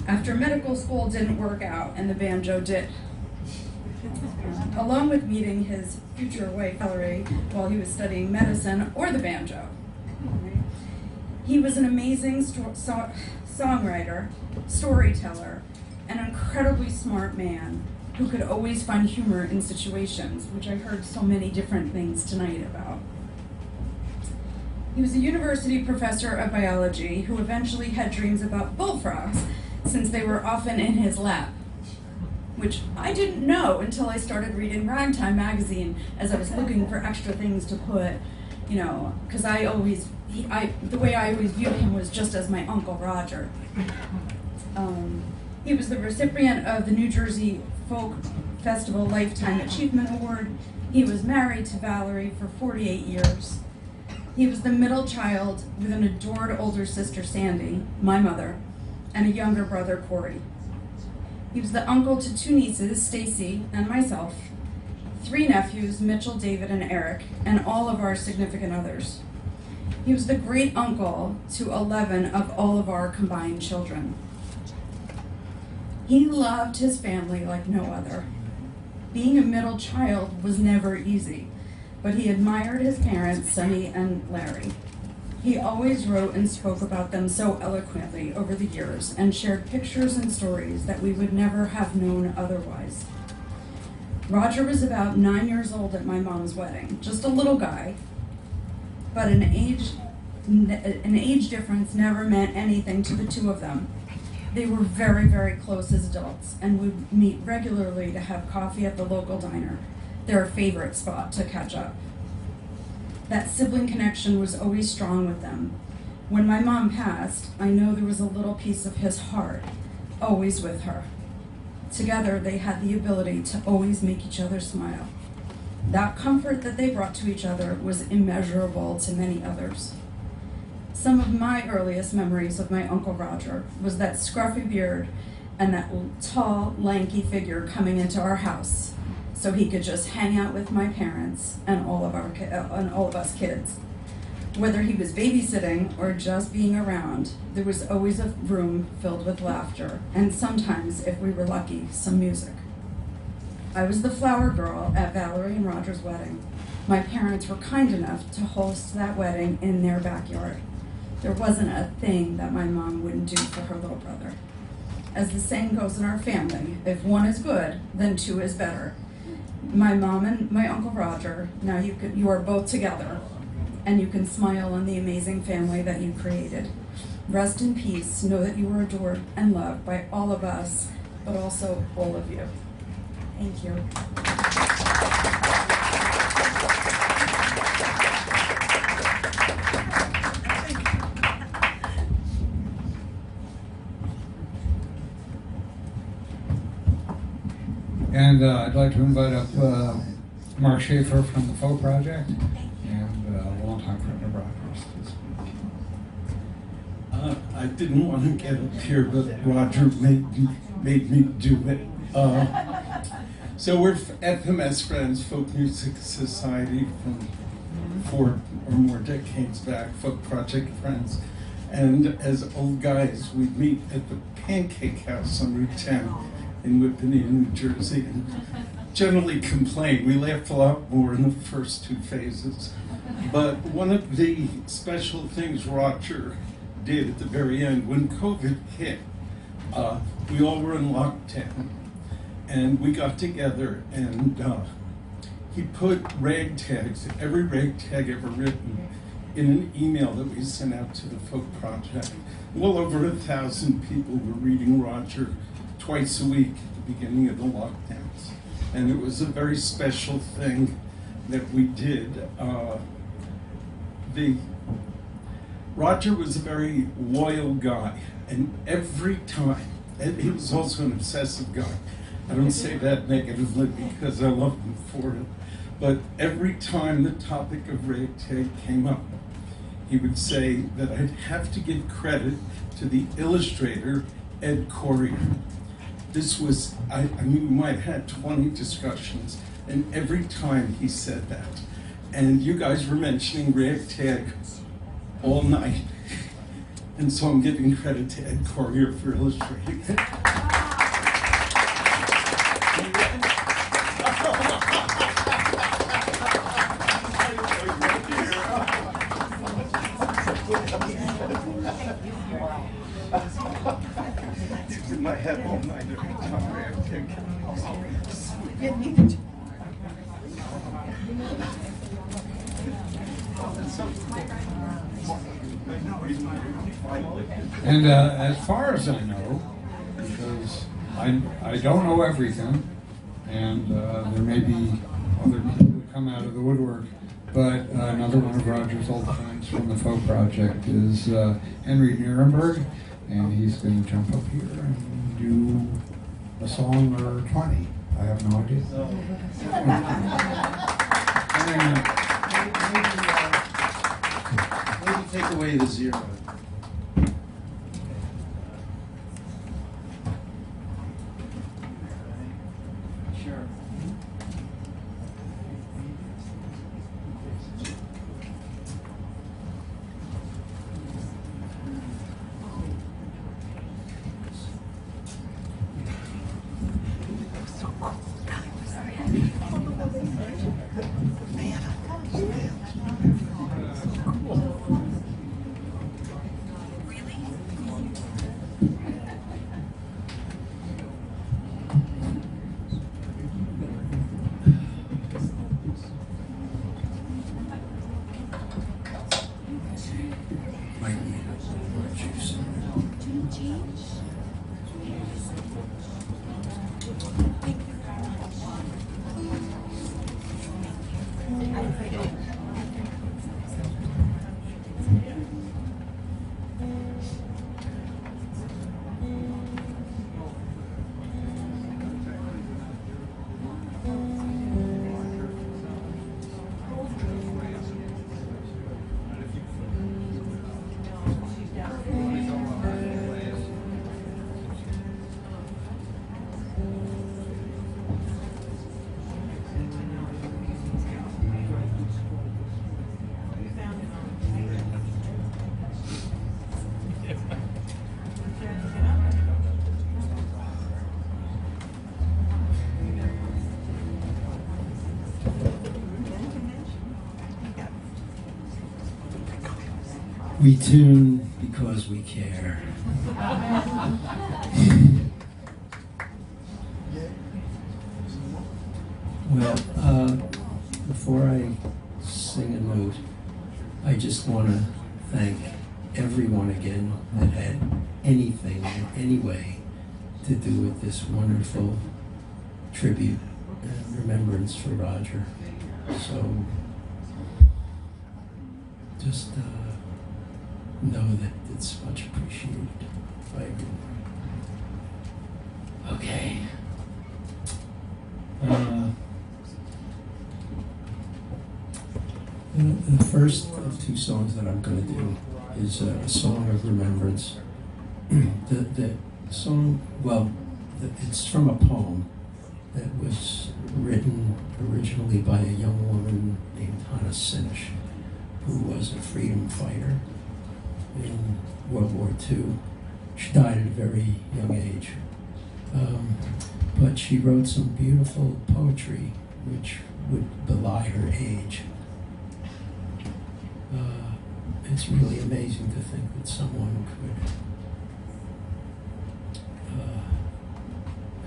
After medical school didn't work out and the banjo did. Along with meeting his future wife, Valerie, while he was studying medicine or the banjo. He was an amazing songwriter, storyteller, an incredibly smart man who could always find humor in situations, which I heard so many different things tonight about. He was a university professor of biology who eventually had dreams about bullfrogs since they were often in his lap, which I didn't know until I started reading Ragtime magazine as I was looking for extra things to put, because the way I always viewed him was just as my Uncle Roger. He was the recipient of the New Jersey Folk Festival Lifetime Achievement Award. He was married to Valerie for 48 years. He was the middle child with an adored older sister, Sandy, my mother, and a younger brother, Corey. He was the uncle to 2 nieces, Stacy and myself, 3 nephews, Mitchell, David, and Eric, and all of our significant others. He was the great uncle to 11 of all of our combined children. He loved his family like no other. Being a middle child was never easy, but he admired his parents, Sonny and Larry. He always wrote and spoke about them so eloquently over the years and shared pictures and stories that we would never have known otherwise. Roger was about 9 years old at my mom's wedding, just a little guy, but an age difference never meant anything to the two of them. They were very, very close as adults and would meet regularly to have coffee at the local diner, their favorite spot to catch up. That sibling connection was always strong with them. When my mom passed, I know there was a little piece of his heart always with her. Together, they had the ability to always make each other smile. That comfort that they brought to each other was immeasurable to many others. Some of my earliest memories of my Uncle Roger was that scruffy beard and that tall, lanky figure coming into our house so he could just hang out with my parents and all of us kids. Whether he was babysitting or just being around, there was always a room filled with laughter, and sometimes, if we were lucky, some music. I was the flower girl at Valerie and Roger's wedding. My parents were kind enough to host that wedding in their backyard. There wasn't a thing that my mom wouldn't do for her little brother. As the saying goes in our family, if one is good, then 2 is better. My mom and my Uncle Roger, now you are both together, and you can smile on the amazing family that you created. Rest in peace, know that you are adored and loved by all of us, but also all of you. Thank you. And I'd like to invite up Mark Schaefer from the Folk Project and a longtime friend of Roger's to speak. I didn't want to get up here, but Roger made me do it. So we're FMS Friends, Folk Music Society, from 4 or more decades back, Folk Project Friends. And as old guys, we'd meet at the Pancake House on Route 10 in Whippany, New Jersey, and generally complain. We laughed a lot more in the first 2 phases. But one of the special things Roger did at the very end, when COVID hit, we all were in lockdown, and we got together, and he put ragtags, every ragtag ever written, in an email that we sent out to the Folk Project. Well over 1,000 people were reading Roger twice a week at the beginning of the lockdowns. And it was a very special thing that we did. Roger was a very loyal guy, and every time, and he was also an obsessive guy. I don't say that negatively because I love him for it, but every time the topic of ragtag came up, he would say that I'd have to give credit to the illustrator, Ed Corrier. This was, I mean, we might have had 20 discussions, and every time he said that. And you guys were mentioning ragtag all night. And so I'm giving credit to Ed Corrier for illustrating it. It's in my head all night every time ragtag. And as far as I know, because I don't know everything, and there may be other people who come out of the woodwork, but another one of Roger's old friends from the Folk Project is Henry Nierenberg, and he's going to jump up here and do a song or 20. I have no idea. Maybe take away the 0. Sure. We tune because we care. Well, before I sing a note, I just want to thank everyone again that had anything in any way to do with this wonderful tribute and remembrance for Roger. So just know that it's much appreciated by everyone. Okay. The first of 2 songs that I'm going to do is a song of remembrance the song, well, it's from a poem that was written originally by a young woman named Hannah Sinish, who was a freedom fighter in World War II. She died at a very young age. But she wrote some beautiful poetry which would belie her age. It's really amazing to think that someone could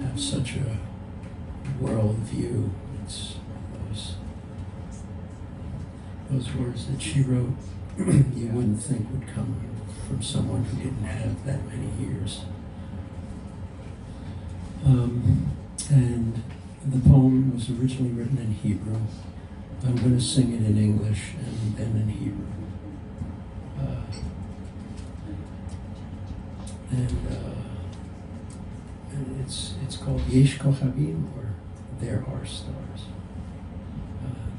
have such a world view. It's those words that she wrote you wouldn't think would come from someone who didn't have that many years. And the poem was originally written in Hebrew. I'm going to sing it in English and then in Hebrew. And it's called Yesh Kochavim, or There Are Stars.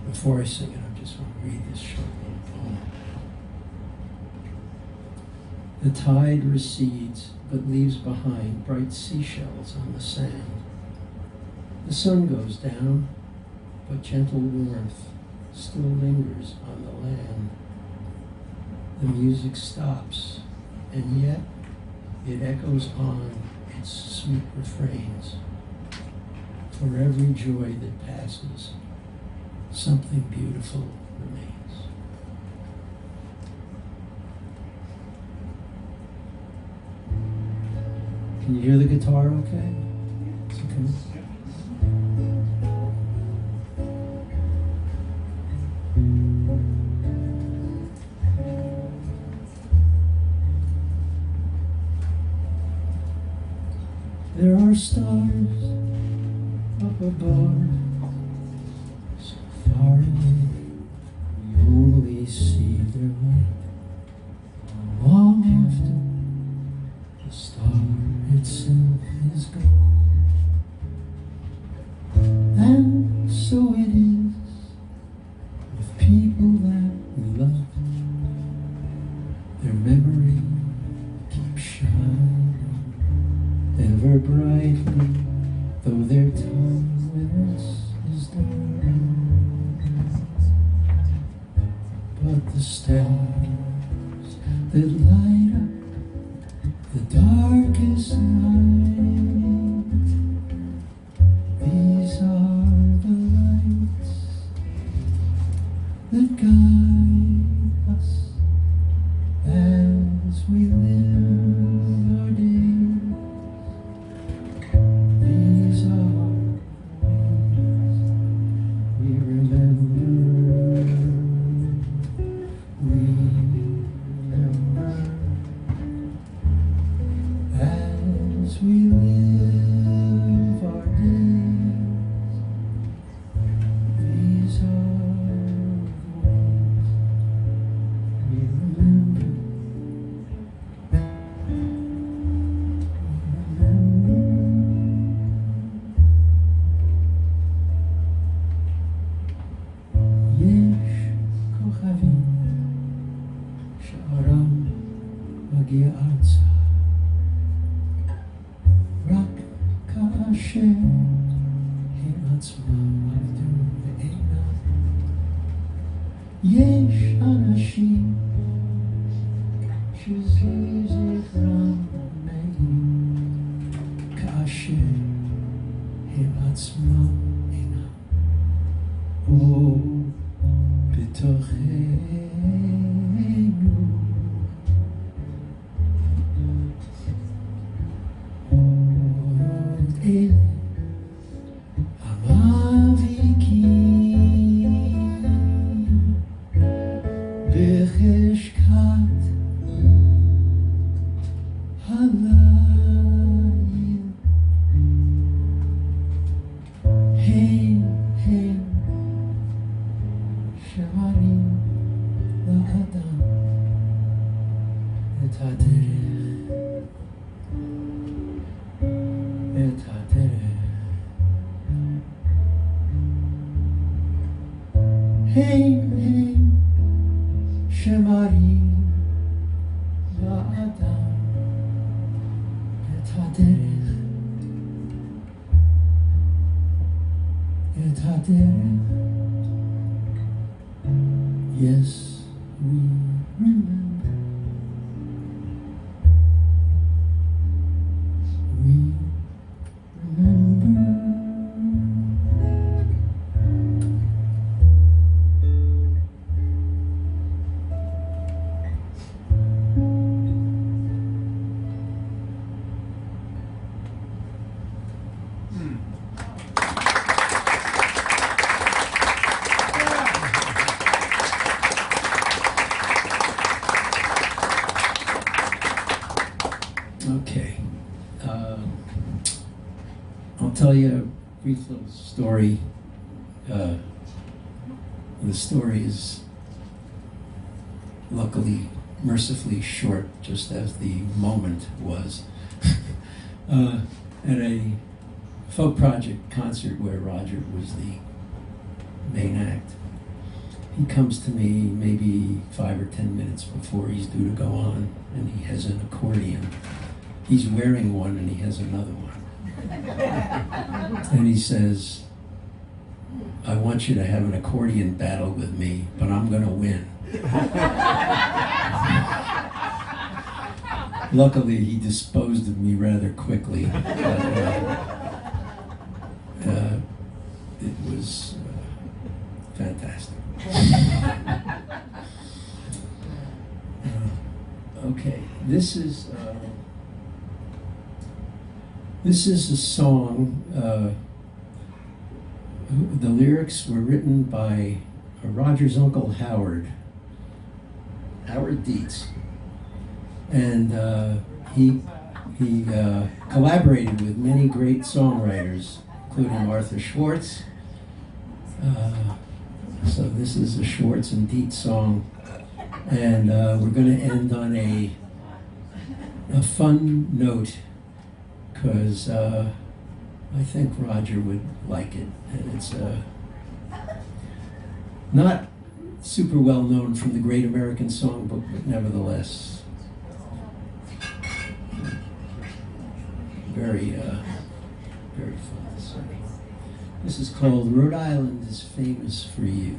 Before I sing it, I just want to read this short little poem. The tide recedes, but leaves behind bright seashells on the sand. The sun goes down, but gentle warmth still lingers on the land. The music stops, and yet it echoes on its sweet refrains. For every joy that passes, something beautiful remains. Can you hear the guitar okay? Is it coming? There are stars up above, so far away, we only see their light. Often, the star itself is gone. And so it is with people that we love. Their memory keeps shining ever brightly, though their time with us is done. But the stars that light up the darkest night, these are the lights that guide us as we live our days. These are we remember, as we live our days. These are the ones we remember. יש כוכבים שאורם מגיע ארצה רק כאשר הם עצמם עבדו ואינם. יש אנשים שזה זכרם מעיד כאשר הם עצמם אינם. או בתוכנו עוד אלה המאביקים בחשכת הליל, הם שרים לאדם את הדרך, את הדרך. הם שמרים לאדם Yes, we remember. We remember. Okay. I'll tell you a brief little story. The story is luckily, mercifully short, just as the moment was. At a folk project concert where Roger was the main act, he comes to me maybe 5 or 10 minutes before he's due to go on, and he has an accordion. He's wearing one and he has another one. And he says, I want you to have an accordion battle with me, but I'm going to win. Luckily, he disposed of me rather quickly. It was fantastic. Okay, this is a song. The lyrics were written by Roger's uncle Howard Deitz, and he collaborated with many great songwriters, including Arthur Schwartz. So this is a Schwartz and Deitz song, and we're going to end on a fun note, because I think Roger would like it, and it's not super well known from the Great American Songbook, but nevertheless very very fun. So this is called Rhode Island is Famous for You.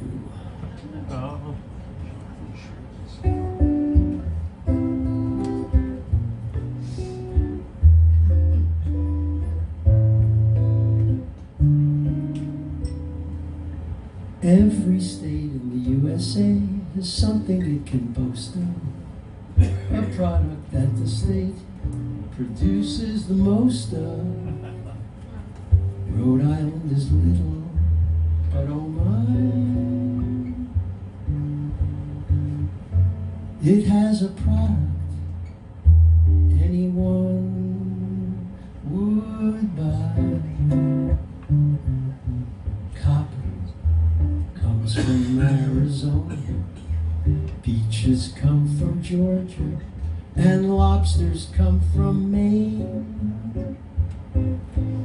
Every state in the USA has something it can boast of, a product that the state produces the most of. Rhode Island is little, but oh my, it has a product anyone would buy. Copper comes from Arizona, peaches come from Georgia, and lobsters come from Maine.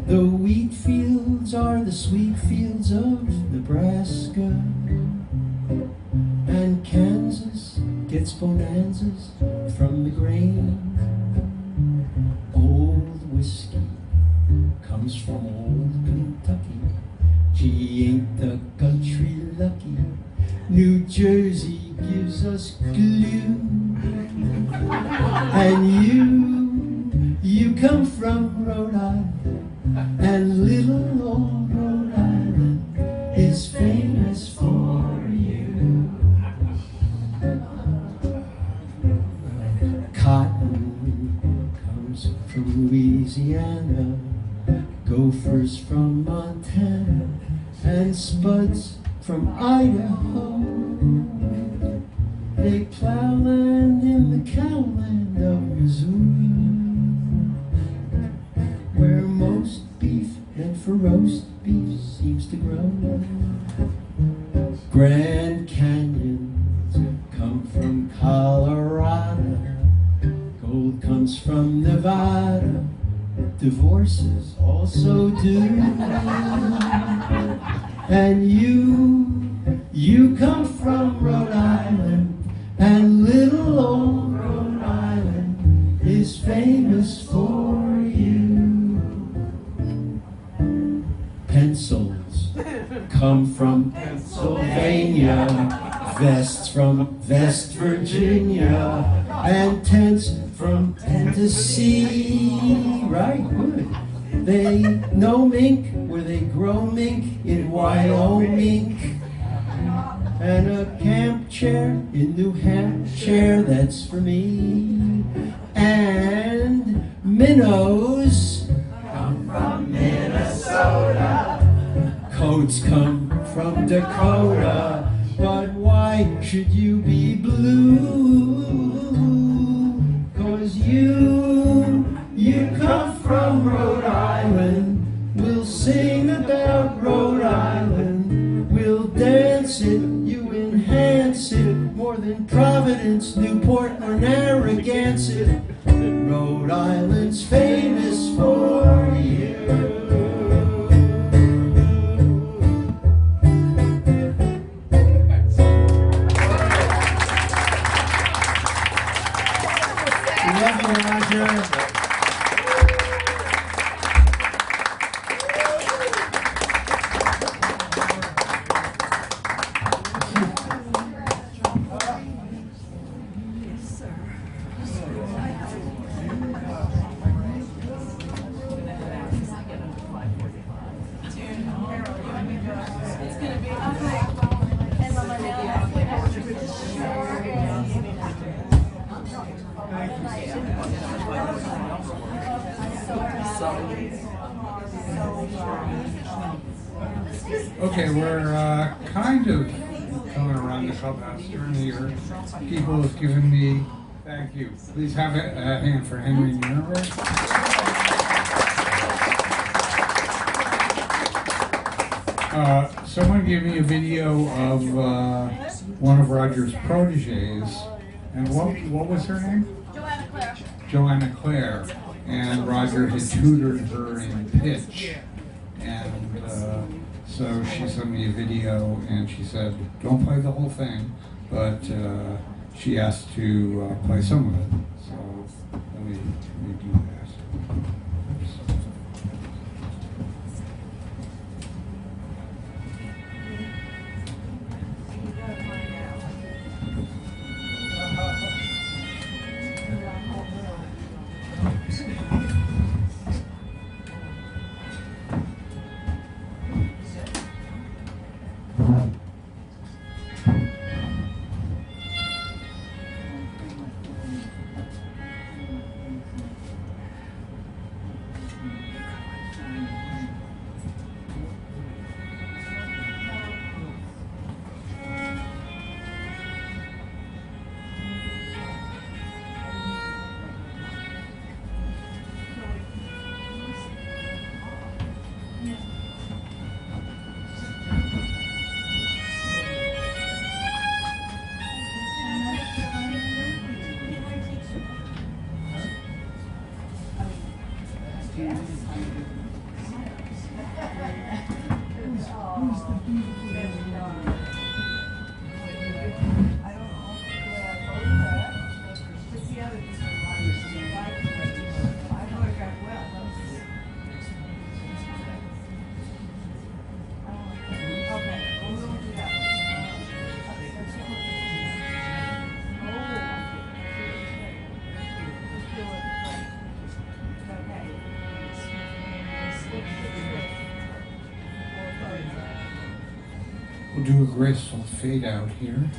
The wheat fields are the sweet fields of Nebraska, and Kansas gets bonanzas from the grain. Old whiskey comes from old Kentucky, gee, ain't the country lucky? New Jersey gives us glue. And you come from Rhode Island, and little old Rhode Island is famous for you. Cotton comes from Louisiana, gophers from Montana, and spuds from Idaho. They plow land in the cowland of Missouri, where most beef meant for roast beef seems to grow. Grand Canyons come from Colorado, gold comes from Nevada, divorces also do. And you come from Rhode Island, and little old Rhode Island is famous for you. come from Pennsylvania, vests from West Virginia, and tents from Tennessee. Right, good. They know mink where they grow mink in Wyoming, and a camp chair in New Hampshire, that's for me. And minnows come from Minnesota, coats come from Dakota, but why should you be blue? 'Cause you come from Rhode Island. We'll sing about Rhode Island. We'll dance it, you enhance it, more than Providence, Newport, or Narragansett. Rhode Island's famous for you. Love you, Roger. Okay, we're kind of coming around the clubhouse during the year. People have given me, thank you. Please have a hand for Henry Nuremberg. Someone gave me a video of one of Roger's proteges, and what was her name? Joanna Clare. And Roger had tutored her in pitch, and so she sent me a video, and she said, don't play the whole thing, but she asked to play some of it. So let me do that. We'll do a graceful fade out here.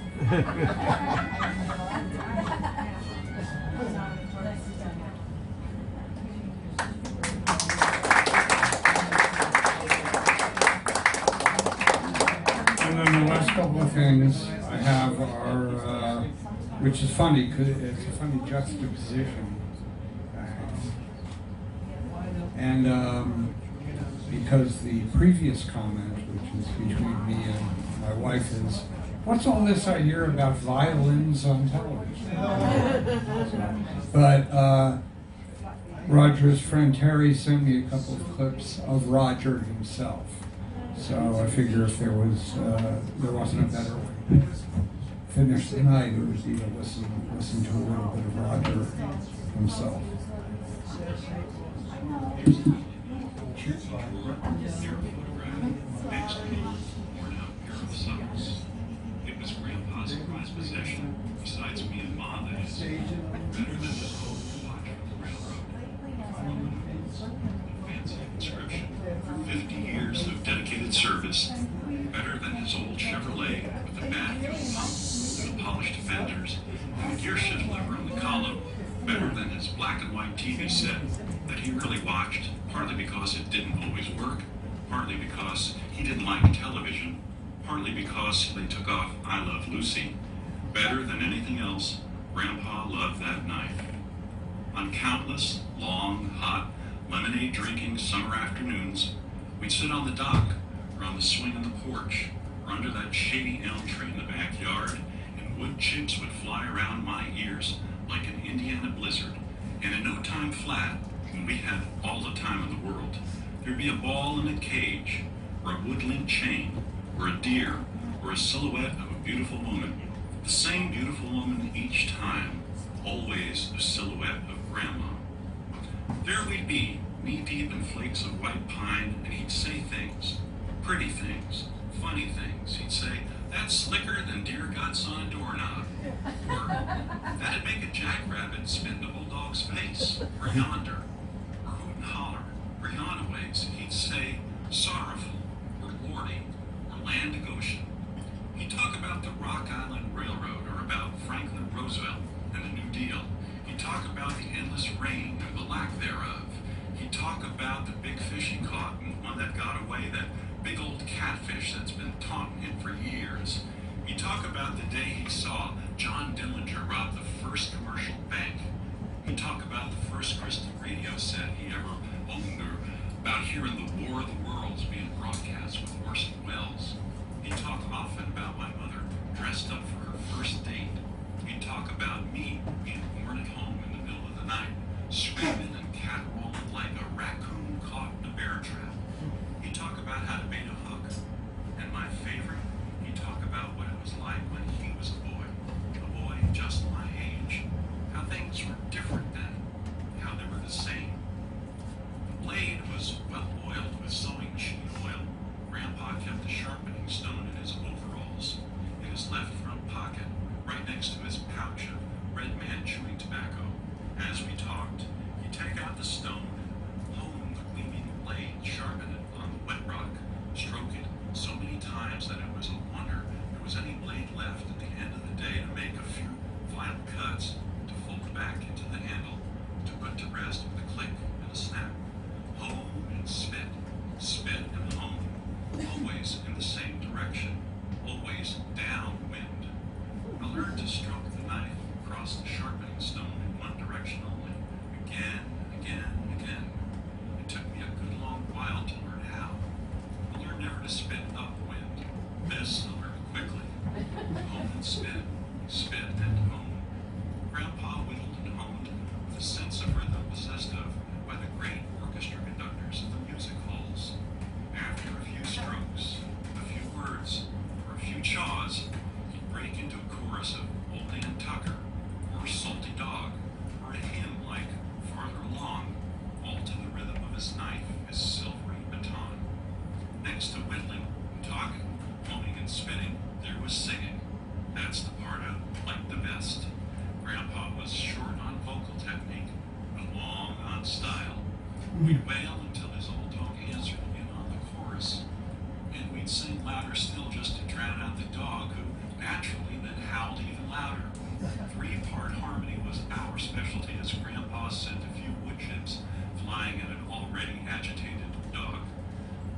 And then the last couple of things I have are, which is funny, because it's a funny juxtaposition. And because the previous comment, which is between me and my wife, is, what's all this I hear about violins on television? But Roger's friend Terry sent me a couple of clips of Roger himself. So I figure if there wasn't a better way to finish the night, it would be to listen to a little bit of Roger himself. service, better than his old Chevrolet with the bad fuel pump and the polished fenders and the gear shift lever on the column, better than his black and white TV set that he really watched, partly because it didn't always work, partly because he didn't like television, partly because they took off I Love Lucy. Better than anything else, Grandpa loved that knife. On countless, long, hot, lemonade-drinking summer afternoons, we'd sit on the dock, or on the swing on the porch, or under that shady elm tree in the backyard, and wood chips would fly around my ears like an Indiana blizzard. And in no time flat, when we had all the time in the world, there'd be a ball in a cage, or a wood-link chain, or a deer, or a silhouette of a beautiful woman. The same beautiful woman each time, always a silhouette of Grandma. There we'd be, knee-deep in flakes of white pine, and he'd say things, pretty things, funny things. He'd say, "That's slicker than deer guts on a doorknob." Or, "That'd make a jackrabbit spit in a bulldog's face." Or yonder. Or hoot and holler. Or yon ways. He'd say, "Sorrowful." Or lordy. Or land to Goshen. He'd talk about the Rock Island Railroad, or about Franklin Roosevelt and the New Deal. He'd talk about the endless rain and the lack thereof. He'd talk about the big fish he caught and the one that got away, that big old catfish that's been taunting him for years. He'd talk about the day he saw John Dillinger rob the first commercial bank. He'd talk about the first crystal radio set he ever owned, or about hearing the War of the Worlds being broadcast with Orson Welles. He'd talk often about my mother dressed up for her first date. He'd talk about me being born at home in the middle of the night, screaming and caterwauling like a raccoon caught in a bear trap. He'd talk about how to bait a hook. And my favorite, he'd talk about what it was like when he was a boy just my age, how things were different then, how they were the same. The blade was well oiled with sewing machine oil. Grandpa kept the sharpening stone in his overalls, in his left front pocket, right next to his pouch of Red Man chewing tobacco. As we talked, he'd take out the stone, hone the gleaming blade, sharpen it on the wet rock, stroke it so many times that it was a wonder there was any blade left at the end of the day to make a few final cuts, to fold back into the handle, to put to rest with a click and a snap. Hone and spit, spit and hone, always in the same direction, always downwind. I learned to stroke the knife across the sharpening stone in one direction only, again, again, again. It took me a good long while to learn how. I learned never to spit upwind. This I learned quickly. Hone and spit, spit and hone. Grandpa whittled and honed with a sense of rhythm possessed of by the great orchestra conductors of the music halls. After a few strokes, a few words, or a few chaws, he'd break into a chorus of Old Dan Tucker, or Salty Dog, or a hymn like Farther Along, all to the rhythm of his knife, his silvery baton. Next to whittling and talking, honing and spitting, there was singing. That's the part I liked the best. Grandpa was short on vocal technique, but long on style. We'd wail until his old dog answered in on the chorus, and we'd sing louder still just to drown out the dog, who naturally then howled even louder. Three-part harmony was our specialty as Grandpa sent a few wood chips flying at an already agitated dog.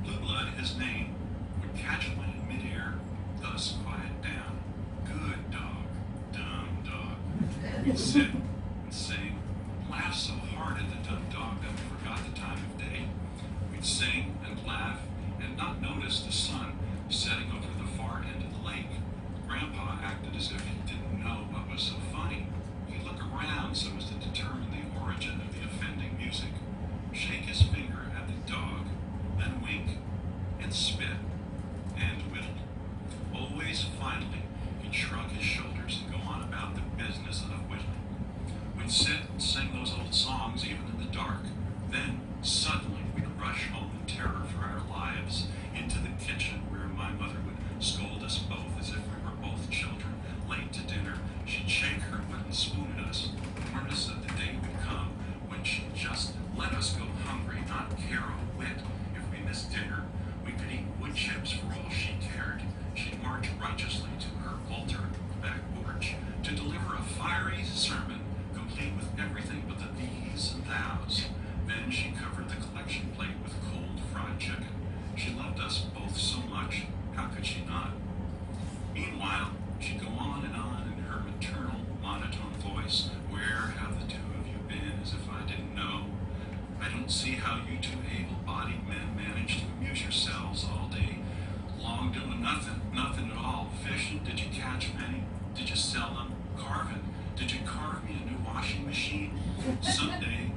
Blue Blood, his name, would catch one in midair, thus quiet down. Good dog, dumb dog. We'd sit and sing, laugh so hard at the dumb dog that we forgot the time of day. We'd sing and laugh and not notice the sun setting over the far end of the lake. Grandpa acted as if he didn't know what was so funny. He'd look around so as to determine the origin of the offending music, shake his finger at the dog, then wink and spit and whittle. Always finally, he'd shrug his shoulders and go on about the business of whittling. We'd sit and sing those old songs even in the dark. Then, suddenly, we'd rush home in terror for our lives into the kitchen don't see how you two able-bodied men manage to amuse yourselves all day long doing nothing at all. Fishing, did you catch many? Did you sell them? Carving, did you carve me a new washing machine? Someday,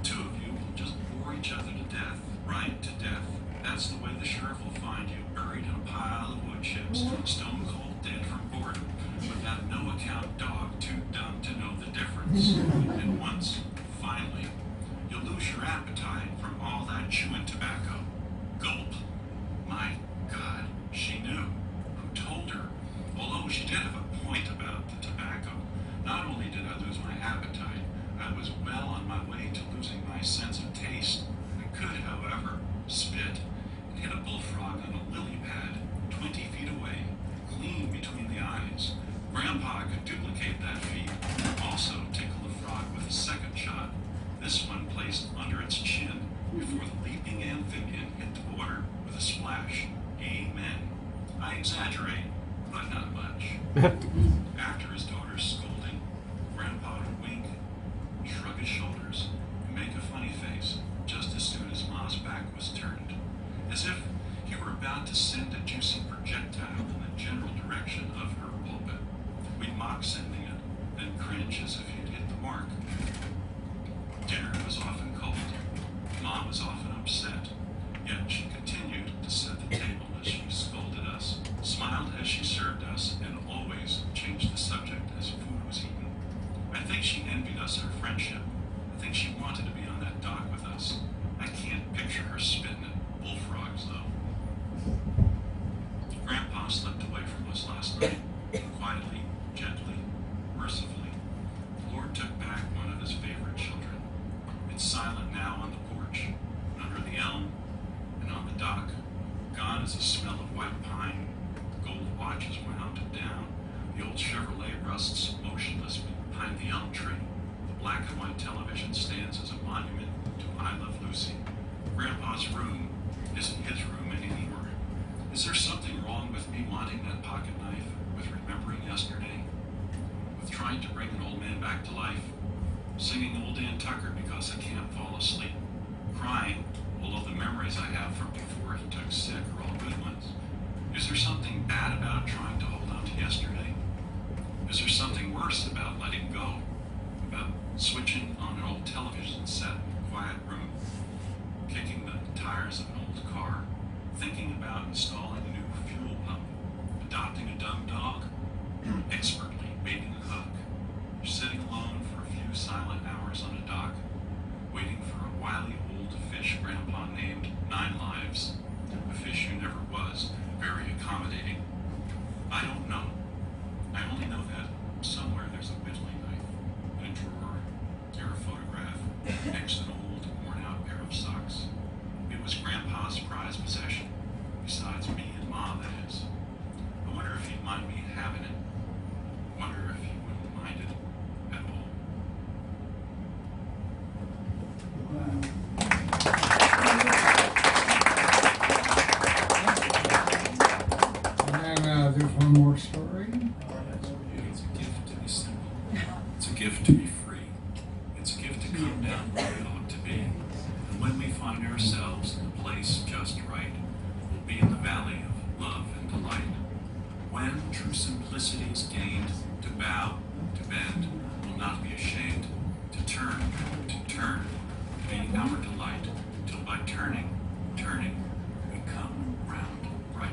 two of you will just bore each other to death, right to death. That's the way the sheriff will find you, buried in a pile of wood chips, stone cold dead from boredom, with that no-account dog too dumb to know the difference. And once, finally, you'll lose your appetite from all that chewing tobacco. Gulp. My God, she knew. Who told her? Although she did have a point about the tobacco. Not only did I lose my appetite, I was well on my way to losing my sense of taste. I could, however, spit and hit a bullfrog on a lily pad 20 feet away, clean between the eyes. Grandpa could duplicate that feat, also tickle the frog with a second shot, this one placed under its chin before the leaping amphibian hit the water with a splash. Amen. I exaggerate, but not much. After his daughter's scolding, Grandpa would wink, shrug his shoulders, and make a funny face just as soon as Ma's back was turned, as if he were about to send a juicy projectile in the general direction of her pulpit. We'd mock sending it, then cringe as if he'd hit the mark. Dinner was often cold. Mom was often upset, yet she continued to set the table as she scolded us, smiled as she served us, and always changed the subject as food was eaten. I think she envied us our friendship. I think she wanted to be on that dock with us. I can't picture her spitting at bullfrogs, though. Grandpa slipped away from us last night, quietly, gently, mercifully. The Lord took back one of his favorite children. It's silent now on the porch, under the elm, and on the dock. Gone is the smell of white pine. The gold watch is wound down. The old Chevrolet rusts motionless behind the elm tree. The black and white television stands as a monument to I Love Lucy. Grandpa's room isn't his room anymore. Is there something wrong with me wanting that pocket knife, with remembering yesterday, with trying to bring an old man back to life, singing Old Dan Tucker because I can't fall asleep, crying, although the memories I have from before he took sick are all good ones? Is there something bad about trying to hold on to yesterday? Is there something worse about letting go? About switching on an old television set in a quiet room, kicking the tires of an old car, thinking about installing a new fuel pump, adopting a dumb dog, expertly baiting a hook, sitting alone for a few silent hours on a dock, waiting for a wily old fish Grandpa named 9 Lives, a fish who never was very accommodating. I don't know. I only know that somewhere there's a whittling knife in a drawer near a photograph next to an old, worn-out pair of socks. It was Grandpa's prized possession, besides me and Ma, that is. I wonder if he'd mind me having it. I wonder if he wouldn't mind it at all. And there's one more story. It's a gift to be simple. It's a gift to be free. It's a gift to come down where it ought to be. And when we find ourselves in the place just right, we'll be in the valley of love and delight. When true simplicity is gained, to bow, to bend, will not be ashamed, to turn, being our delight, till by turning, we come round right.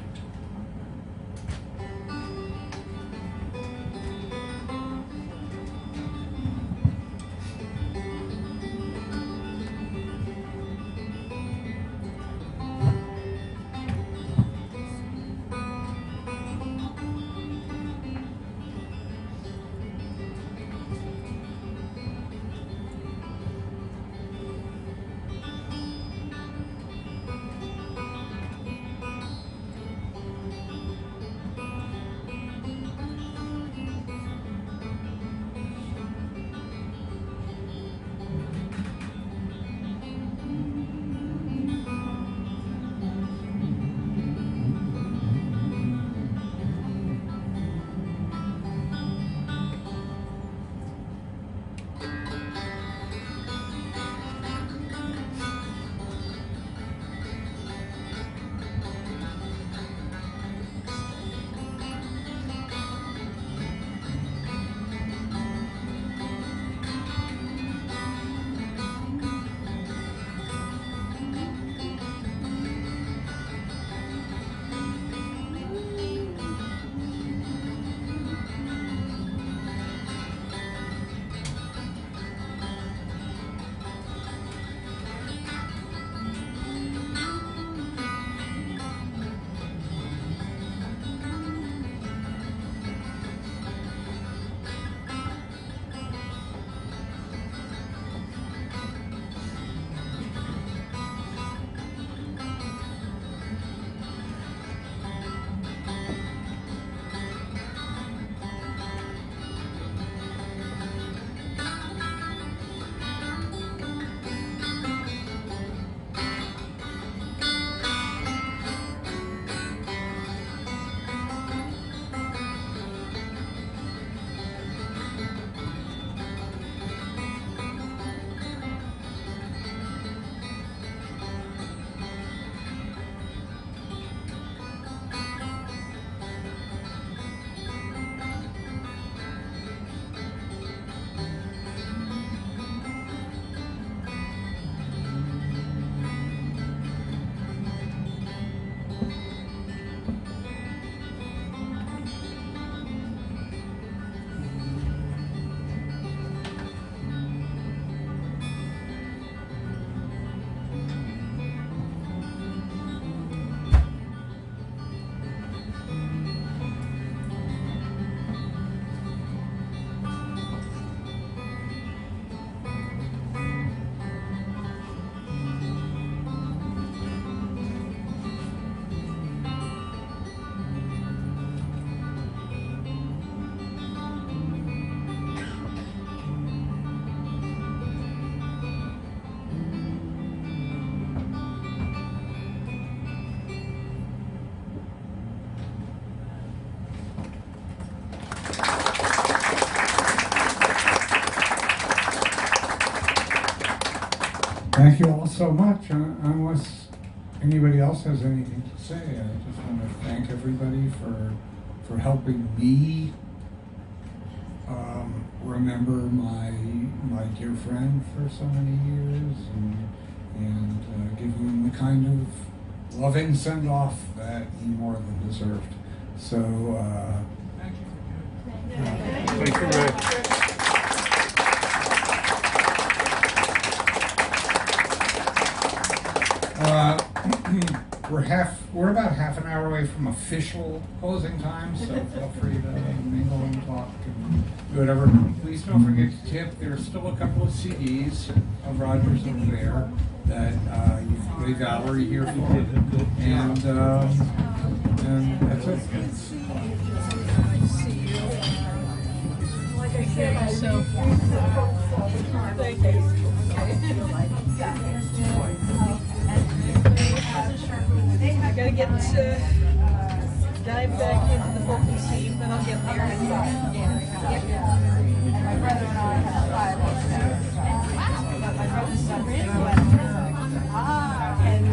Thank you all so much. Unless anybody else has anything to say, I just want to thank everybody for helping me remember my dear friend for so many years and giving him the kind of loving send-off that he more than deserved. So, Thank you for doing that. Thank you, Rick. We're about half an hour away from official closing time, so feel free to mingle and talk and do whatever. Please don't forget to tip. There's still a couple of CDs of Roger's over there that you leave Valerie here for, and that's it. So, thank you. I gotta get dive back into the focus team, then I'll get there. My brother and I have 5 but my brother's son ran and